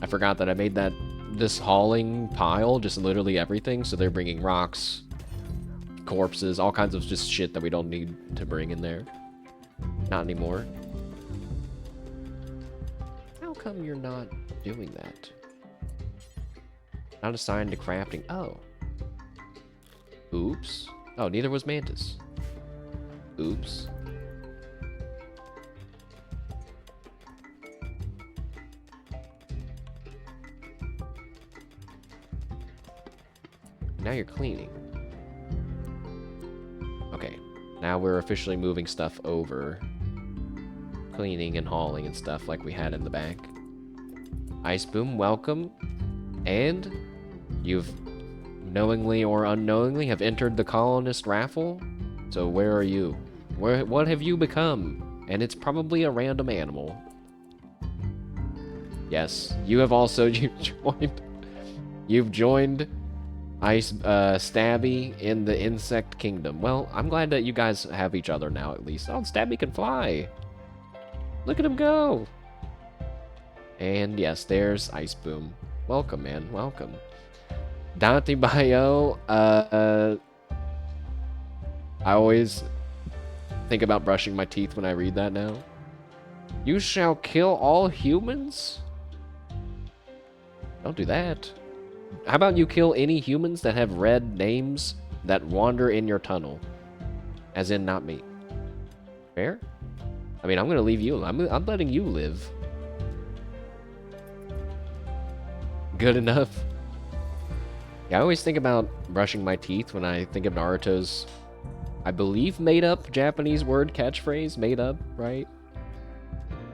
I forgot that I made this hauling pile, just literally everything, so they're bringing rocks, corpses, all kinds of just shit that we don't need to bring in there. Not anymore. How come you're not doing that? Not assigned to crafting. Oh. Oops. Oh, neither was Mantis. Oops. Now you're cleaning. Okay. Now we're officially moving stuff over. Cleaning and hauling and stuff like we had in the back. Ice Boom, welcome. And you've knowingly or unknowingly have entered the colonist raffle. So where are you? What have you become? And it's probably a random animal. Yes, you have also you've joined Ice Stabby in the insect kingdom. Well, I'm glad that you guys have each other now at least. Oh, Stabby can fly. Look at him go. And yes, there's Ice Boom. Welcome, man. Welcome. Dante Bio, I always think about brushing my teeth when I read that now. You shall kill all humans? Don't do that. How about you kill any humans that have red names that wander in your tunnel? As in, not me. Fair? I mean, I'm gonna leave you. I'm letting you live. Good enough. Yeah, I always think about brushing my teeth when I think of Naruto's, I believe, made-up Japanese word catchphrase. Made up, right?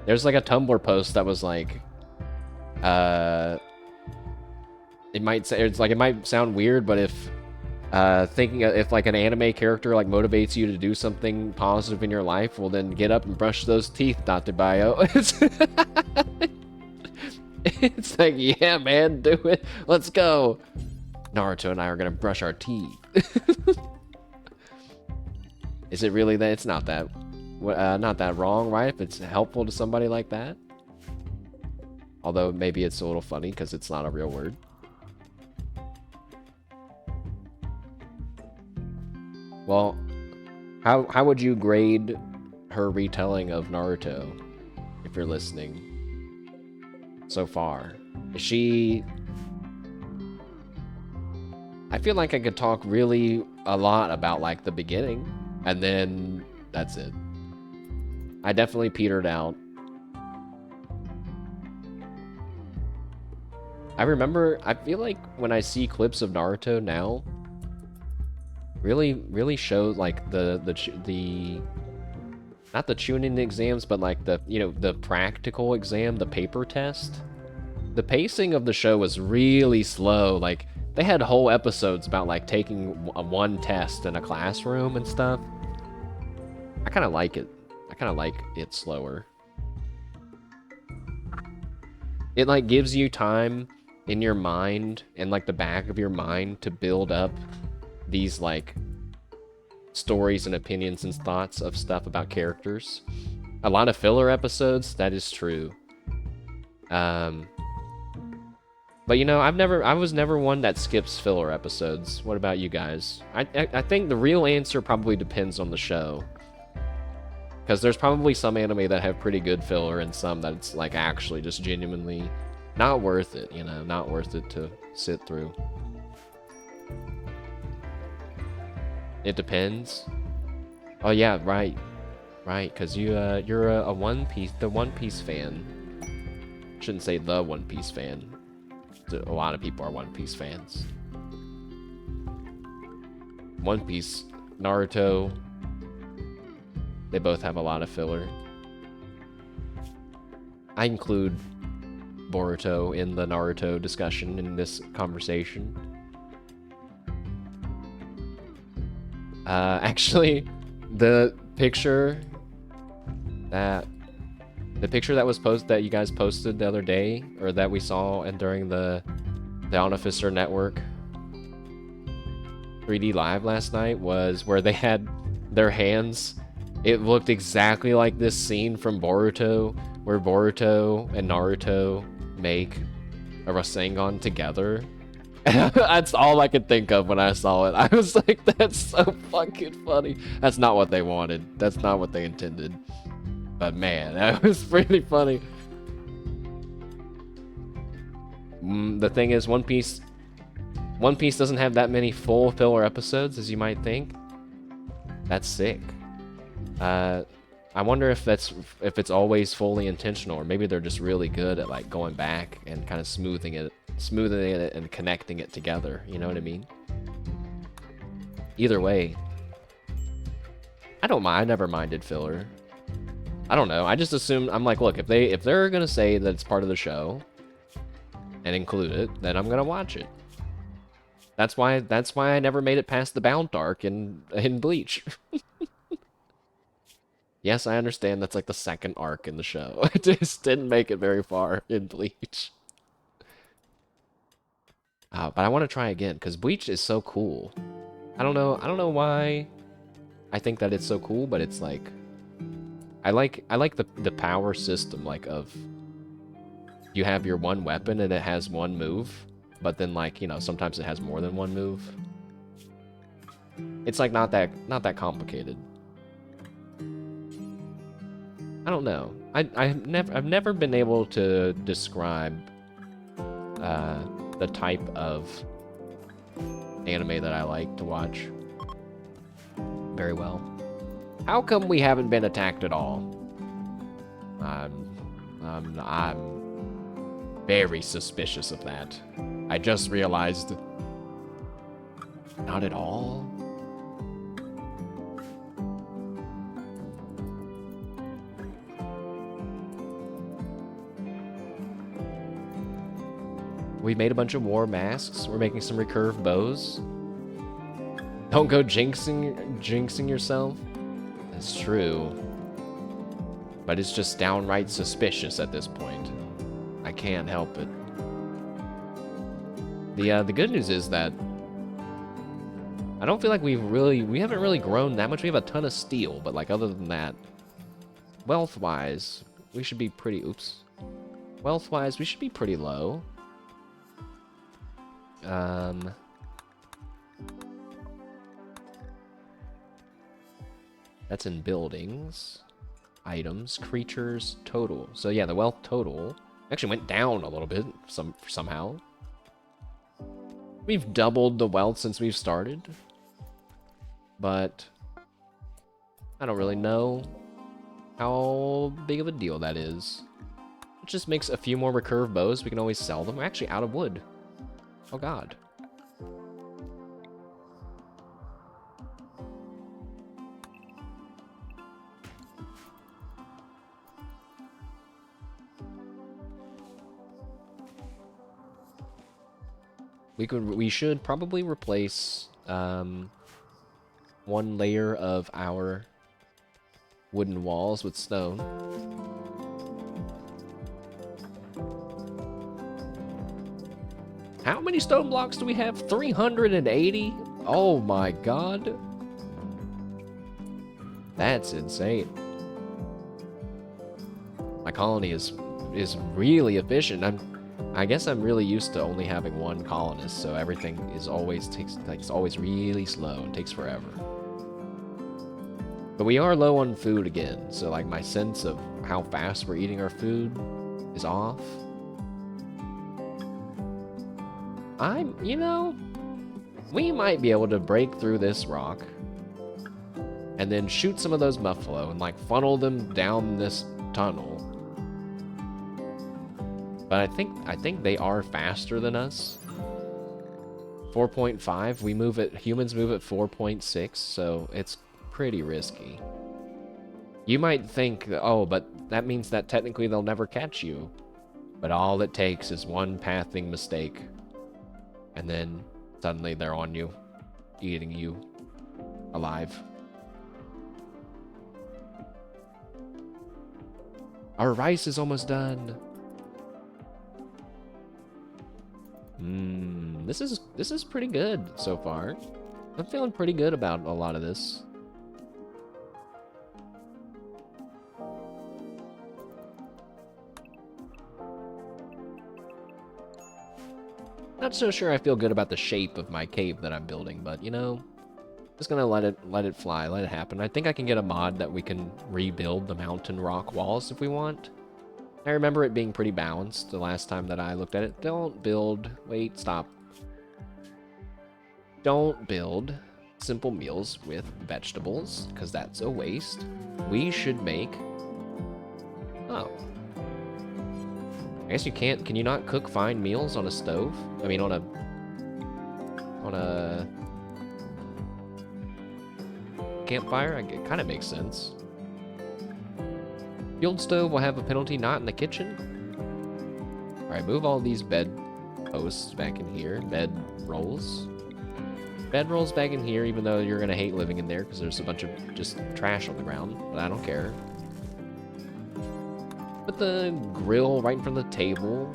There's like a Tumblr post that was like, it might sound weird, but if if like an anime character like motivates you to do something positive in your life, well then get up and brush those teeth, Dr. Bio. It's like, yeah, man, do it. Let's go. Naruto and I are gonna brush our teeth. Is it really that? It's not that. Not that wrong, right? If it's helpful to somebody like that. Although maybe it's a little funny because it's not a real word. Well, how would you grade her retelling of Naruto, if you're listening, so far? Is she... I feel like I could talk really a lot about, like, the beginning, and then that's it. I definitely petered out. I remember, I feel like when I see clips of Naruto now, really shows like the not the Chunin exams, but like the, you know, the practical exam, the paper test. The pacing of the show was really slow. Like they had whole episodes about like taking one test in a classroom and stuff. I kind of like it. I kind of like it slower. It like gives you time in your mind and like the back of your mind to build up these like stories and opinions and thoughts of stuff about characters. A lot of filler episodes, that is true. But you know, I was never one that skips filler episodes. What about you guys? I think the real answer probably depends on the show. Because there's probably some anime that have pretty good filler and some that's like actually just genuinely not worth it, you know, not worth it to sit through. It depends. Oh yeah, right, because you're a One Piece, the One Piece fan. Shouldn't say the One Piece fan. A lot of people are One Piece fans. One Piece, Naruto, they both have a lot of filler. I include Boruto in the Naruto discussion in this conversation. Actually, the picture that was that you guys posted the other day, or that we saw and during the Officer Network 3D Live last night was where they had their hands. It looked exactly like this scene from Boruto, where Boruto and Naruto make a Rasengan together. That's all I could think of when I saw it. I was like, that's so fucking funny. That's not what they wanted. That's not what they intended. But man, that was pretty funny. The thing is, One Piece doesn't have that many full filler episodes as you might think. That's sick. I wonder if it's always fully intentional, or maybe they're just really good at like going back and kind of smoothing it and connecting it together. You know what I mean? Either way, I don't mind. I never minded filler. I don't know. I just assumed, I'm like, look, if they're gonna say that it's part of the show and include it, then I'm gonna watch it. That's why I never made it past the Bound arc in Bleach. Yes, I understand that's like the second arc in the show. I just didn't make it very far in Bleach. But I want to try again because Bleach is so cool. I don't know why I think that it's so cool, but it's like I like the power system, like of you have your one weapon and it has one move, but then like, you know, sometimes it has more than one move. It's like not that complicated. I don't know. I've never been able to describe the type of anime that I like to watch very well. How come we haven't been attacked at all? I'm very suspicious of that. I just realized. Not at all. We made a bunch of war masks. We're making some recurve bows. Don't go jinxing yourself. That's true. But it's just downright suspicious at this point. I can't help it. The good news is that I don't feel like we haven't really grown that much. We have a ton of steel, but like other than that, wealth-wise, we should be pretty Wealth-wise, we should be pretty low. That's in buildings, items, creatures, total. So yeah, the wealth total actually went down a little bit somehow. We've doubled the wealth since we've started, but I don't really know how big of a deal that is. It just makes a few more recurve bows. We can always sell them. We're actually out of wood. Oh god. We should probably replace one layer of our wooden walls with stone. How many stone blocks do we have? 380? Oh my god. That's insane. My colony is really efficient. I guess I'm really used to only having one colonist, so everything is it's always really slow and takes forever. But we are low on food again, so like my sense of how fast we're eating our food is off. You know, we might be able to break through this rock and then shoot some of those buffalo and like funnel them down this tunnel. But I think they are faster than us. 4.5, humans move at 4.6, so it's pretty risky. You might think, oh, but that means that technically they'll never catch you. But all it takes is one pathing mistake. And then suddenly they're on you, eating you alive. Our rice is almost done. This is pretty good so far. I'm feeling pretty good about a lot of this. Not so sure I feel good about the shape of my cave that I'm building, but you know, just gonna let it fly, let it happen. I think I can get a mod that we can rebuild the mountain rock walls if we want. I remember it being pretty balanced the last time that I looked at it. Don't build... Wait, stop. Don't build simple meals with vegetables, because that's a waste. We should make... Oh. I guess you can't... Can you not cook fine meals on a stove? I mean, on a... campfire? It kind of makes sense. Field stove will have a penalty not in the kitchen. Alright, move all these bed posts back in here. Bed rolls. Bed rolls back in here, even though you're gonna hate living in there because there's a bunch of just trash on the ground. But I don't care. Put the grill right in front of the table.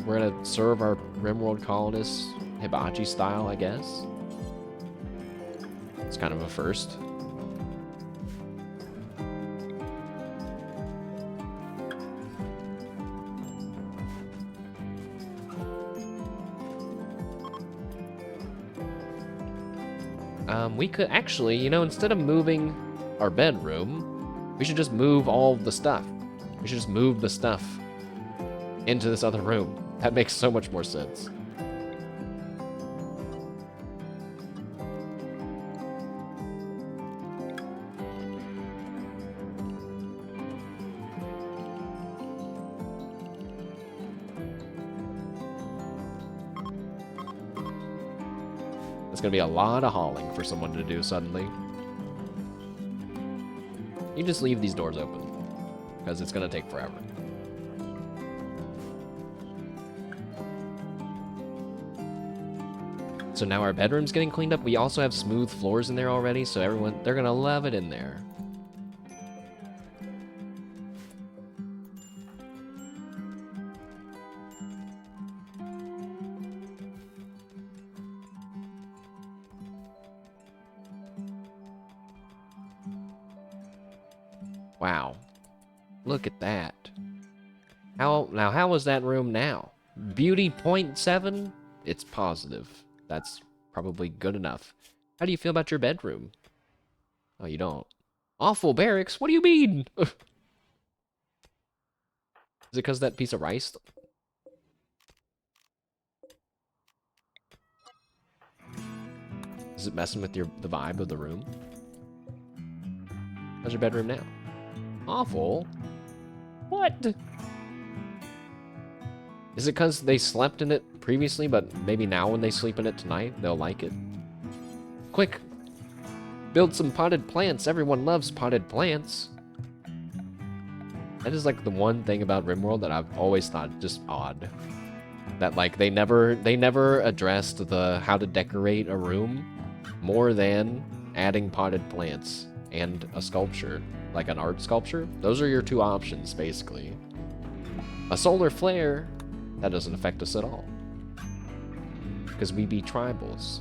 We're gonna serve our Rimworld colonists hibachi style, I guess. It's kind of a first. We could actually, you know, instead of moving our bedroom, we should just move all the stuff. We should just move the stuff into this other room. That makes so much more sense. It's gonna be a lot of hauling for someone to do suddenly. You just leave these doors open, because it's gonna take forever. So now our bedroom's getting cleaned up. We also have smooth floors in there already, so they're gonna love it in there. Wow. Look at that. How was that room now? Beauty 0.7? It's positive. That's probably good enough. How do you feel about your bedroom? Oh, you don't. Awful barracks? What do you mean? Is it because that piece of rice? Is it messing with the vibe of the room? How's your bedroom now? Awful? What? Is it because they slept in it previously, but maybe now when they sleep in it tonight, they'll like it? Quick! Build some potted plants. Everyone loves potted plants. That is like the one thing about Rimworld that I've always thought just odd. That like they never addressed the how to decorate a room more than adding potted plants and a sculpture. Like an art sculpture. Those are your two options, basically. A solar flare, that doesn't affect us at all. Because we be tribals.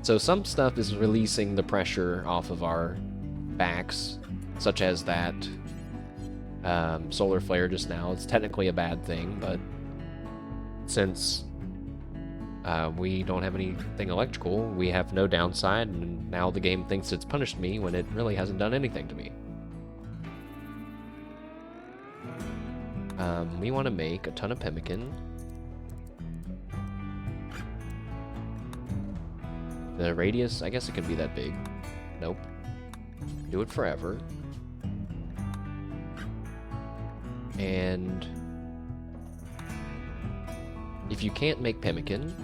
So some stuff is releasing the pressure off of our backs, such as that solar flare just now. It's technically a bad thing, but since we don't have anything electrical, we have no downside, and now the game thinks it's punished me when it really hasn't done anything to me. We want to make a ton of pemmican. The radius, I guess it could be that big. Nope. Do it forever. And if you can't make pemmican,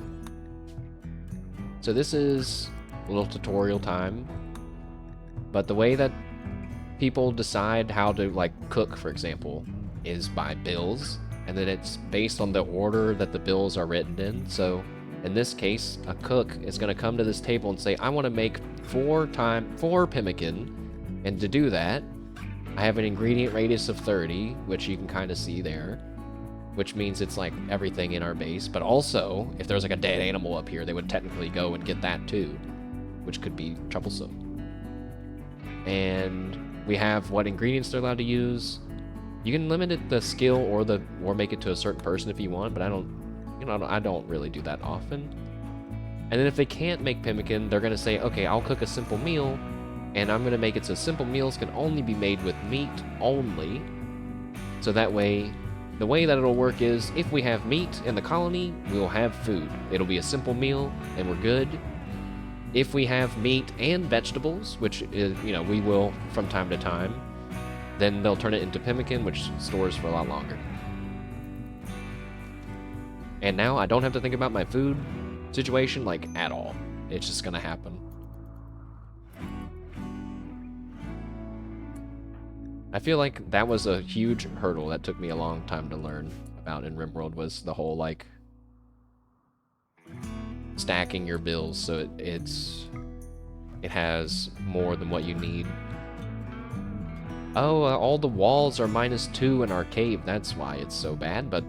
so this is a little tutorial time, but the way that people decide how to like cook, for example, is by bills, and then it's based on the order that the bills are written in. So in this case, a cook is going to come to this table and say, I want to make 4 pemmican, and to do that, I have an ingredient radius of 30, which you can kind of see there. which means it's like everything in our base. But also, if there's like a dead animal up here, they would technically go and get that too, which could be troublesome. And we have what ingredients they're allowed to use. You can limit it the skill or make it to a certain person if you want, but I don't really do that often. And then if they can't make pemmican, they're gonna say, okay, I'll cook a simple meal, and I'm gonna make it so simple meals can only be made with meat only. So that way, the way that it'll work is, if we have meat in the colony, we'll have food. It'll be a simple meal, and we're good. If we have meat and vegetables, which is, we will from time to time, then they'll turn it into pemmican, which stores for a lot longer. And now I don't have to think about my food situation, like, at all. It's just gonna happen. I feel like that was a huge hurdle that took me a long time to learn about in Rimworld, was the whole, like, stacking your bills so it has more than what you need. Oh, all the walls are -2 in our cave, that's why it's so bad, but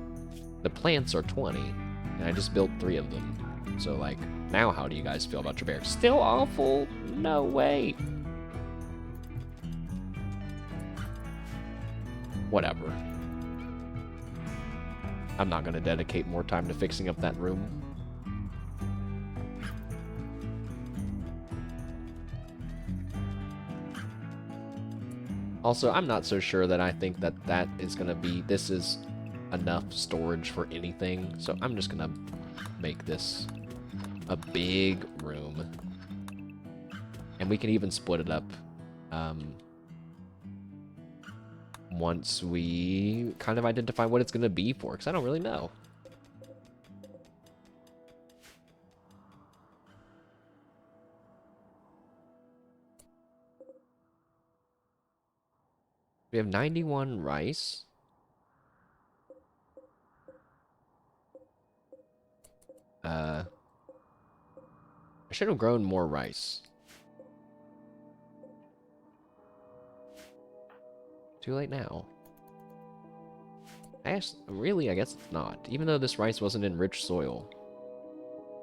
the plants are 20, and I just built 3 of them. So, like, now how do you guys feel about your bear? Still awful? No way. Whatever. I'm not gonna dedicate more time to fixing up that room. Also, I'm not so sure that I think that is gonna be, this is enough storage for anything, so I'm just gonna make this a big room. And we can even split it up once we kind of identify what it's gonna be for, because I don't really know. We have 91 rice. I should have grown more rice. Too late now. I guess it's not. Even though this rice wasn't in rich soil,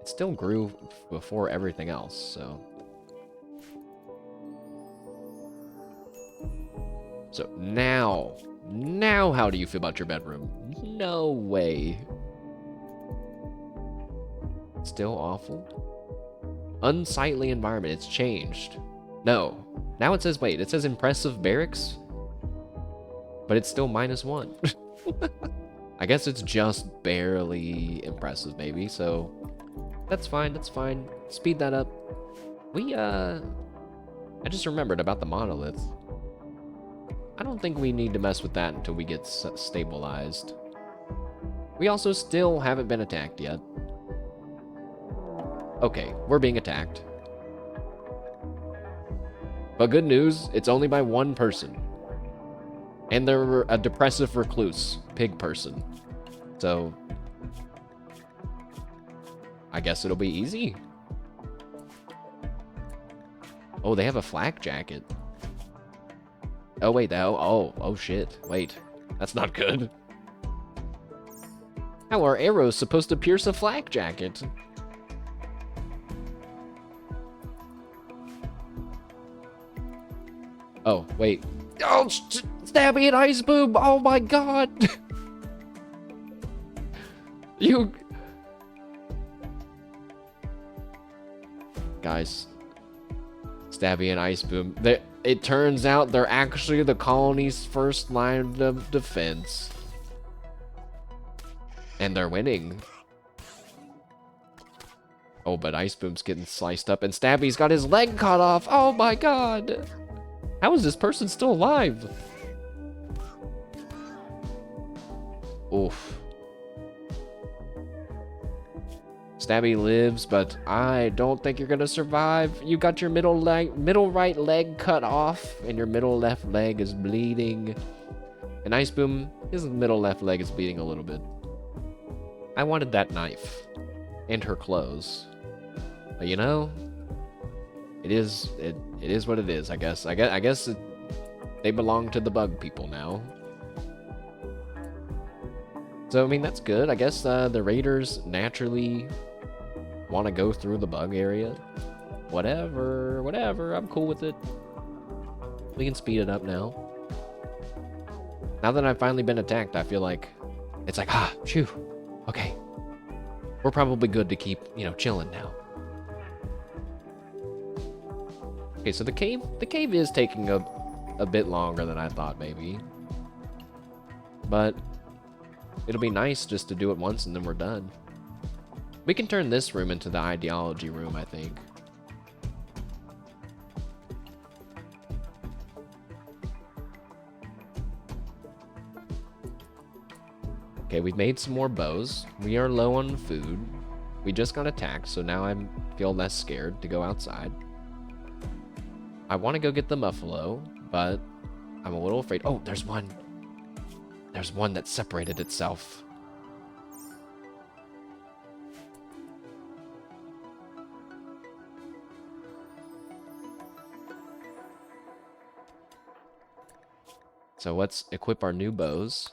it still grew before everything else, so. So now how do you feel about your bedroom? No way. Still awful. Unsightly environment, it's changed. No. Now it says, wait, it says impressive barracks? But it's still -1. I guess it's just barely impressive, maybe, so that's fine, that's fine. Speed that up. I just remembered about the monolith. I don't think we need to mess with that until we get stabilized. We also still haven't been attacked yet. Okay, we're being attacked. But good news, it's only by 1 person. And they're a depressive recluse, pig person. So, I guess it'll be easy. Oh, they have a flak jacket. Oh, wait, oh, shit. Wait, that's not good. How are arrows supposed to pierce a flak jacket? Oh, wait. Oh, Stabby and Ice Boom! Oh my god! You... Guys. Stabby and Ice Boom. It turns out they're actually the colony's first line of defense. And they're winning. Oh, but Ice Boom's getting sliced up, and Stabby's got his leg cut off! Oh my god! How is this person still alive? Oof. Stabby lives, but I don't think you're gonna survive. You got your middle right leg cut off, and your middle left leg is bleeding. And Ice Boom, his middle left leg is bleeding a little bit. I wanted that knife. And her clothes. But you know, it is what it is, I guess. I guess they belong to the bug people now. So, I mean, that's good. I guess the raiders naturally want to go through the bug area. Whatever, whatever. I'm cool with it. We can speed it up now. Now that I've finally been attacked, I feel like it's like, ah, phew. Okay. We're probably good to keep, you know, chilling now. Okay, so the cave is taking a bit longer than I thought, maybe. But it'll be nice just to do it once and then we're done. We can turn this room into the ideology room, I think. Okay, we've made some more bows. We are low on food. We just got attacked, so now I feel less scared to go outside. I want to go get the muffalo, but I'm a little afraid. Oh, there's one. There's one that separated itself. So let's equip our new bows.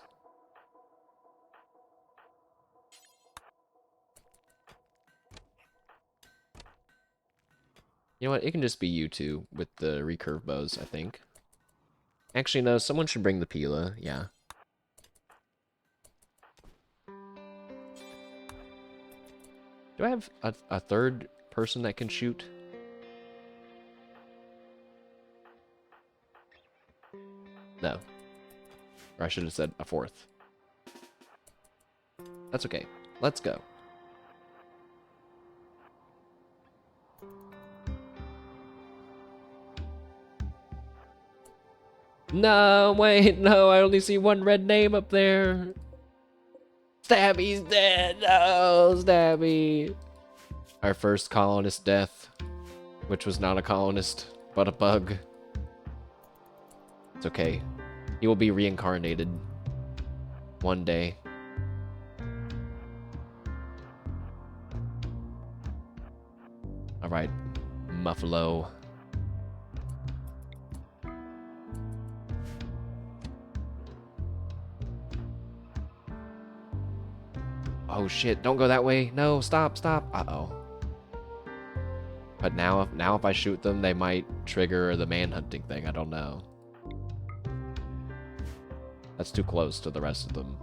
You know what? It can just be you two with the recurve bows, I think. Actually, no. Someone should bring the Pila. Yeah. Do I have a third person that can shoot? No. Or I should have said a fourth. That's okay. Let's go. No, wait, no, I only see one red name up there. Stabby's dead. No, Stabby. Our first colonist death, which was not a colonist, but a bug. It's okay. He will be reincarnated one day. All right, Muffalo. Oh shit, don't go that way. No, stop, stop. Uh-oh. But now if I shoot them, they might trigger the manhunting thing. I don't know. That's too close to the rest of them.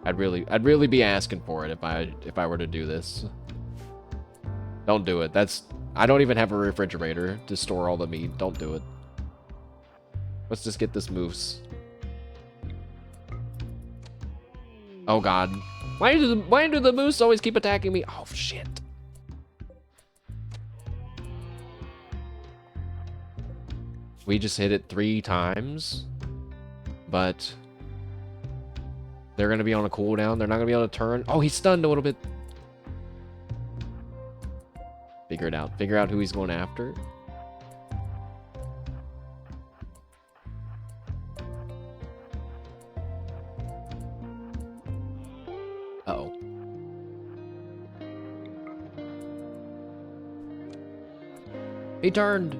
I'd really be asking for it if I were to do this. Don't do it. I don't even have a refrigerator to store all the meat. Don't do it. Let's just get this moose. Oh god. Why do the moose always keep attacking me? Oh shit. We just hit it 3 times. But they're gonna be on a cooldown. They're not gonna be able to turn. Oh, he's stunned a little bit. Figure it out. Figure out who he's going after. Uh-oh. He turned.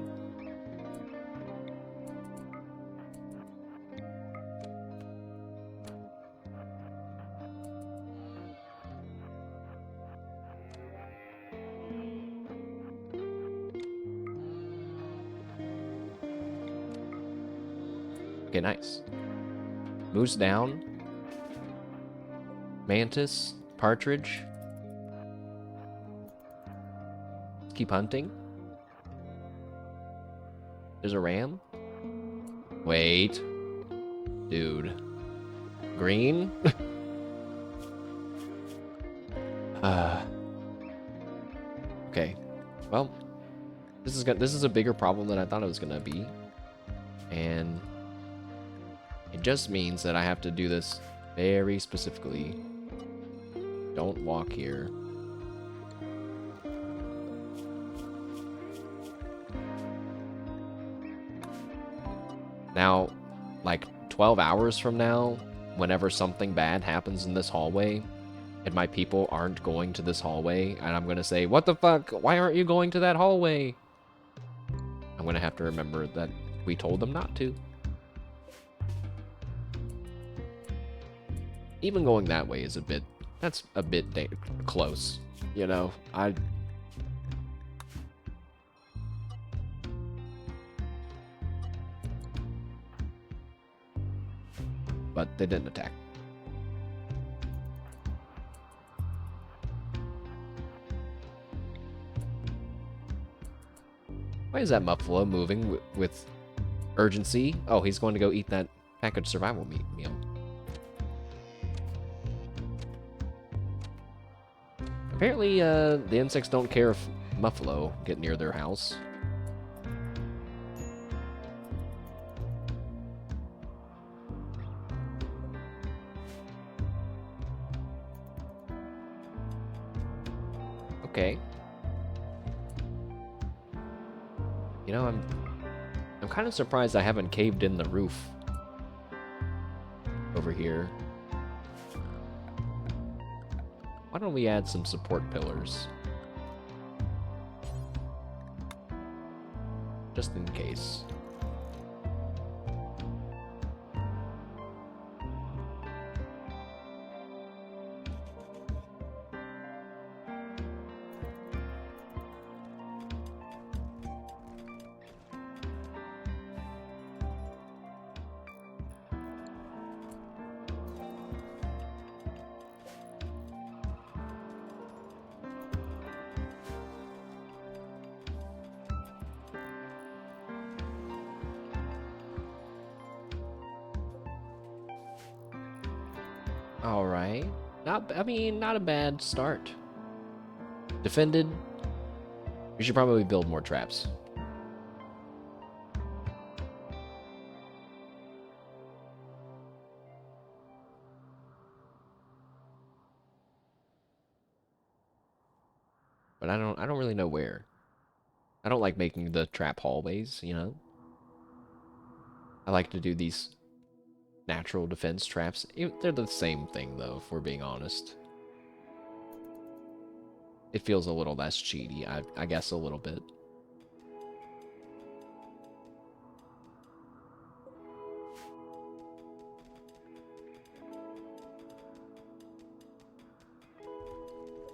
Okay, nice. Moose down. Mantis. Partridge. Let's keep hunting. There's a ram. Wait. Dude. Green? Okay. Well, this is a bigger problem than I thought it was gonna be. And it just means that I have to do this very specifically. Don't walk here. Now, like 12 hours from now, whenever something bad happens in this hallway, and my people aren't going to this hallway, and I'm gonna say, what the fuck? Why aren't you going to that hallway? I'm gonna have to remember that we told them not to. Even going that way is a bit... That's a bit close, you know? But they didn't attack. Why is that Muffalo moving with urgency? Oh, he's going to go eat that packaged survival meal. Apparently, the insects don't care if Muffalo get near their house. Okay. You know, I'm kind of surprised I haven't caved in the roof over here. Why don't we add some support pillars? Just in case. Alright. Not a bad start. Defended. We should probably build more traps. But I don't really know where. I don't like making the trap hallways, you know? I like to do these natural defense traps. They're the same thing, though, if we're being honest. It feels a little less cheaty, I guess a little bit.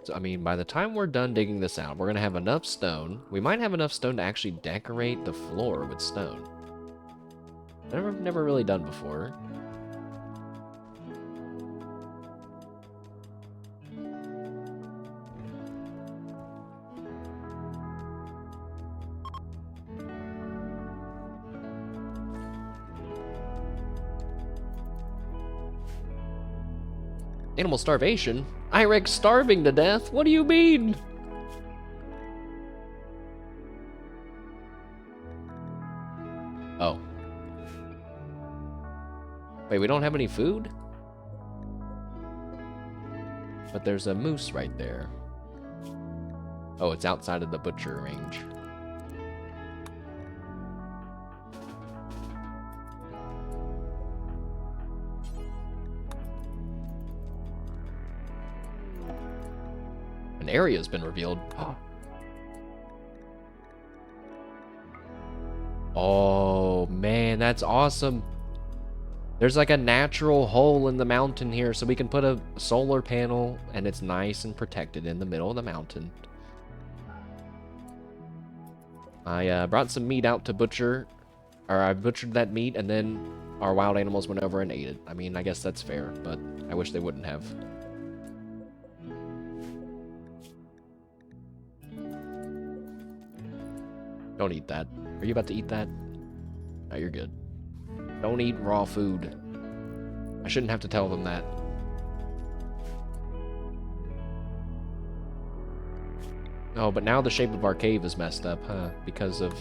So, I mean, by the time we're done digging this out, we're going to have enough stone. We might have enough stone to actually decorate the floor with stone. Never really done before. Animal starvation? Irek starving to death? What do you mean? Oh. Wait, we don't have any food? But there's a moose right there. Oh, it's outside of the butcher range. An area's been revealed. Oh, man, that's awesome. There's like a natural hole in the mountain here, so we can put a solar panel, and it's nice and protected in the middle of the mountain. I brought some meat out to butcher, or I butchered that meat, and then our wild animals went over and ate it. I mean, I guess that's fair, but I wish they wouldn't have. Don't eat that. Are you about to eat that? No, you're good. Don't eat raw food. I shouldn't have to tell them that. Oh, but now the shape of our cave is messed up, huh? Because of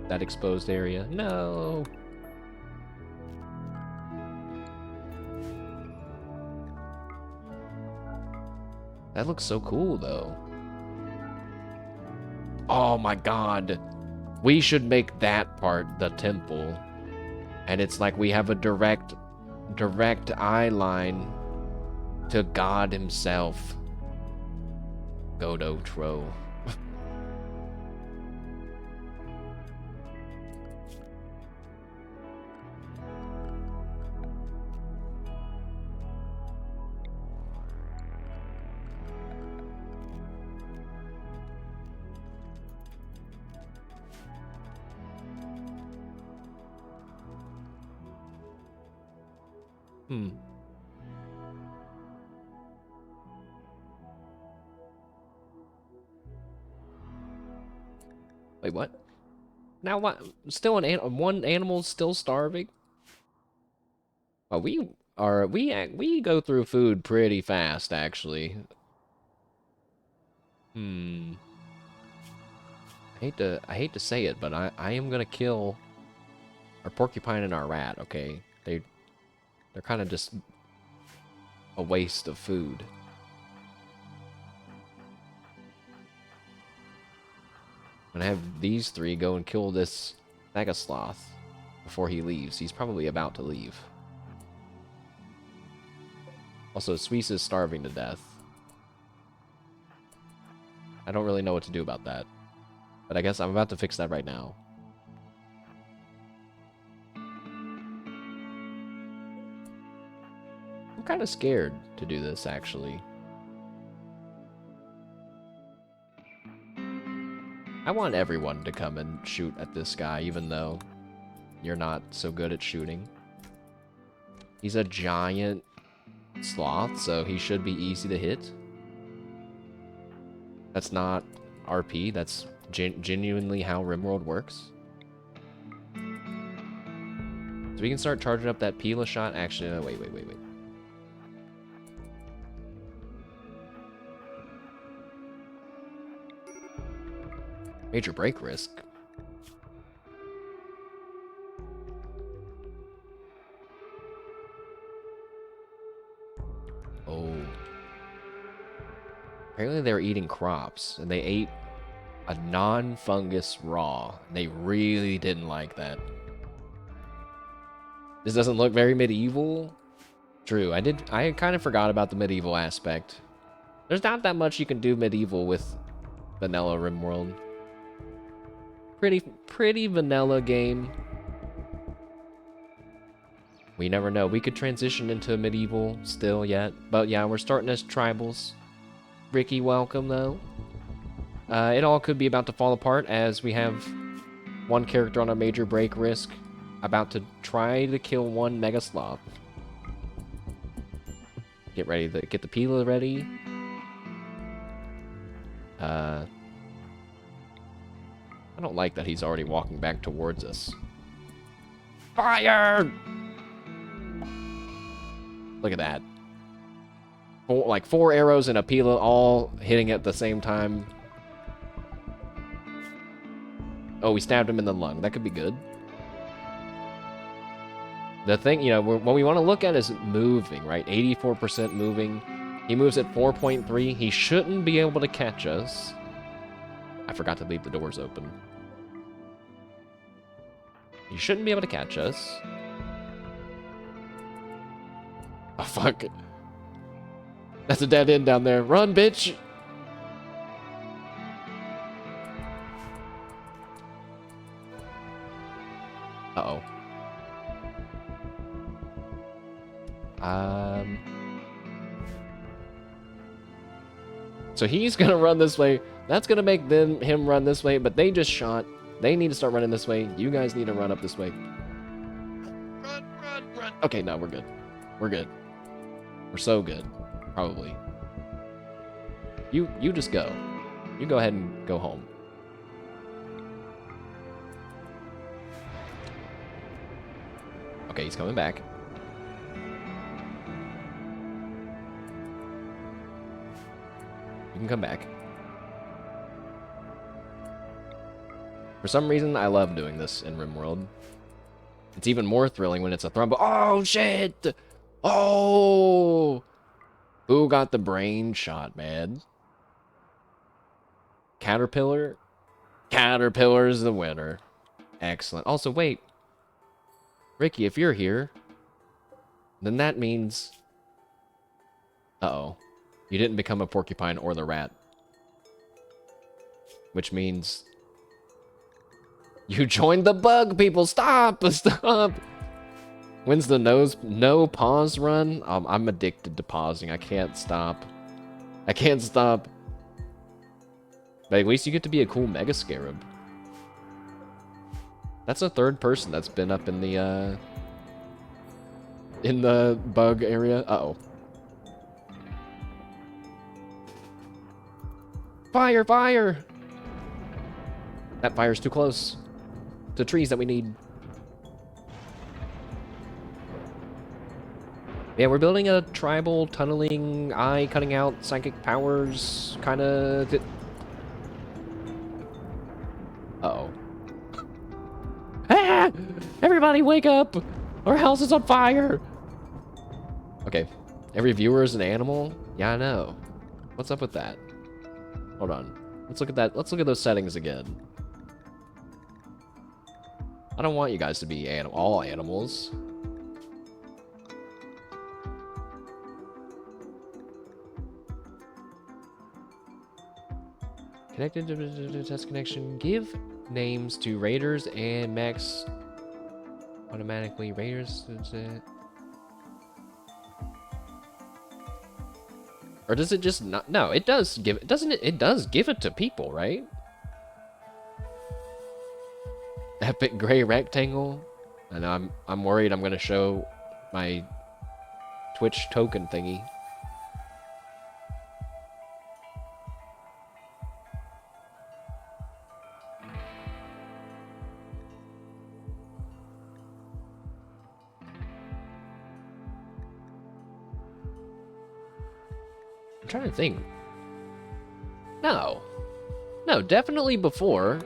that exposed area. No! That looks so cool, though. Oh my god. We should make that part the temple. And it's like we have a direct eye line to God himself. Godo Tro. Hmm. Wait, what? Now what? Still one animal's still starving? Oh, we go through food pretty fast, actually. Hmm. I hate to say it, but I am gonna kill our porcupine and our rat. Okay, they're kind of just a waste of food. I'm gonna have these three go and kill this mega sloth before he leaves. He's probably about to leave. Also, Suisse is starving to death. I don't really know what to do about that, but I guess I'm about to fix that right now. I'm kind of scared to do this, actually. I want everyone to come and shoot at this guy, even though you're not so good at shooting. He's a giant sloth, so he should be easy to hit. That's not RP, that's genuinely how Rimworld works. So we can start charging up that Pila shot. Actually, no, wait. Major break risk. Oh. Apparently they're eating crops, and they ate a non-fungus raw. They really didn't like that. This doesn't look very medieval. True, I kind of forgot about the medieval aspect. There's not that much you can do medieval with vanilla Rimworld. Pretty vanilla game. We never know. We could transition into medieval still yet. But yeah, we're starting as tribals. Ricky, welcome though. It all could be about to fall apart as we have one character on a major break risk about to try to kill one Mega Sloth. Get ready to get the Pila ready. I don't like that he's already walking back towards us. Fire! Look at that. Like 4 arrows and a Pila all hitting at the same time. Oh, we stabbed him in the lung. That could be good. The thing, you know, what we want to look at is moving, right? 84% moving. He moves at 4.3. He shouldn't be able to catch us. I forgot to leave the doors open. He shouldn't be able to catch us. Oh, fuck. That's a dead end down there. Run, bitch! Uh-oh. So he's gonna run this way. That's gonna make him run this way, but they just shot. They need to start running this way. You guys need to run up this way. Run. Okay, no, we're good. We're good. We're so good. Probably. You just go. You go ahead and go home. Okay, he's coming back. You can come back. For some reason, I love doing this in Rimworld. It's even more thrilling when it's a thrumbo. Oh, shit! Oh! Who got the brain shot, man? Caterpillar? Caterpillar's the winner. Excellent. Also, wait. Ricky, if you're here, then that means... Uh-oh. You didn't become a porcupine or the rat. Which means... You joined the bug, people! Stop! Stop! When's the no pause run? I'm addicted to pausing. I can't stop. I can't stop. But at least you get to be a cool Mega Scarab. That's a third person that's been up in the in the bug area. Uh-oh. Fire, fire! That fire's too close to trees that we need. Yeah, we're building a tribal tunneling, eye cutting out psychic powers kind of. Uh-oh. Ah! Everybody wake up! Our house is on fire! Okay. Every viewer is an animal? Yeah, I know. What's up with that? Hold on. Let's look at that. Let's look at those settings again. I don't want you guys to be all animals. Connected to test connection. Give names to raiders and max automatically raiders. Or does it just not? No, it does give it. Doesn't it? It does give it to people, right? Epic gray rectangle. I know. I'm worried. I'm gonna show my Twitch token thingy. I'm trying to think. No. No, definitely before.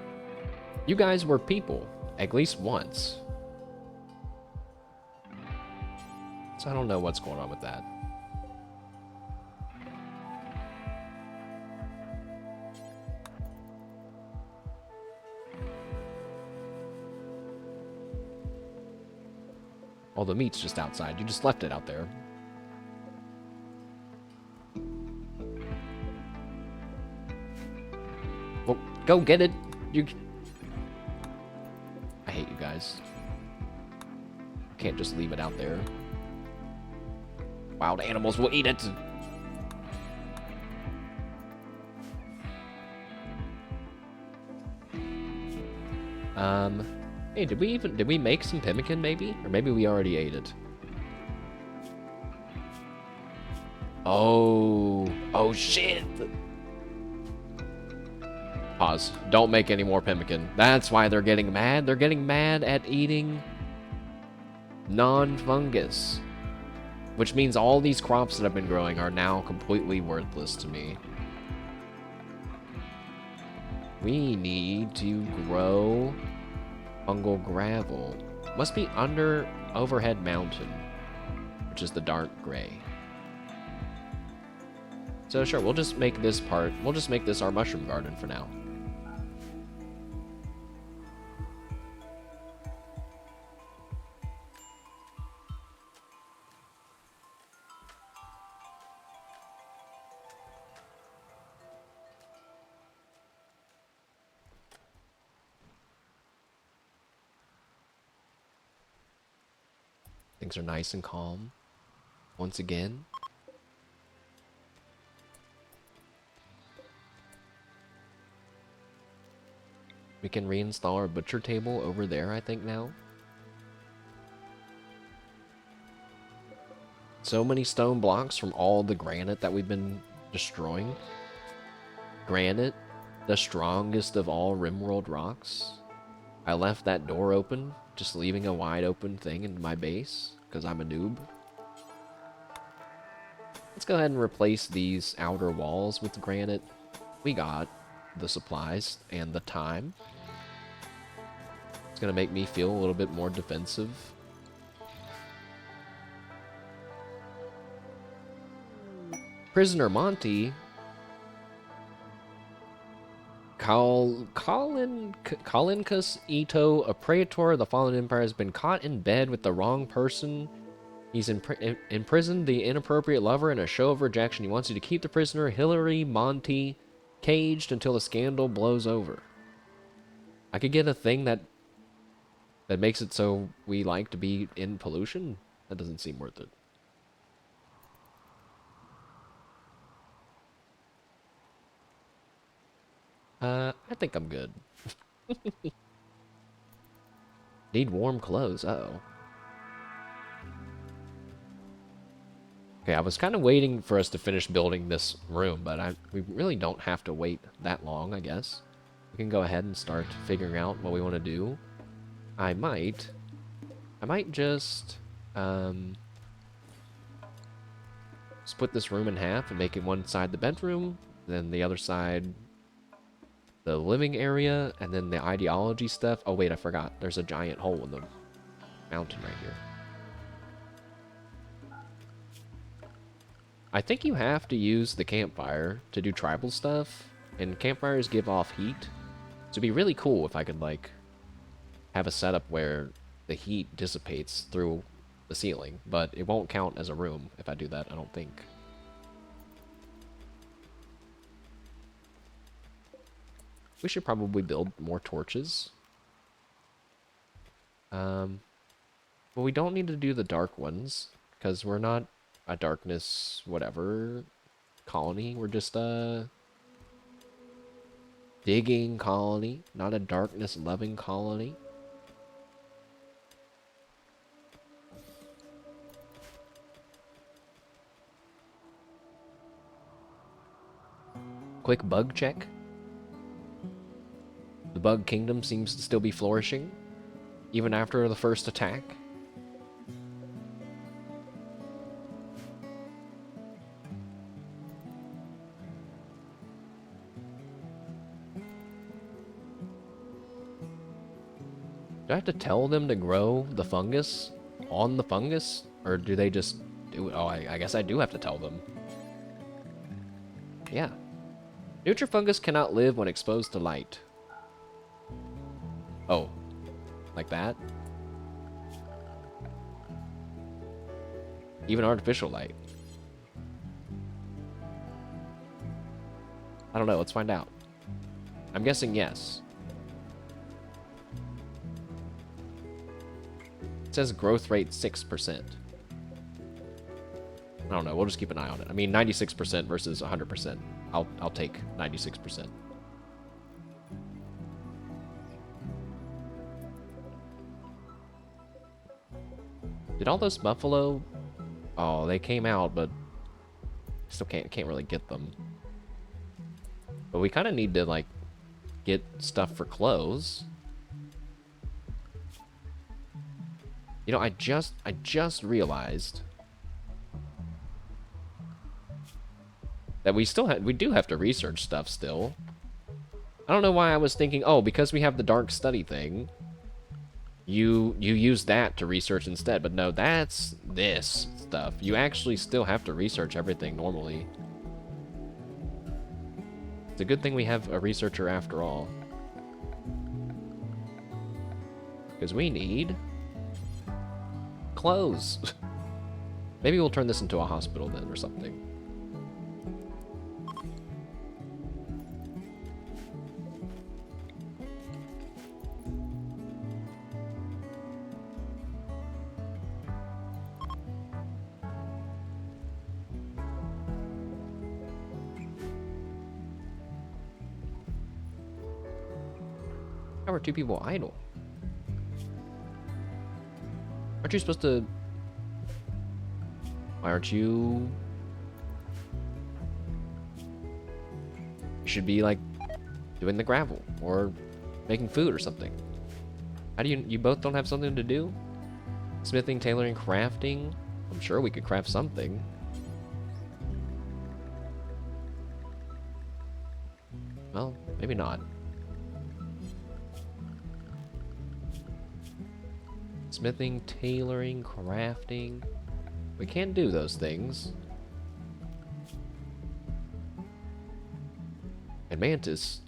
You guys were people. At least once. So I don't know what's going on with that. All the meat's just outside. You just left it out there. Well, go get it. You... I hate you guys. You can't just leave it out there. Wild animals will eat it. Hey, did we make some pemmican maybe? Or maybe we already ate it. Oh shit. Pause. Don't make any more pemmican. That's why they're getting mad. They're getting mad at eating non-fungus. Which means all these crops that I've been growing are now completely worthless to me. We need to grow fungal gravel. Must be under Overhead Mountain, which is the dark gray. So sure, we'll just make this part, we'll just make this our mushroom garden for now. Things are nice and calm. Once again. We can reinstall our butcher table over there, I think, now. So many stone blocks from all the granite that we've been destroying. Granite, the strongest of all Rimworld rocks. I left that door open, just leaving a wide open thing in my base, because I'm a noob. Let's go ahead and replace these outer walls with granite. We got the supplies and the time. It's going to make me feel a little bit more defensive. Prisoner Monty. Kalinkus Ito, a praetor of the fallen empire, has been caught in bed with the wrong person. He's imprisoned the inappropriate lover in a show of rejection. He wants you to keep the prisoner, Hilary Monty, caged until the scandal blows over. I could get a thing that makes it so we like to be in pollution? That doesn't seem worth it. I think I'm good. Need warm clothes. Uh-oh. Okay, I was kind of waiting for us to finish building this room, but we really don't have to wait that long, I guess. We can go ahead and start figuring out what we want to do. I might just split this room in half and make it one side the bedroom, then the other side the living area, and then the ideology stuff. Oh wait, I forgot. There's a giant hole in the mountain right here. I think you have to use the campfire to do tribal stuff, and campfires give off heat. So it'd be really cool if I could, like, have a setup where the heat dissipates through the ceiling, but it won't count as a room if I do that, I don't think. We should probably build more torches. But we don't need to do the dark ones, because we're not a darkness whatever colony. We're just a digging colony, not a darkness loving colony. Quick bug check. The bug kingdom seems to still be flourishing, even after the first attack. Do I have to tell them to grow the fungus on the fungus? Or do they just do it? Oh, I guess I do have to tell them. Yeah. Nutrifungus cannot live when exposed to light. Oh. Like that? Even artificial light. I don't know, let's find out. I'm guessing yes. It says growth rate 6%. I don't know, we'll just keep an eye on it. I mean, 96% versus 100%. I'll take 96%. Did all those buffalo... Oh, they came out, but still can't really get them. But we kind of need to, like, get stuff for clothes. You know, I just realized that we do have to research stuff still. I don't know why I was thinking, oh, because we have the dark study thing, you use that to research instead. But no, that's this stuff. You actually still have to research everything normally. It's a good thing we have a researcher after all. Because we need clothes. Maybe we'll turn this into a hospital then or something. How are two people idle? Aren't you supposed to... Why aren't you... You should be, like, doing the gravel, or making food or something. How do you both don't have something to do? Smithing, tailoring, crafting? I'm sure we could craft something. Well, maybe not. Smithing, tailoring, crafting. We can't do those things. And Mantis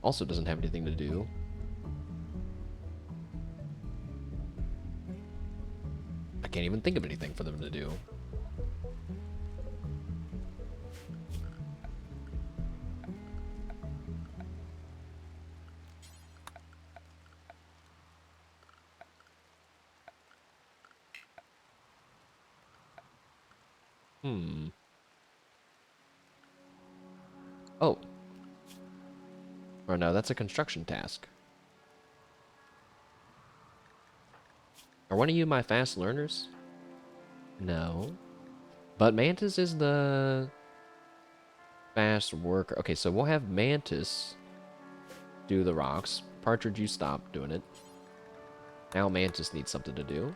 also doesn't have anything to do. I can't even think of anything for them to do. Oh. Or no, that's a construction task. Are one of you my fast learners? No. But Mantis is the fast worker. Okay, so we'll have Mantis do the rocks. Partridge, you stop doing it. Now Mantis needs something to do.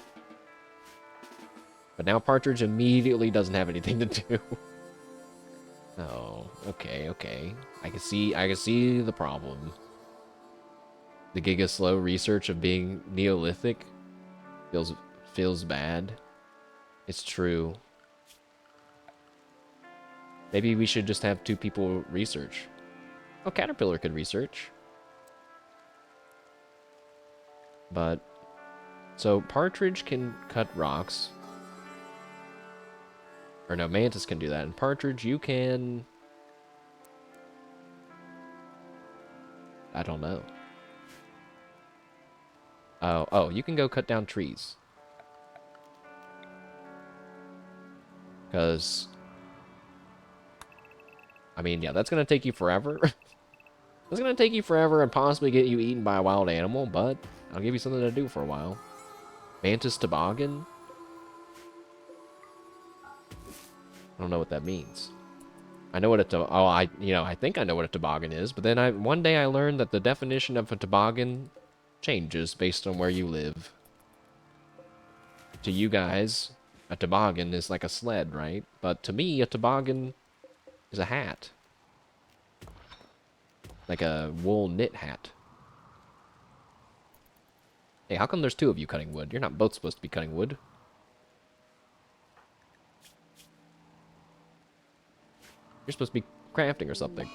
But now Partridge immediately doesn't have anything to do. Oh, okay, okay. I can see the problem. The giga slow research of being Neolithic feels bad. It's true. Maybe we should just have 2 people research. Oh, Caterpillar could research. But so Partridge can cut rocks. Or no, Mantis can do that. And Partridge, you can... I don't know. Oh, you can go cut down trees. Because... I mean, yeah, that's going to take you forever. That's going to take you forever and possibly get you eaten by a wild animal, but I'll give you something to do for a while. Mantis toboggan? I don't know what that means. I know what a I think I know what a toboggan is, but then one day I learned that the definition of a toboggan changes based on where you live. To you guys, a toboggan is like a sled, right? But to me, a toboggan is a hat. Like a wool knit hat. Hey, how come there's 2 of you cutting wood? You're not both supposed to be cutting wood. You're supposed to be crafting or something.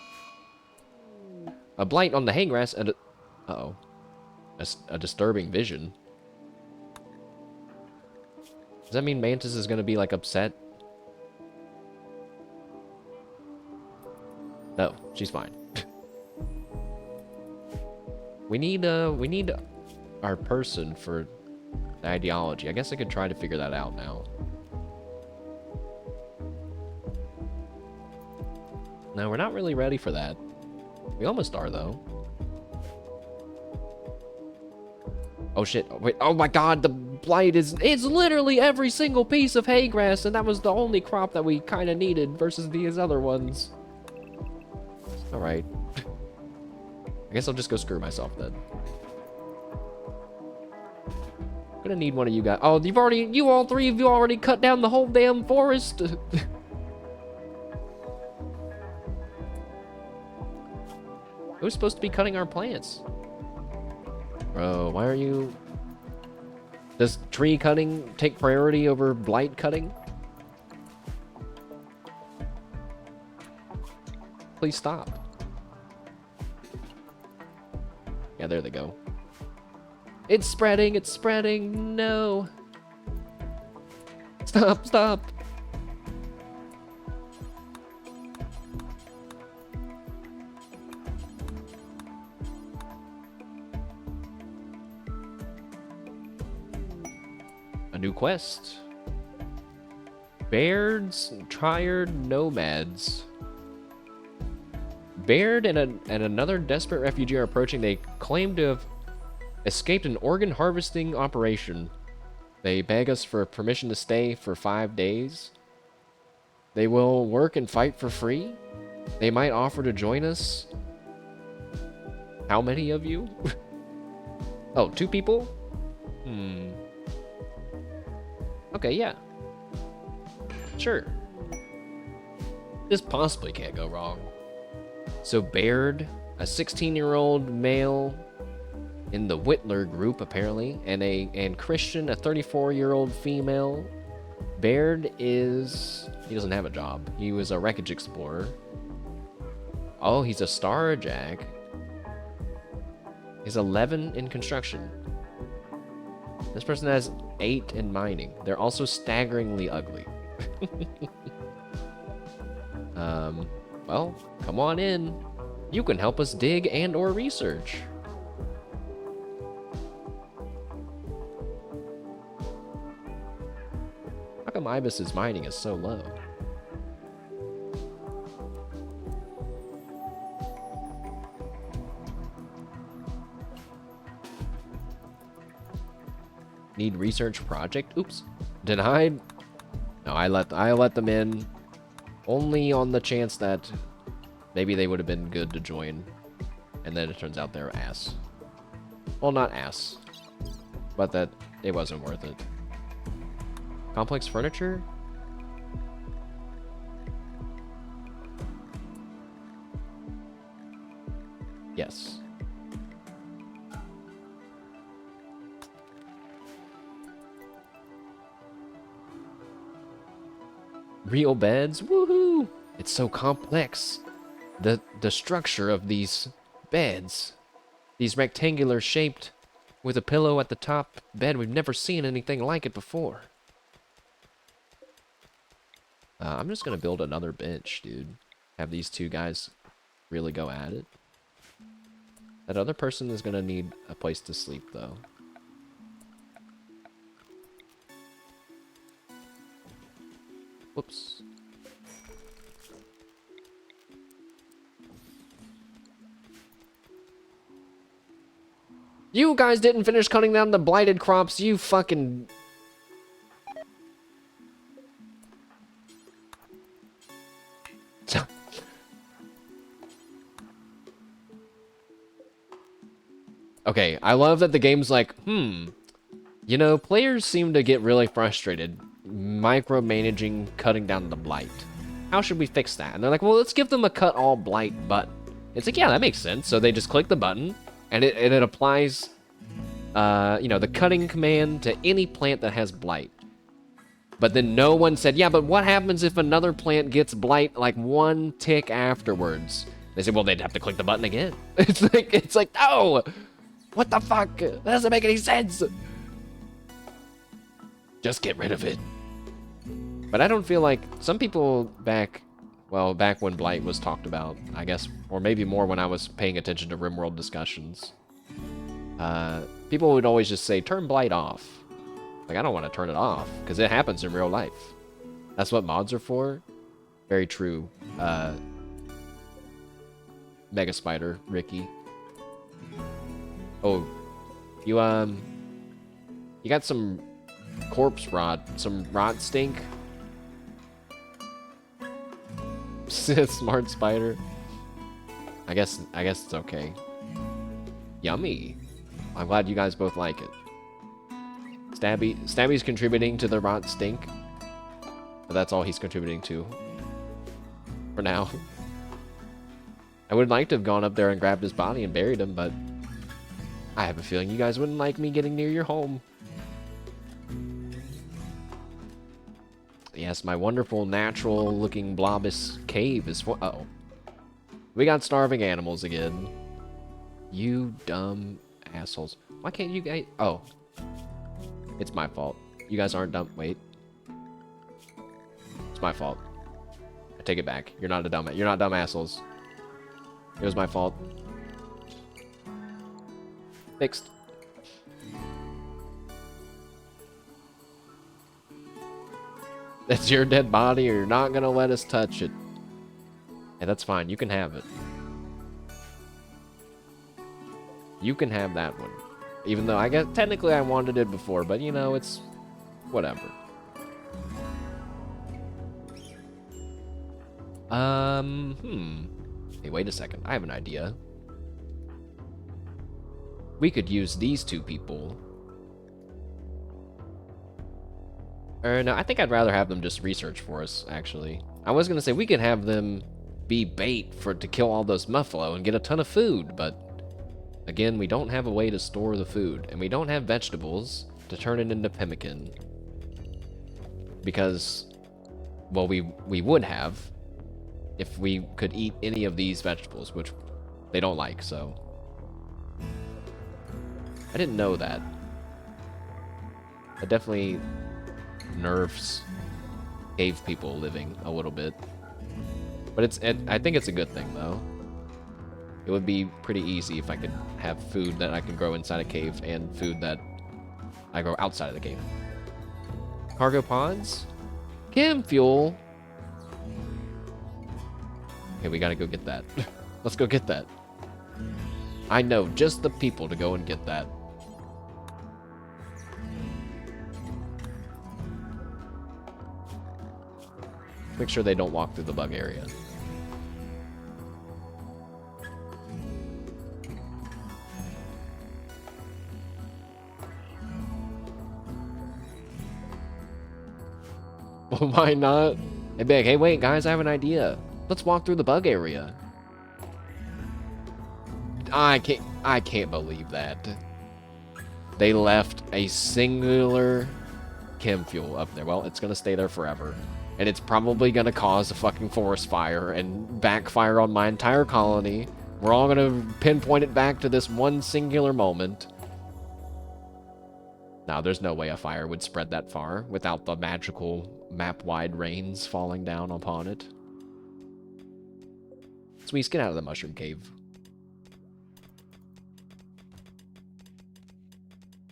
A blight on the hay grass and uh-oh. A disturbing vision. Does that mean Mantis is gonna be, like, upset? No, she's fine. We need our person for the ideology. I guess I could try to figure that out now. No, we're not really ready for that. We almost are, though. Oh, shit. Wait, oh my god, the blight it's literally every single piece of hay grass, and that was the only crop that we kind of needed versus these other ones. Alright. I guess I'll just go screw myself, then. I'm gonna need one of you guys. Oh, all 3 of you already cut down the whole damn forest. Who's supposed to be cutting our plants? Bro, why are you... Does tree cutting take priority over blight cutting? Please stop. Yeah, there they go. It's spreading, no. Stop. A new quest. Baird's Triad Nomads. Baird and another desperate refugee are approaching. They claim to have escaped an organ harvesting operation. They beg us for permission to stay for 5 days. They will work and fight for free. They might offer to join us. How many of you? Oh, 2 people? Okay, yeah. Sure. This possibly can't go wrong. So Baird, a 16-year-old male in the Whittler group, apparently, and Christian, a 34-year-old female. Baird he doesn't have a job. He was a wreckage explorer. Oh, he's a starjack. He's 11 in construction. This person has 8 in mining. They're also staggeringly ugly. Well, come on in. You can help us dig and or research. How come Ibis's mining is so low? Need research project? Oops. Denied. No, I let them in only on the chance that maybe they would have been good to join, and then it turns out they're ass. Well, not ass, but that it wasn't worth it. Complex furniture? Yes. Real beds? Woohoo! It's so complex. The structure of these beds. These rectangular shaped with a pillow at the top bed. We've never seen anything like it before. I'm just gonna build another bench, dude. Have these two guys really go at it. That other person is gonna need a place to sleep, though. Whoops. You guys didn't finish cutting down the blighted crops, you fucking... Okay, I love that the game's like, you know, players seem to get really frustrated micromanaging cutting down the blight. How should we fix that? And they're like, well, let's give them a cut all blight button. It's like, yeah, that makes sense. So they just click the button, and it applies, you know, the cutting command to any plant that has blight. But then no one said, yeah, but what happens if another plant gets blight like one tick afterwards? They said, well, they'd have to click the button again. It's like, no! What the fuck? That doesn't make any sense. Just get rid of it. But I don't feel like some people back when Blight was talked about, I guess, or maybe more when I was paying attention to Rimworld discussions, people would always just say, turn Blight off. Like, I don't want to turn it off, because it happens in real life. That's what mods are for. Very true. Mega Spider, Ricky. Oh, you got some corpse rot, some rot stink? Smart spider. I guess it's okay. Yummy. I'm glad you guys both like it. Stabby's contributing to the rot stink. But that's all he's contributing to. For now. I would like to have gone up there and grabbed his body and buried him, but I have a feeling you guys wouldn't like me getting near your home. Yes, my wonderful, natural-looking blobous cave is for... Uh-oh. We got starving animals again. You dumb assholes. Why can't you guys... Oh. It's my fault. You guys aren't dumb... Wait. It's my fault. I take it back. You're not dumb assholes. It was my fault. Fixed. That's your dead body, or you're not gonna let us touch it. Yeah, that's fine. You can have it. You can have that one. Even though I guess technically I wanted it before, but you know, it's whatever. Hey, wait a second. I have an idea. We could use these two people. Or no, I think I'd rather have them just research for us, actually. I was gonna say we could have them be bait to kill all those muffalo and get a ton of food, but again, we don't have a way to store the food, and we don't have vegetables to turn it into pemmican. Because, well, we would have if we could eat any of these vegetables, which they don't like, so. I didn't know that. It definitely nerfs cave people living a little bit. But I think it's a good thing, though. It would be pretty easy if I could have food that I can grow inside a cave and food that I grow outside of the cave. Cargo pods? Chem fuel? Okay, we gotta go get that. Let's go get that. I know just the people to go and get that. Make sure they don't walk through the bug area. Well, why not? They'd be like, hey, wait, guys, I have an idea. Let's walk through the bug area. I can't believe that. They left a singular chem fuel up there. Well, it's gonna stay there forever. And it's probably gonna cause a fucking forest fire and backfire on my entire colony. We're all gonna pinpoint it back to this one singular moment. Now, there's no way a fire would spread that far without the magical map-wide rains falling down upon it. Sweet, get out of the mushroom cave.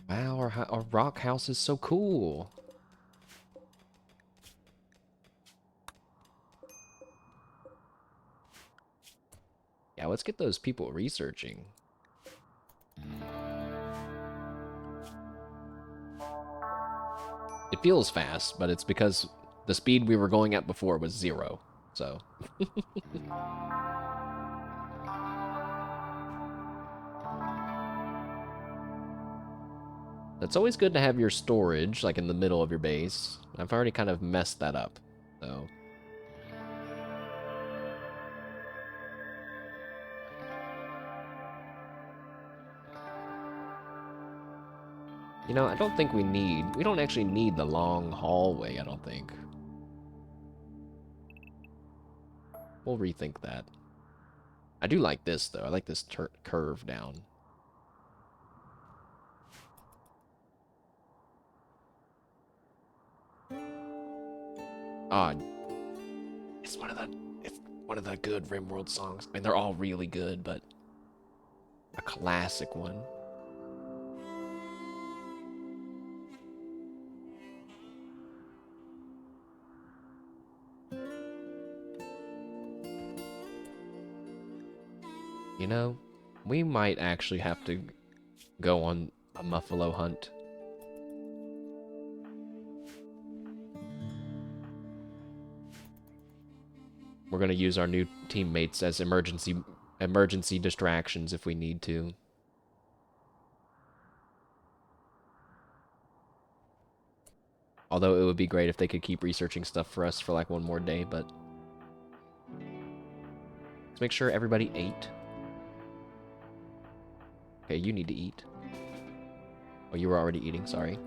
Wow, our rock house is so cool. Yeah, let's get those people researching. It feels fast, but it's because the speed we were going at before was 0, so. It's always good to have your storage, like, in the middle of your base. I've already kind of messed that up, so. You know, I don't think we don't actually need the long hallway, I don't think. We'll rethink that. I do like this, though. I like this curve down. It's one of the good Rimworld songs. I mean, they're all really good, but a classic one. You know, we might actually have to go on a muffalo hunt. We're gonna use our new teammates as emergency distractions if we need to. Although it would be great if they could keep researching stuff for us for like one more day, but let's make sure everybody ate. Okay, you need to eat. Oh, you were already eating, sorry.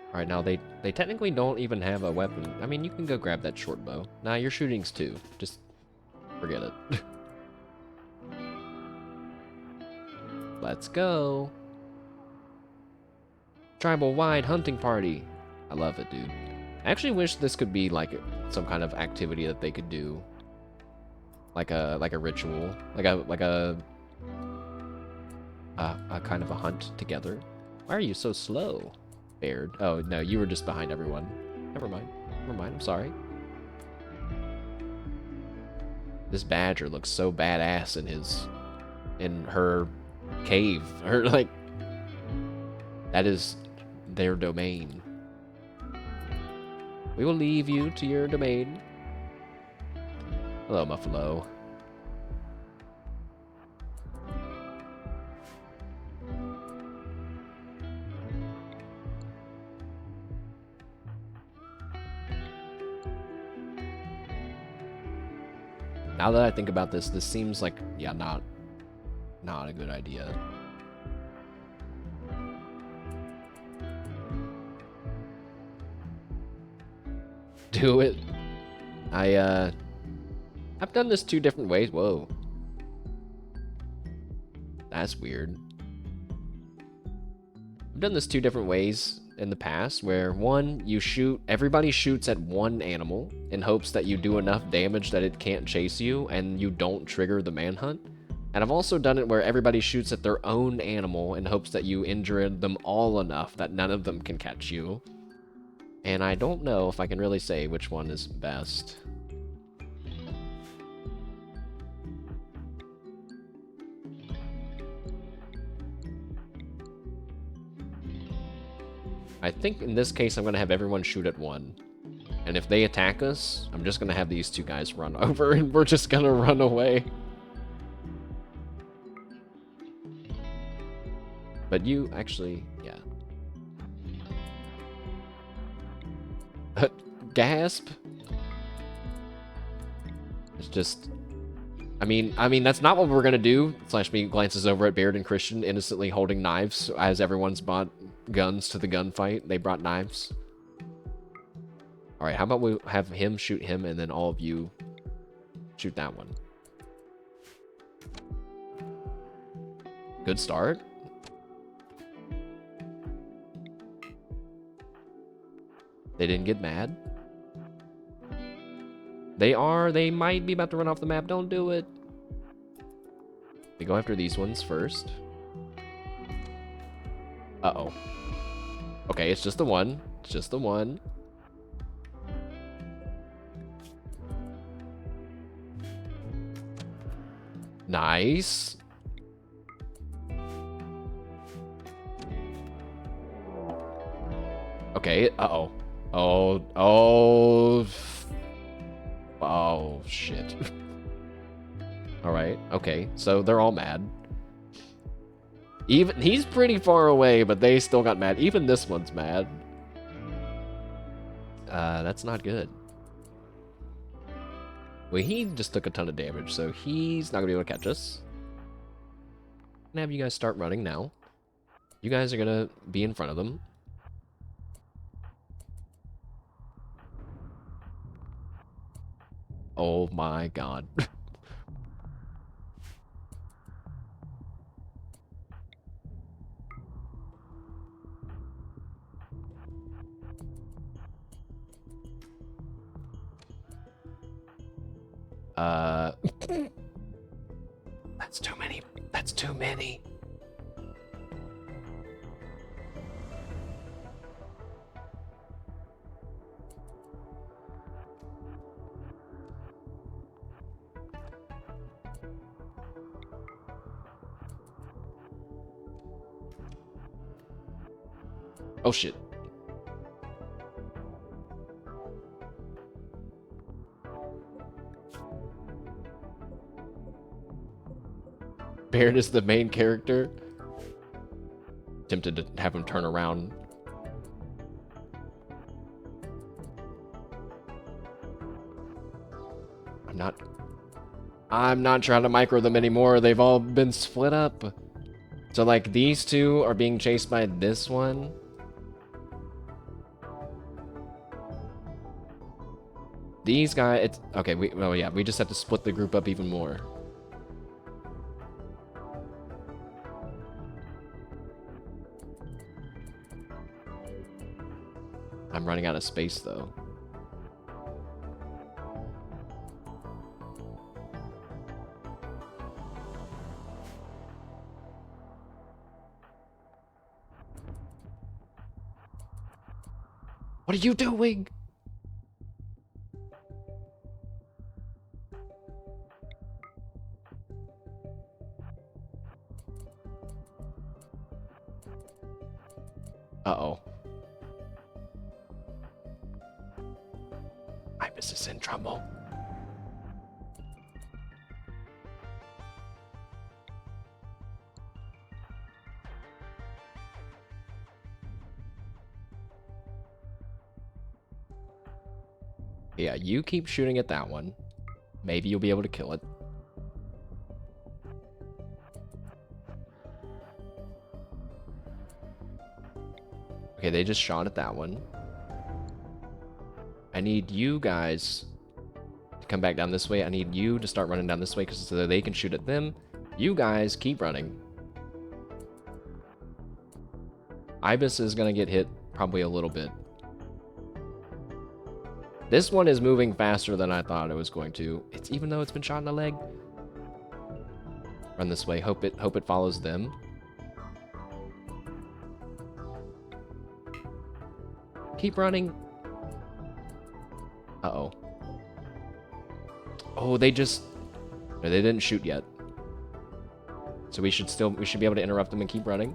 Alright, now they technically don't even have a weapon. I mean, you can go grab that short bow. Nah, your shooting's 2. Just forget it. Let's go. Tribal-wide hunting party. I love it, dude. I actually wish this could be like some kind of activity that they could do. Like a ritual. Like a kind of a hunt together. Why are you so slow? Baird. Oh, no, you were just behind everyone. Never mind. Never mind, I'm sorry. This badger looks so badass in her cave. Her, like, that is their domain. We will leave you to your domain. Hello, Muffalo. Now that I think about this, this seems like, yeah, not a good idea. Do it. I've done this 2 different ways. Whoa. That's weird. I've done this 2 different ways in the past, where one, everybody shoots at one animal in hopes that you do enough damage that it can't chase you and you don't trigger the manhunt. And I've also done it where everybody shoots at their own animal in hopes that you injure them all enough that none of them can catch you. And I don't know if I can really say which one is best. I think in this case I'm gonna have everyone shoot at one. And if they attack us, I'm just gonna have these two guys run over and we're just gonna run away. But you actually, yeah. Gasp? It's just... I mean, that's not what we're gonna do. Slash me glances over at Baird and Christian, innocently holding knives, as everyone's brought guns to the gunfight. They brought knives. Alright, how about we have him shoot him, and then all of you shoot that one. Good start. They didn't get mad. They might be about to run off the map. Don't do it. They go after these ones first. Uh-oh. Okay, it's just the one. It's just the one. Nice. Okay, uh-oh. Oh, shit. Alright, okay. So they're all mad. Even he's pretty far away, but they still got mad. Even this one's mad. That's not good. Well, he just took a ton of damage, so he's not gonna be able to catch us. I'm gonna have you guys start running now. You guys are gonna be in front of them. Oh my god. That's too many. That's too many. Oh shit. Baird is the main character. Tempted to have him turn around. I'm not trying to micro them anymore. They've all been split up. So like these two are being chased by this one. These guys, it's okay. We just have to split the group up even more. I'm running out of space though. What are you doing? Uh-oh. Ibis is in trouble. Yeah, you keep shooting at that one. Maybe you'll be able to kill it. Okay, they just shot at that one. I need you guys to come back down this way. I need you to start running down this way so that they can shoot at them. You guys keep running. Ibis is gonna get hit probably a little bit. This one is moving faster than I thought it was going to. It's even though it's been shot in the leg. Run this way. Hope it follows them. Keep running. Uh-oh. Oh, they just... No, they didn't shoot yet. So we should be able to interrupt them and keep running.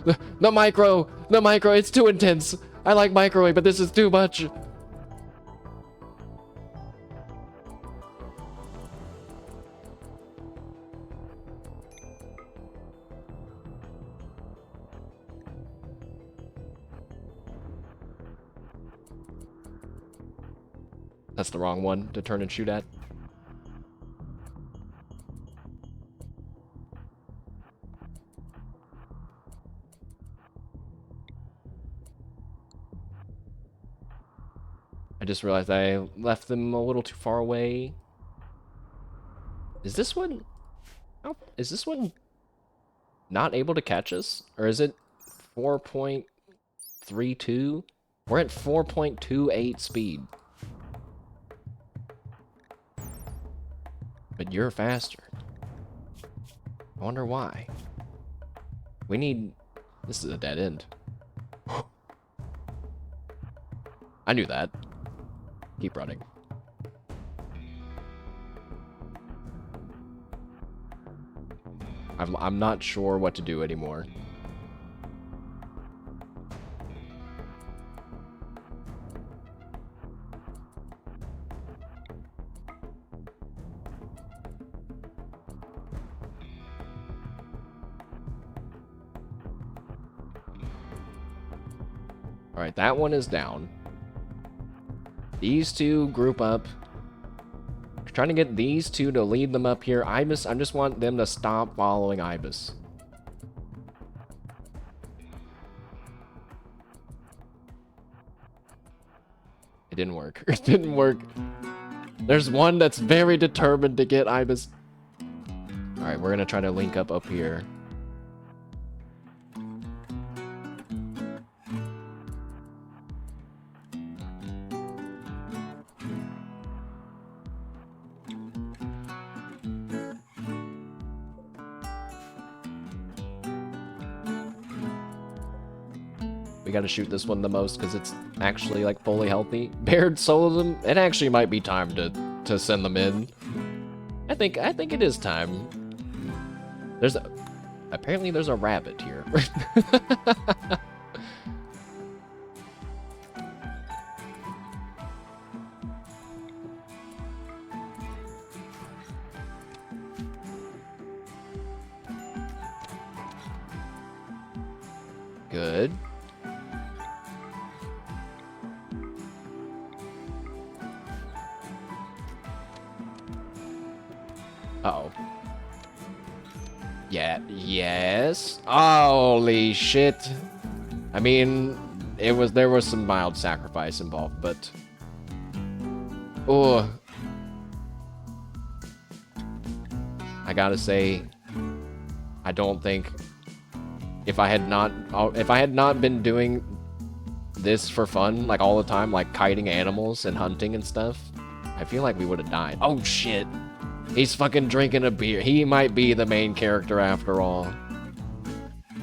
The micro! The micro! It's too intense! I like microwave, but this is too much! That's the wrong one to turn and shoot at. I just realized I left them a little too far away. Is this one... Oh, is this one not able to catch us? Or is it 4.32? We're at 4.28 speed. But you're faster. I wonder why. We need... This is a dead end. I knew that. Keep running. I'm not sure what to do anymore. Alright, that one is down. These two group up. Trying to get these two to lead them up here. Ibis, I just want them to stop following Ibis. It didn't work. It didn't work. There's one that's very determined to get Ibis. Alright, we're gonna try to link up here. We gotta shoot this one the most because it's actually like fully healthy. Baird soloed them. It actually might be time to send them in. I think it is time. Apparently there's a rabbit here. Good. Uh-oh. Yeah, yes. Holy shit. I mean, there was some mild sacrifice involved, but... Oh. I gotta say, I don't think... If I had not been doing this for fun, like all the time, like kiting animals and hunting and stuff, I feel like we would have died. Oh shit. He's fucking drinking a beer. He might be the main character after all.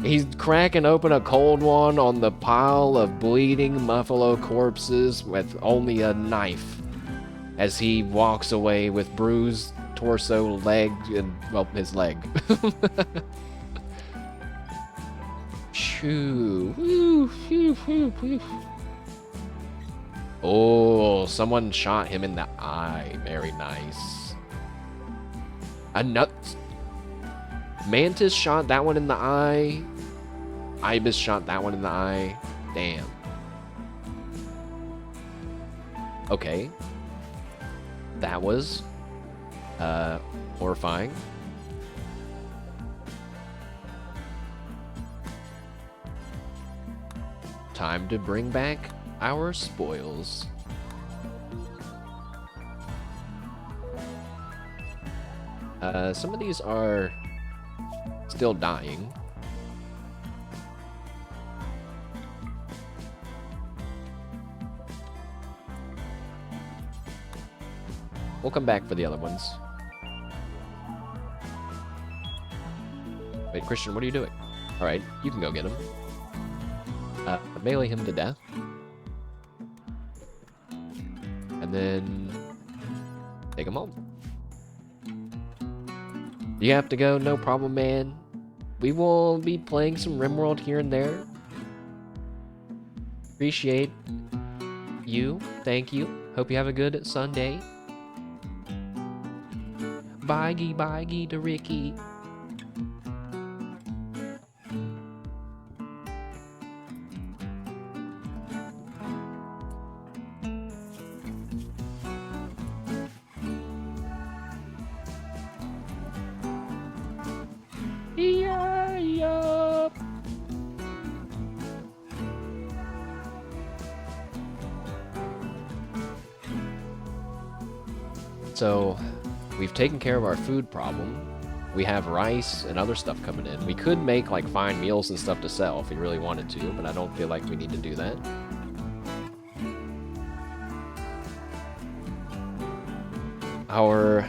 He's cracking open a cold one on the pile of bleeding buffalo corpses with only a knife as he walks away with bruised torso, leg, and, well, his leg. Shoo. Oh, someone shot him in the eye. Very nice. A nut. Mantis shot that one in the eye. Ibis shot that one in the eye. Damn. Okay. That was horrifying. Time to bring back our spoils. Some of these are still dying. We'll come back for the other ones. Wait, Christian, what are you doing? Alright, you can go get him. Melee him to death. And then take him home. You have to go, no problem, man. we will be playing some Rimworld here and there. Appreciate you. Thank you. Hope you have a good Sunday. Bye-gee to Ricky. Yeah. So, we've taken care of our food problem. We have rice and other stuff coming in. We could make, like, fine meals and stuff to sell if we really wanted to, but I don't feel like we need to do that. Our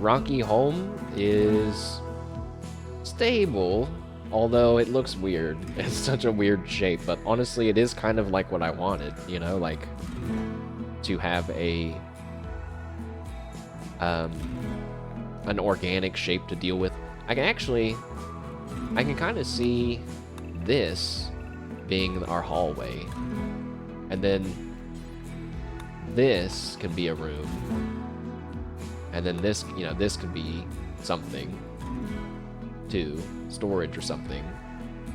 rocky home is stable, although it looks weird. It's such a weird shape, but honestly, it is kind of like what I wanted, you know, like, to have an organic shape to deal with. I can kind of see this being our hallway, and then this can be a room, and then this, you know, this could be something too, storage or something.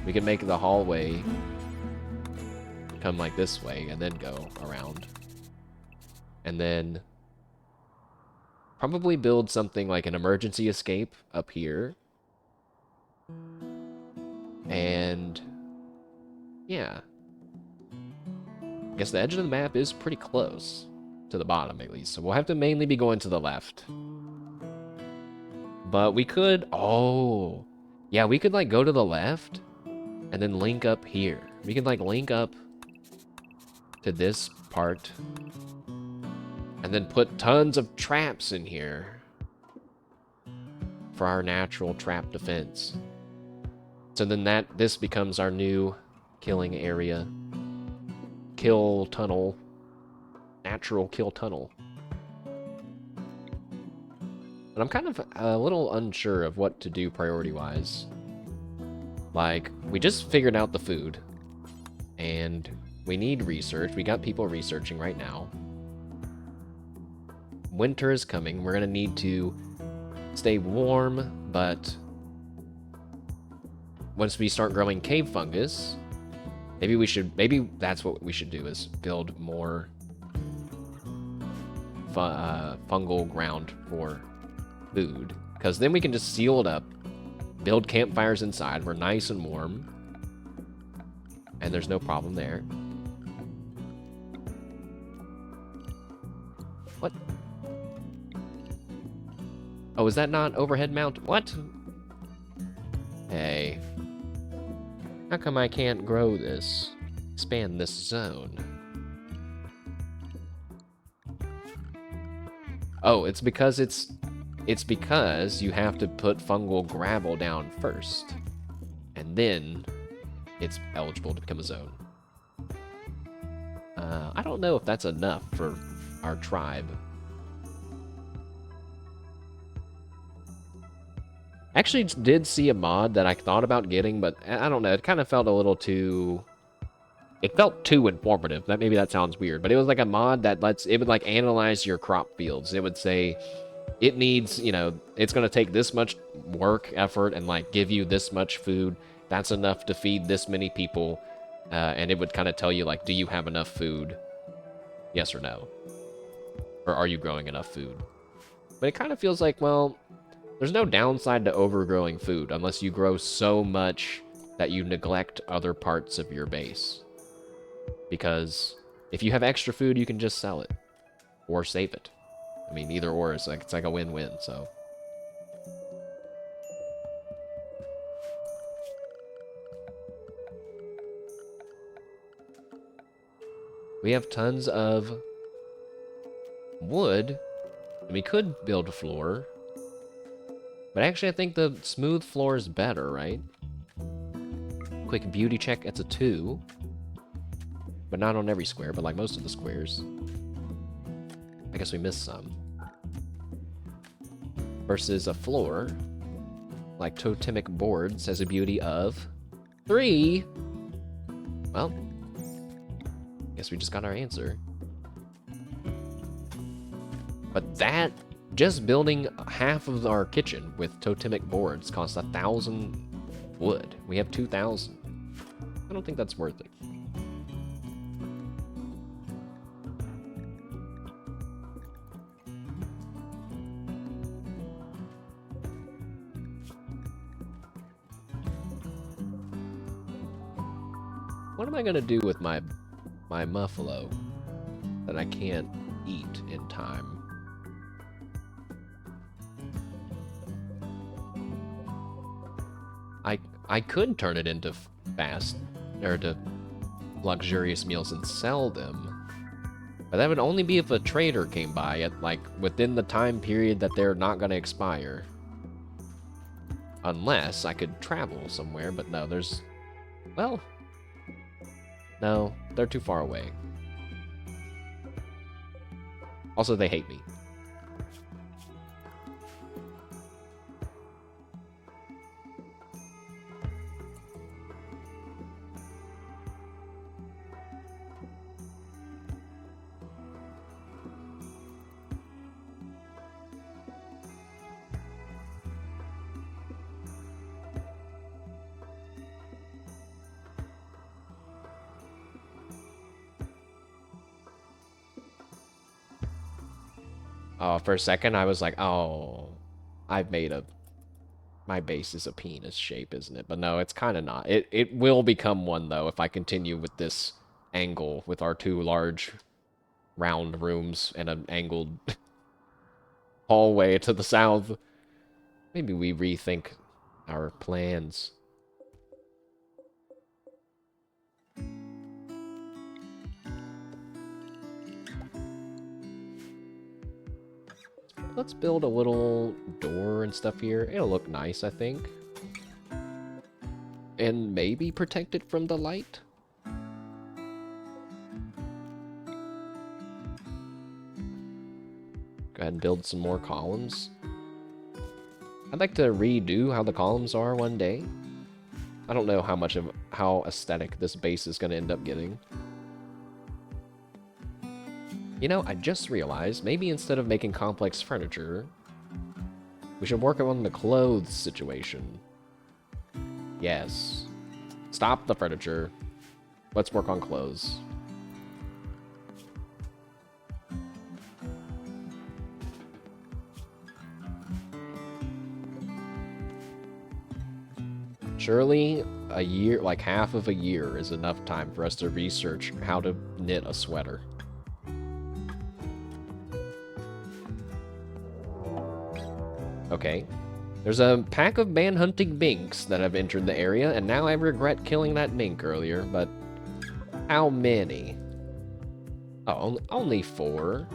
We can make the hallway come like this way and then go around, and then probably build something like an emergency escape up here. And yeah, I guess the edge of the map is pretty close to the bottom, at least, so we'll have to mainly be going to the left. But we could, oh yeah, we could like go to the left and then link up here. We could like link up to this part and then put tons of traps in here for our natural trap defense. So then this becomes our new killing area. Kill tunnel. Natural kill tunnel. But I'm kind of a little unsure of what to do priority-wise. Like, we just figured out the food. And we need research. We got people researching right now. Winter is coming. We're gonna need to stay warm, but once we start growing cave fungus, maybe that's what we should do, is build more fungal ground for food, because then we can just seal it up, build campfires inside. We're nice and warm, and there's no problem there. What? Oh, is that not overhead mount? What? Hey. How come I can't grow this? Expand this zone. Oh, it's because you have to put fungal gravel down first. And then it's eligible to become a zone. I don't know if that's enough for our tribe. Actually did see a mod that I thought about getting, but I don't know, it kind of felt a little too... It felt too informative. Maybe that sounds weird, but it was like a mod that it would like analyze your crop fields. It would say, it needs, you know, it's going to take this much work, effort, and like give you this much food. That's enough to feed this many people. And it would kind of tell you, like, do you have enough food? Yes or no? Or are you growing enough food? But it kind of feels like, well, there's no downside to overgrowing food unless you grow so much that you neglect other parts of your base. Because if you have extra food, you can just sell it or save it. I mean, either or is like, it's like a win-win, so. We have tons of wood, and we could build a floor. But actually, I think the smooth floor is better, right? Quick beauty check, it's a 2. But not on every square, but like most of the squares. I guess we missed some. Versus a floor, like totemic boards has a beauty of 3. Well, guess we just got our answer. But that, just building half of our kitchen with totemic boards costs 1,000 wood. We have 2,000. I don't think that's worth it. What am I gonna do with my muffalo that I can't eat in time? I could turn it into fast or to luxurious meals and sell them, but that would only be if a trader came by at like within the time period that they're not gonna expire. Unless I could travel somewhere, but no, there's, well, no, they're too far away. Also, they hate me. For a second, I was like, oh, I've made my base is a penis shape, isn't it? But no, it's kind of not. It will become one, though, if I continue with this angle with our 2 large round rooms and an angled hallway to the south. Maybe we rethink our plans. Let's build a little door and stuff here. It'll look nice, I think. And maybe protect it from the light? Go ahead and build some more columns. I'd like to redo how the columns are one day. I don't know how aesthetic this base is going to end up getting. You know, I just realized, maybe instead of making complex furniture, we should work on the clothes situation. Yes. Stop the furniture. Let's work on clothes. Surely a year, like half of a year, is enough time for us to research how to knit a sweater. Okay. There's a pack of man-hunting minks that have entered the area, and now I regret killing that mink earlier, but how many? Oh, only 4.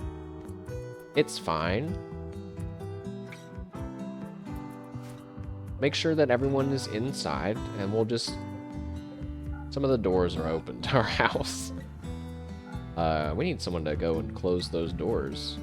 It's fine. Make sure that everyone is inside, and we'll just... Some of the doors are open to our house. We need someone to go and close those doors.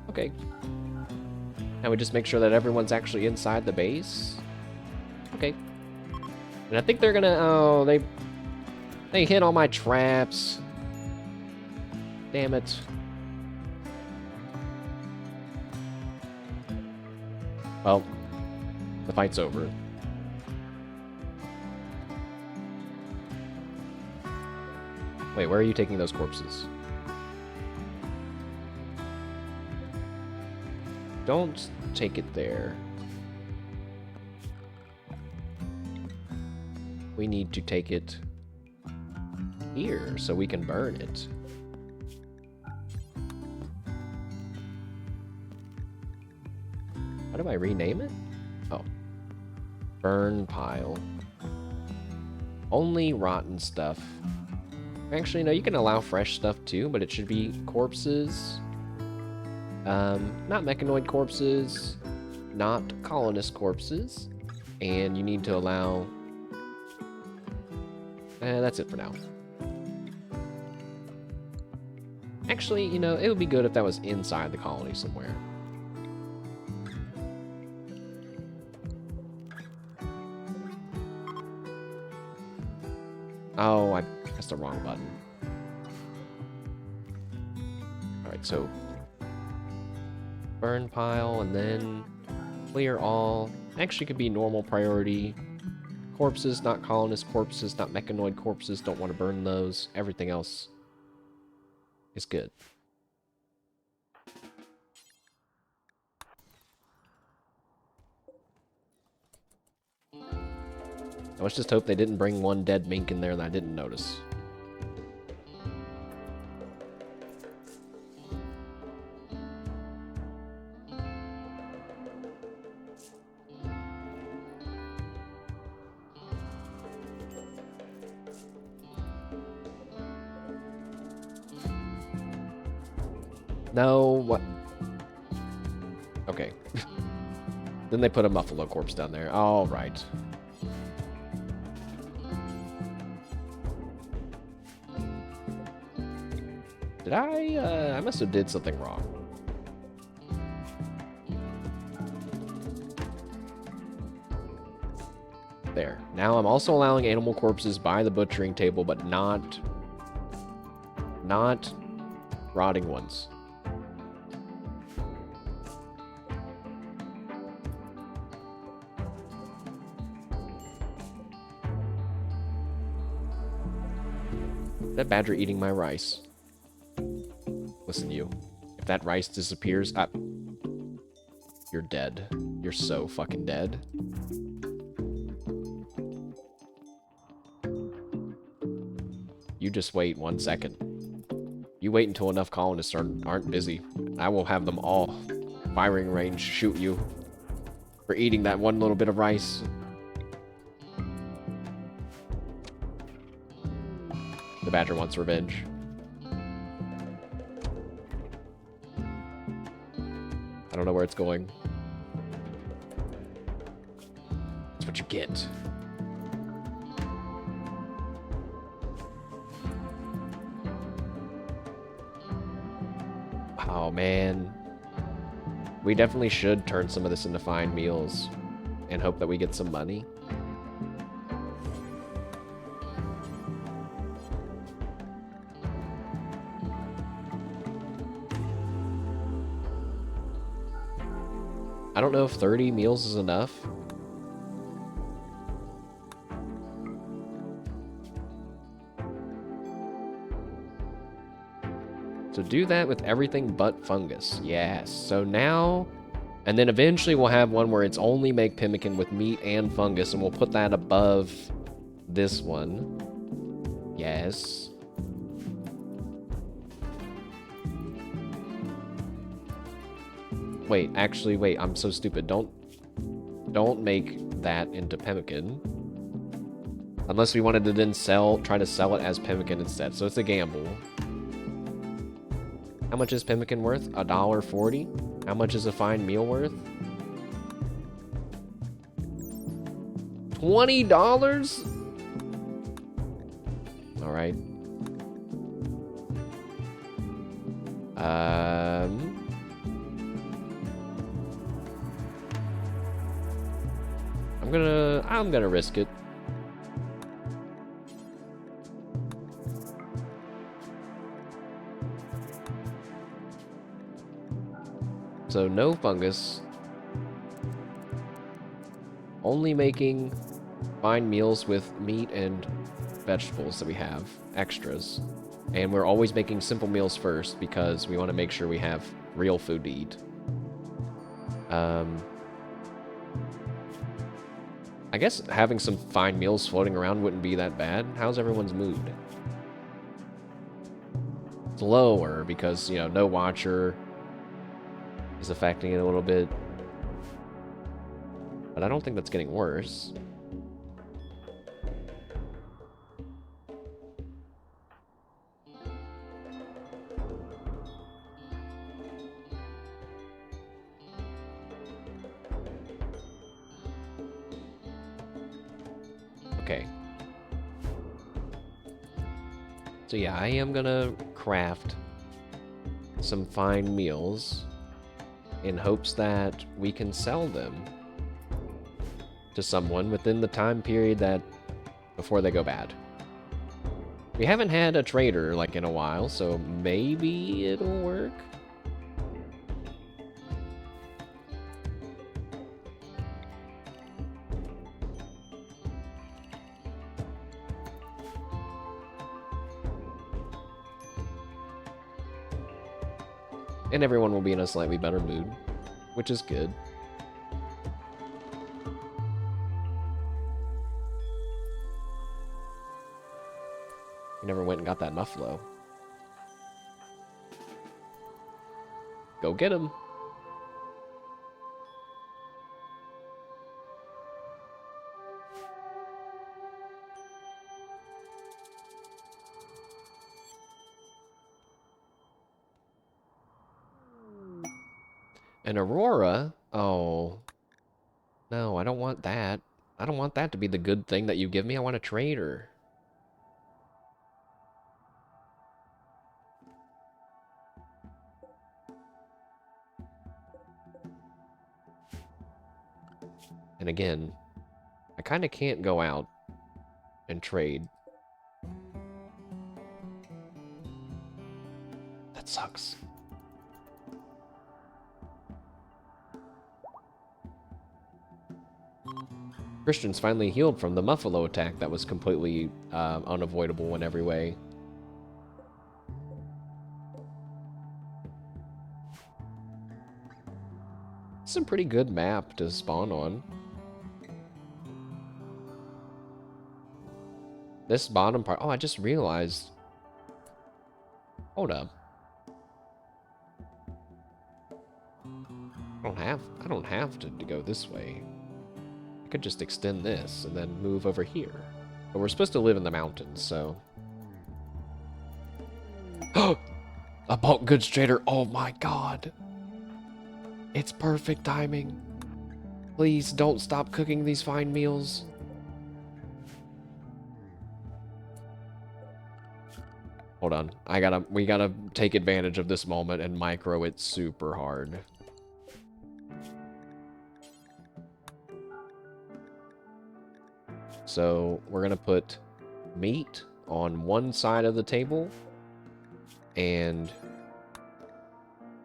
Okay. And we just make sure that everyone's actually inside the base. Okay. And I think they're gonna... Oh, they hit all my traps. Damn it. Well, the fight's over. Wait, where are you taking those corpses? Don't take it there. We need to take it here so we can burn it. How do I rename it? Oh. Burn pile. Only rotten stuff. Actually, no, you can allow fresh stuff too, but it should be corpses. Not mechanoid corpses, not colonist corpses. And you need to allow... that's it for now. Actually, you know, it would be good if that was inside the colony somewhere. Oh, I pressed the wrong button. Alright, so... burn pile, and then clear all. Actually could be normal priority. Corpses, not colonist corpses, not mechanoid corpses. Don't want to burn those. Everything else is good. Let's just hope they didn't bring one dead mink in there that I didn't notice. No, what? Okay. Then they put a buffalo corpse down there. All right. Did I must have did something wrong. There. Now I'm also allowing animal corpses by the butchering table, but not rotting ones. That badger eating my rice. Listen, you. If that rice disappears, you're dead. You're so fucking dead. You just wait 1 second. You wait until enough colonists aren't busy. I will have them all firing range shoot you for eating that one little bit of rice. The badger wants revenge. I don't know where it's going. That's what you get. Oh, man. We definitely should turn some of this into fine meals and hope that we get some money. I don't know if 30 meals is enough. So do that with everything but fungus. Yes. So now... and then eventually we'll have one where it's only make pemmican with meat and fungus, and we'll put that above this one. Yes. Wait, actually, wait, I'm so stupid. Don't make that into pemmican. Unless we wanted to then try to sell it as pemmican instead. So it's a gamble. How much is pemmican worth? $1.40? How much is a fine meal worth? $20? All right. I'm gonna risk it. So no fungus. Only making fine meals with meat and vegetables that we have, extras. And we're always making simple meals first because we want to make sure we have real food to eat. I guess having some fine meals floating around wouldn't be that bad. How's everyone's mood? It's lower because, you know, no watcher is affecting it a little bit. But I don't think that's getting worse. So yeah, I am gonna craft some fine meals in hopes that we can sell them to someone within the time period that before they go bad. We haven't had a trader like in a while, so maybe it'll work. And everyone will be in a slightly better mood, which is good. You never went and got that muffalo. Go get him. An Aurora? Oh. No, I don't want that. I don't want that to be the good thing that you give me. I want a trader. And again, I kind of can't go out and trade. That sucks. Christian's finally healed from the Muffalo attack that was completely unavoidable in every way. It's a pretty good map to spawn on. This bottom part... Oh, I just realized... Hold up. I don't have to go this way. I could just extend this and then move over here. But we're supposed to live in the mountains, so... A bulk goods trader! Oh my god! It's perfect timing. Please don't stop cooking these fine meals. Hold on. We gotta take advantage of this moment and micro it super hard. So we're gonna put meat on one side of the table and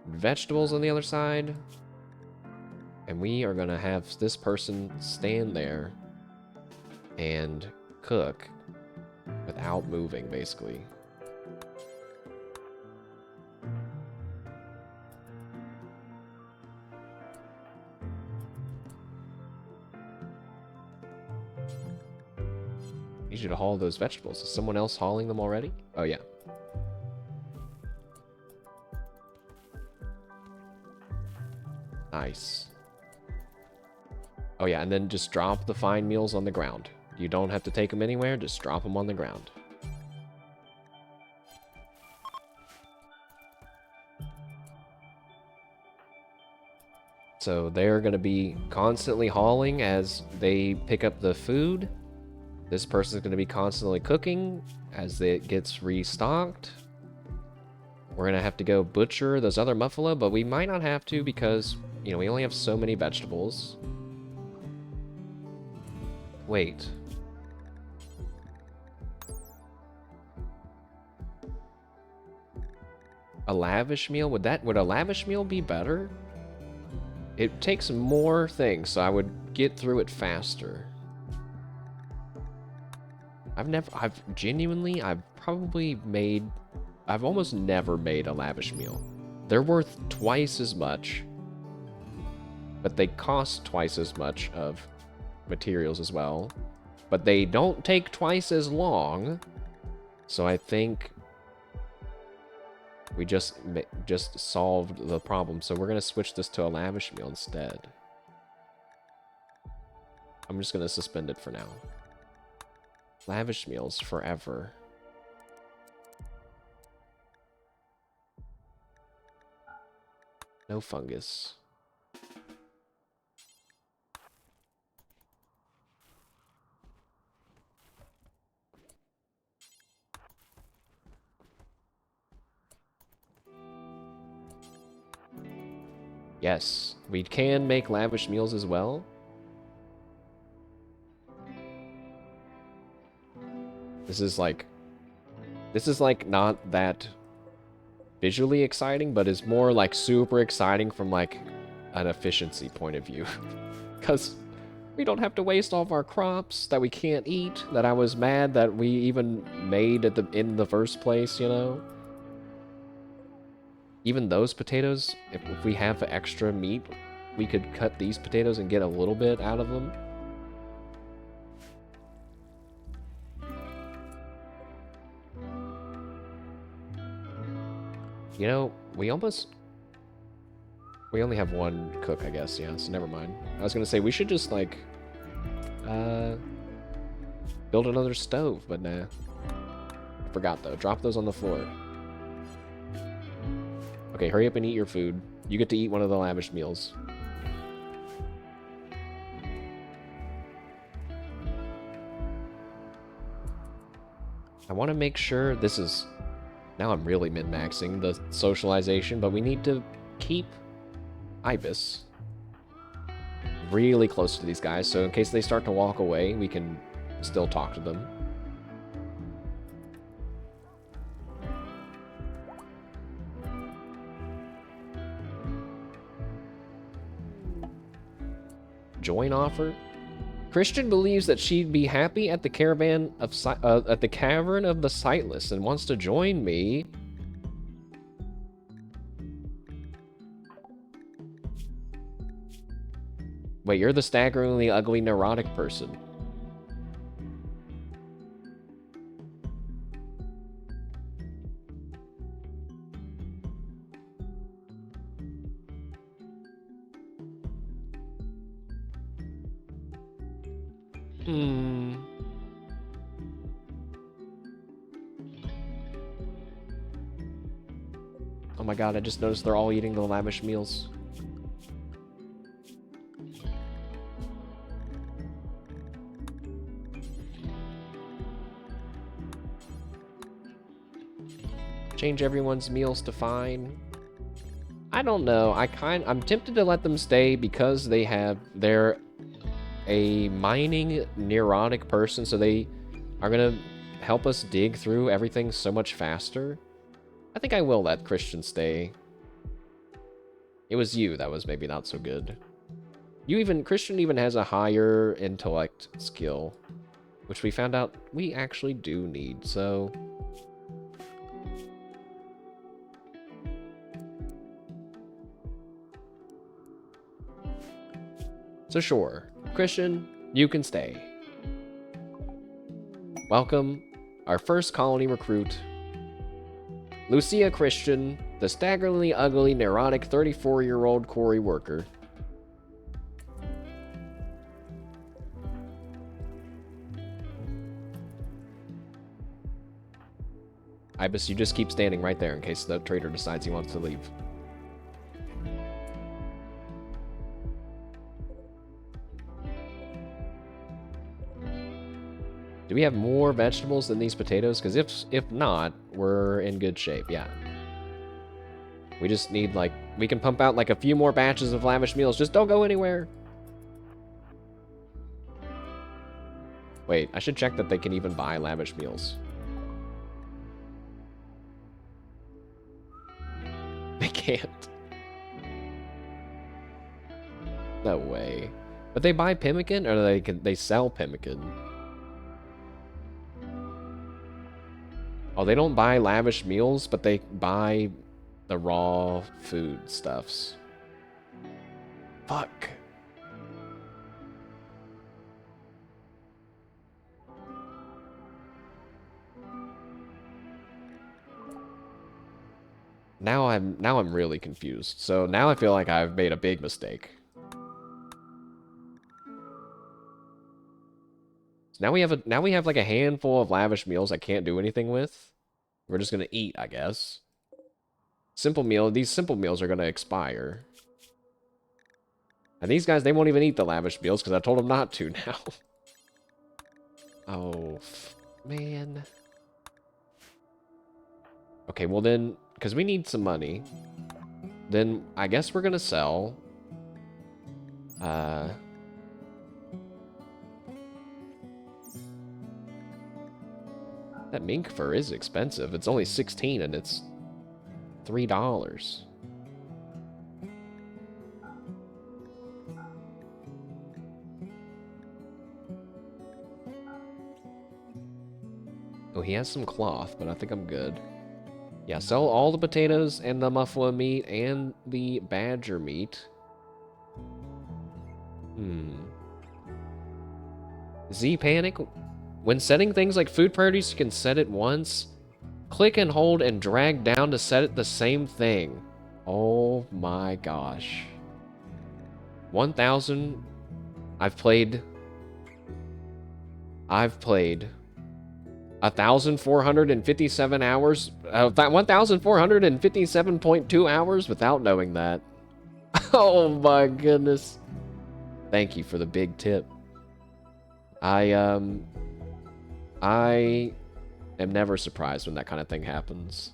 vegetables on the other side. And we are gonna have this person stand there and cook without moving, basically. Need you to haul those vegetables. Is someone else hauling them already? Oh, yeah. Nice. Oh, yeah, and then just drop the fine meals on the ground. You don't have to take them anywhere, just drop them on the ground. So they're going to be constantly hauling as they pick up the food. This person's going to be constantly cooking as it gets restocked. We're going to have to go butcher those other muffalo, but we might not have to because, you know, we only have so many vegetables. Wait. A lavish meal? Would a lavish meal be better? It takes more things, so I would get through it faster. I've almost never made a lavish meal. They're worth twice as much, but they cost twice as much of materials as well. But they don't take twice as long, so I think we just solved the problem. So we're gonna switch this to a lavish meal instead. I'm just gonna suspend it for now. Lavish meals forever. No fungus. Yes, we can make lavish meals as well. This is like not that visually exciting, but it's more like super exciting from like an efficiency point of view. Because we don't have to waste all of our crops that we can't eat, that I was mad that we even made in the first place, you know? Even those potatoes, if we have extra meat, we could cut these potatoes and get a little bit out of them. You know, we only have one cook, I guess, yeah, so never mind. I was gonna say, we should just, like, build another stove, but nah. I forgot, though. Drop those on the floor. Okay, hurry up and eat your food. You get to eat one of the lavish meals. I want to make sure this is... Now I'm really min-maxing the socialization, but we need to keep Ibis really close to these guys, so in case they start to walk away, we can still talk to them. Join offer? Christian believes that she'd be happy at the caravan of at the cavern of the sightless and wants to join me. Wait, you're the staggeringly ugly neurotic person. Oh my god, I just noticed they're all eating the lavish meals. Change everyone's meals to fine. I don't know. I'm tempted to let them stay because they're a mining neurotic person, so they are gonna help us dig through everything so much faster. I think I will let Christian stay. It was you that was maybe not so good. Christian even has a higher intellect skill, which we found out we actually do need, so... So sure, Christian, you can stay. Welcome, our first colony recruit, Lucia Christian, the staggeringly ugly, neurotic 34-year-old quarry worker. Ibis, you just keep standing right there in case the trader decides he wants to leave. Do we have more vegetables than these potatoes? Because if not, we're in good shape, yeah. We just need, like, we can pump out, like, a few more batches of lavish meals. Just don't go anywhere. Wait, I should check that they can even buy lavish meals. They can't. No way. But they buy pemmican, or they sell pemmican? Oh, they don't buy lavish meals, but they buy the raw food stuffs. Fuck. Now I'm really confused. So now I feel like I've made a big mistake. So now we have like a handful of lavish meals I can't do anything with. We're just gonna eat, I guess. These simple meals are gonna expire. And these guys, they won't even eat the lavish meals because I told them not to now. Oh, man. Okay, well then, because we need some money. then I guess we're gonna sell. That mink fur is expensive. It's only 16 and it's $3. Oh, he has some cloth, but I think I'm good. Yeah, sell all the potatoes and the muffalo meat and the badger meat. Z panic. When setting things like food priorities, you can set it once. Click and hold and drag down to set it the same thing. Oh my gosh. 1,000. I've played 1,457 hours, 1,457.2 hours without knowing that. Oh my goodness. Thank you for the big tip. I am never surprised when that kind of thing happens.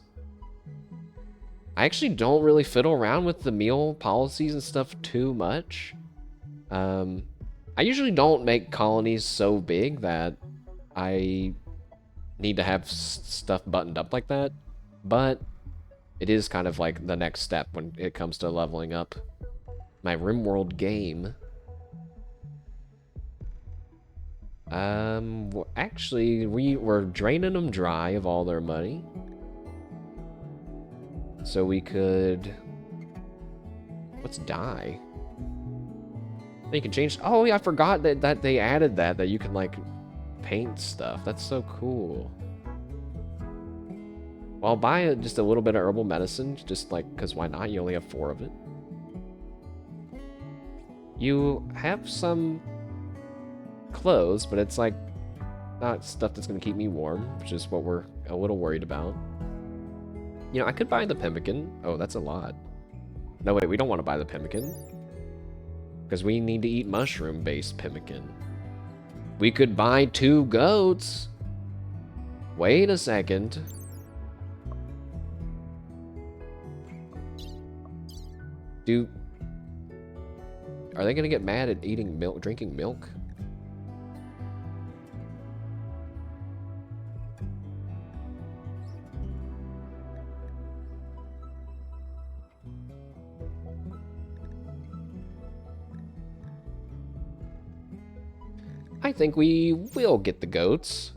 I actually don't really fiddle around with the meal policies and stuff too much. I usually don't make colonies so big that I need to have stuff buttoned up like that, but it is kind of like the next step when it comes to leveling up my Rimworld game. Actually, we were draining them dry of all their money, so we could... Let's die. You can change... Oh, yeah, I forgot that they added that you can, like, paint stuff. That's so cool. Well, I'll buy just a little bit of herbal medicine, just, like, because why not? You only have 4 of it. You have some clothes, but it's, like, not stuff that's going to keep me warm, which is what we're a little worried about. You know, I could buy the pemmican. Oh, that's a lot. No, wait, we don't want to buy the pemmican, because we need to eat mushroom-based pemmican. We could buy 2 goats. Wait a second. Are they gonna get mad at eating milk, drinking milk? I think we will get the goats.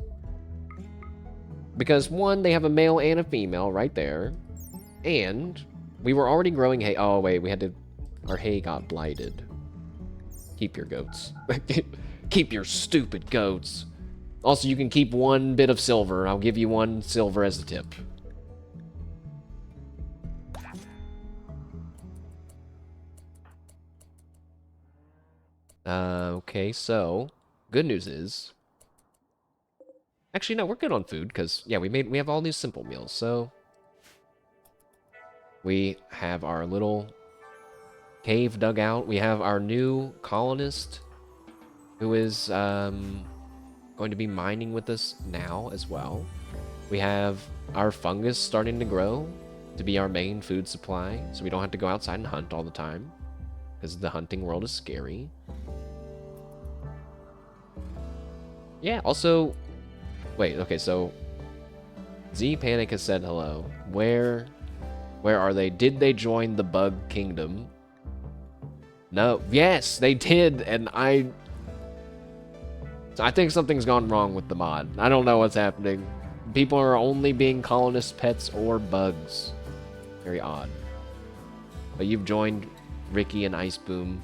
Because, 1, they have a male and a female right there. And we were already growing hay. Oh, wait, we had to... Our hay got blighted. Keep your goats. Keep your stupid goats. Also, you can keep 1 bit of silver. I'll give you 1 silver as a tip. Okay, so... Good news is... Actually, no, we're good on food, because, yeah, we have all these simple meals, so... We have our little cave dug out. We have our new colonist, who is, going to be mining with us now as well. We have our fungus starting to grow to be our main food supply, so we don't have to go outside and hunt all the time, because the hunting world is scary. Yeah, also... Wait, okay, so... Z Panic has said hello. Where are they? Did they join the Bug Kingdom? No. Yes, they did, and I think something's gone wrong with the mod. I don't know what's happening. People are only being colonist pets or bugs. Very odd. But you've joined Ricky and Ice Boom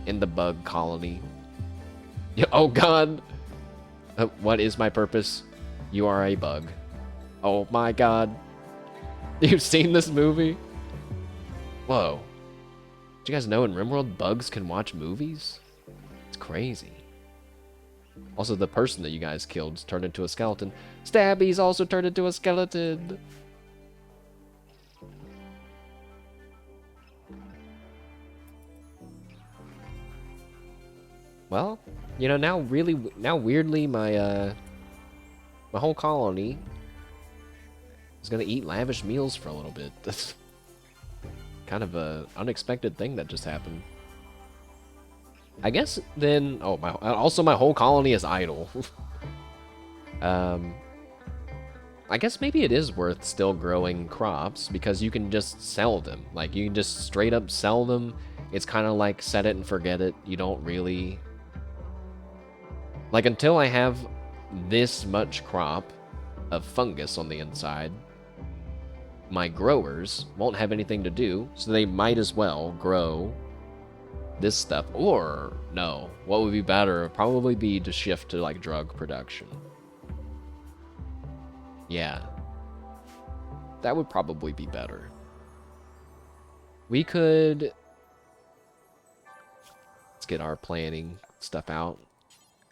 in the bug colony. Oh god! What is my purpose? You are a bug. Oh my god. You've seen this movie? Whoa. Did you guys know in Rimworld bugs can watch movies? It's crazy. Also, the person that you guys killed turned into a skeleton. Stabby's also turned into a skeleton. Well, you know, now weirdly my my whole colony is gonna eat lavish meals for a little bit. That's kind of a unexpected thing that just happened. I guess then... Oh, also my whole colony is idle. I guess maybe it is worth still growing crops because you can just sell them. Like, you can just straight up sell them. It's kind of like set it and forget it. You don't really... Like, until I have this much crop of fungus on the inside, my growers won't have anything to do, so they might as well grow this stuff. Or, no, what would be better would probably be to shift to, like, drug production. Yeah. That would probably be better. We could... Let's get our planning stuff out.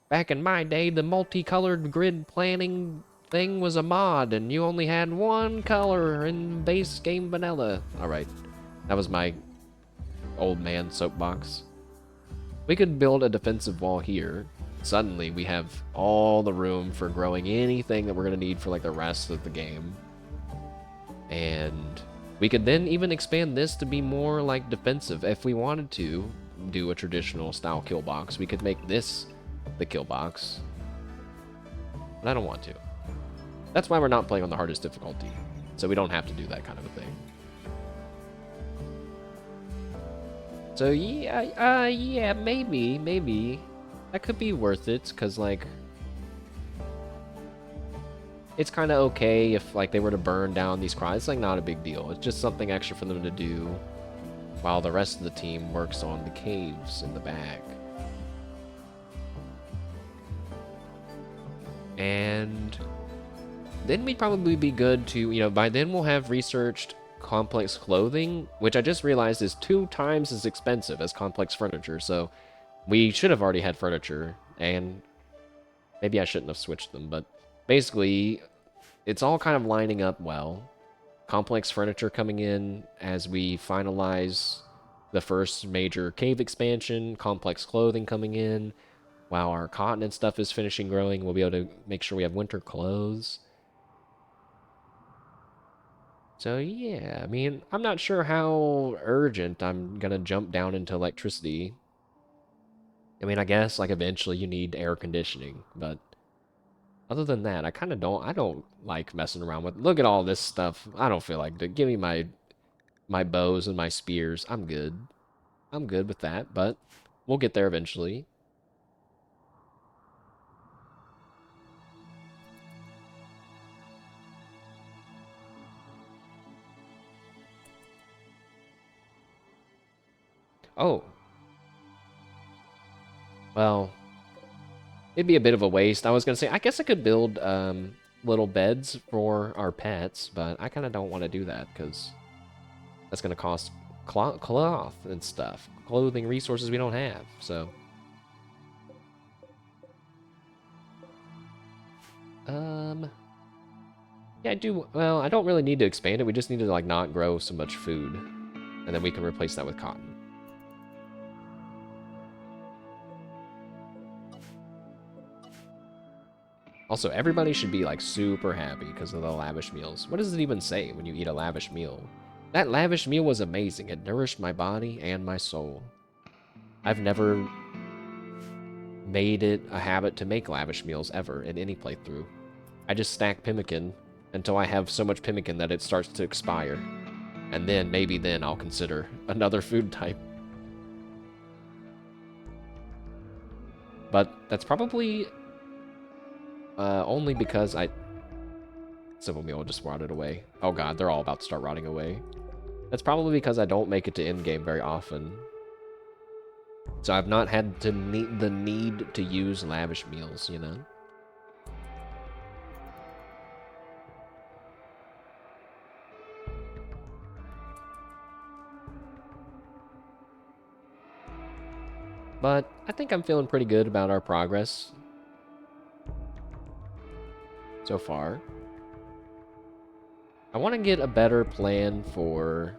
Back in my day, the multicolored grid planning thing was a mod, and you only had one color in base game vanilla. Alright. That was my old man soapbox. We could build a defensive wall here. Suddenly, we have all the room for growing anything that we're going to need for, like, the rest of the game. And we could then even expand this to be more, like, defensive. If we wanted to do a traditional style kill box, we could make this the kill box. But I don't want to. That's why we're not playing on the hardest difficulty. So we don't have to do that kind of a thing. So, yeah, maybe. That could be worth it, because, like, it's kind of okay if, like, they were to burn down these crops. It's, like, not a big deal. It's just something extra for them to do while the rest of the team works on the caves in the back. And then we'd probably be good to, you know, by then we'll have researched complex clothing, which I just realized is 2 times as expensive as complex furniture, so we should have already had furniture, and maybe I shouldn't have switched them, but basically, it's all kind of lining up well. Complex furniture coming in as we finalize the first major cave expansion, complex clothing coming in. While our cotton and stuff is finishing growing, we'll be able to make sure we have winter clothes. So yeah, I mean, I'm not sure how urgent I'm gonna jump down into electricity. I mean, I guess, like, eventually you need air conditioning, but other than that, I don't like messing around with... Look at all this stuff. I don't feel like it. Give me my bows and my spears. I'm good. I'm good with that, but we'll get there eventually. Oh. Well, it'd be a bit of a waste. I was going to say, I guess I could build little beds for our pets, but I kind of don't want to do that because that's going to cost cloth and stuff. Clothing resources we don't have, so... Yeah, well, I don't really need to expand it. We just need to, like, not grow so much food. And then we can replace that with cotton. Also, everybody should be, like, super happy because of the lavish meals. What does it even say when you eat a lavish meal? That lavish meal was amazing. It nourished my body and my soul. I've never made it a habit to make lavish meals ever in any playthrough. I just stack pemmican until I have so much pemmican that it starts to expire. And then, maybe then, I'll consider another food type. But that's probably... only because Civil meal just rotted away. Oh god, they're all about to start rotting away. That's probably because I don't make it to endgame very often. So I've not had the need to use lavish meals, you know? But I think I'm feeling pretty good about our progress so far. I want to get a better plan for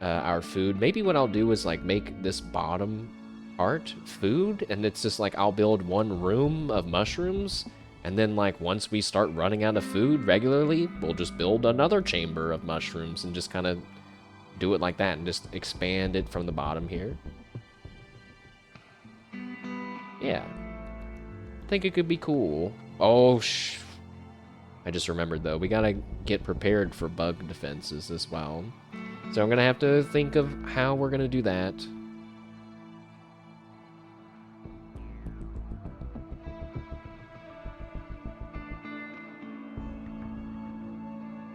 our food. Maybe what I'll do is, like, make this bottom part food, and it's just like I'll build one room of mushrooms, and then, like, once we start running out of food regularly, we'll just build another chamber of mushrooms and just kind of do it like that and just expand it from the bottom here. Yeah. I think it could be cool. Oh, I just remembered, though. We gotta get prepared for bug defenses as well. So I'm gonna have to think of how we're gonna do that.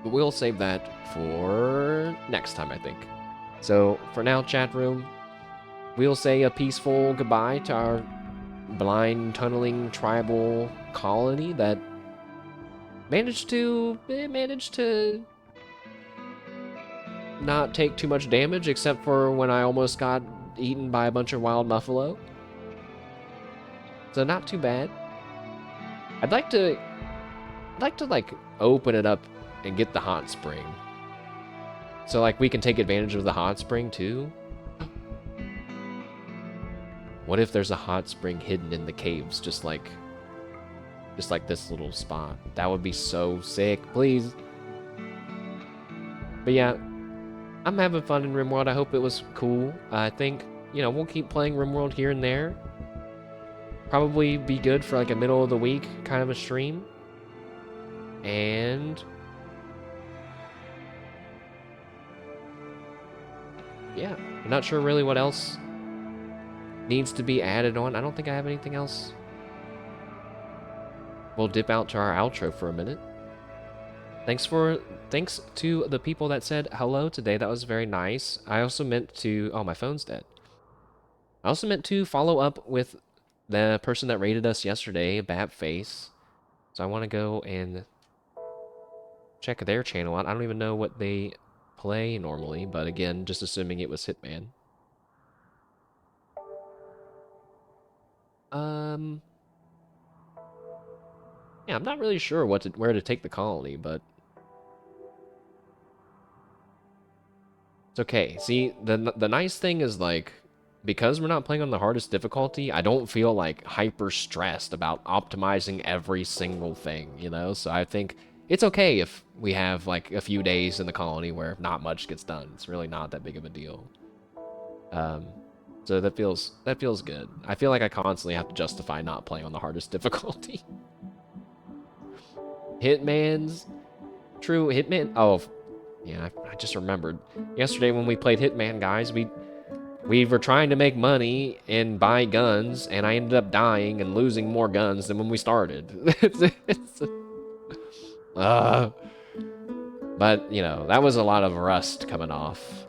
But we'll save that for next time, I think. So, for now, chat room, we'll say a peaceful goodbye to our blind tunneling tribal colony that managed to not take too much damage, except for when I almost got eaten by a bunch of wild buffalo. So not too bad. I'd like to like open it up and get the hot spring. So like we can take advantage of the hot spring too. What if there's a hot spring hidden in the caves, just like this little spot? That would be so sick, please. But yeah, I'm having fun in Rimworld. I hope it was cool. I think, you know, we'll keep playing Rimworld here and there. Probably be good for like a middle of the week kind of a stream. And yeah, I'm not sure really what else needs to be added on. I don't think I have anything else. We'll dip out to our outro for a minute. Thanks to the people that said hello today. That was very nice. I also meant to... Oh, my phone's dead. I also meant to follow up with the person that rated us yesterday, Bapface. So I want to go and check their channel out. I don't even know what they play normally, but again, just assuming it was Hitman. Yeah, I'm not really sure where to take the colony, but it's okay. See, the nice thing is, like, because we're not playing on the hardest difficulty, I don't feel, like, hyper stressed about optimizing every single thing, you know? So I think it's okay if we have, like, a few days in the colony where not much gets done. It's really not that big of a deal. So that feels good. I feel like I constantly have to justify not playing on the hardest difficulty. Hitman's... True, Hitman... Oh, yeah, I just remembered. Yesterday when we played Hitman, guys, we were trying to make money and buy guns, and I ended up dying and losing more guns than when we started. But, you know, that was a lot of rust coming off.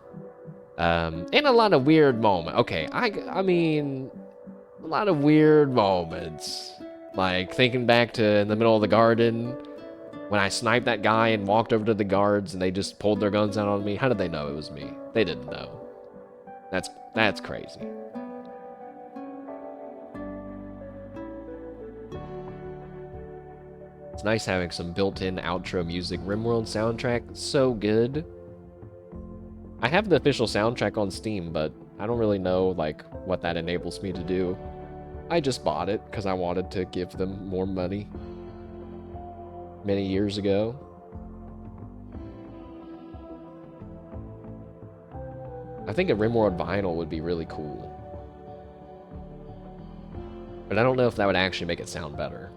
And a lot of weird moments. Okay, I mean, a lot of weird moments. Like, thinking back to in the middle of the garden, when I sniped that guy and walked over to the guards and they just pulled their guns out on me. How did they know it was me? They didn't know. That's crazy. It's nice having some built-in outro music. Rimworld soundtrack, so good. I have the official soundtrack on Steam, but I don't really know like what that enables me to do. I just bought it because I wanted to give them more money. Many years ago. I think a Rimworld vinyl would be really cool. But I don't know if that would actually make it sound better.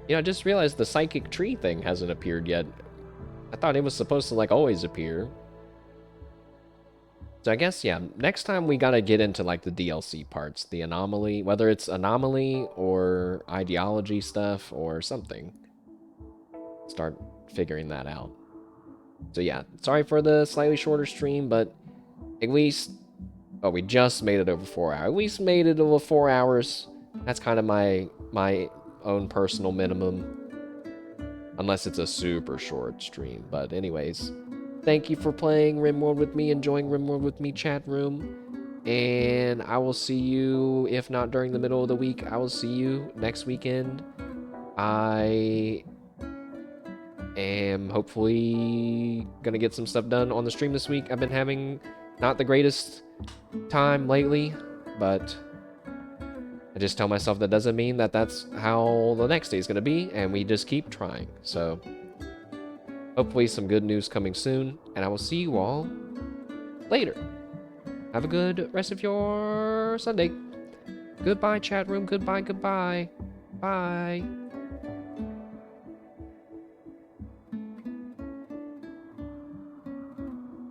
You know, I just realized the psychic tree thing hasn't appeared yet. I thought it was supposed to like always appear. So I guess, yeah, next time we gotta get into, like, the DLC parts. The anomaly, whether it's anomaly or ideology stuff or something. Start figuring that out. So yeah, sorry for the slightly shorter stream, but at least... Oh, we just made it over 4 hours. At least made it over 4 hours. That's kind of my own personal minimum. Unless it's a super short stream. But anyways... Thank you for playing Rimworld with me, enjoying Rimworld with me, chat room. And I will see you, if not during the middle of the week, I will see you next weekend. I am hopefully going to get some stuff done on the stream this week. I've been having not the greatest time lately, but I just tell myself that doesn't mean that that's how the next day is going to be, and we just keep trying. So, hopefully some good news coming soon, and I will see you all later. Have a good rest of your Sunday. Goodbye, chat room. Goodbye, goodbye. Bye.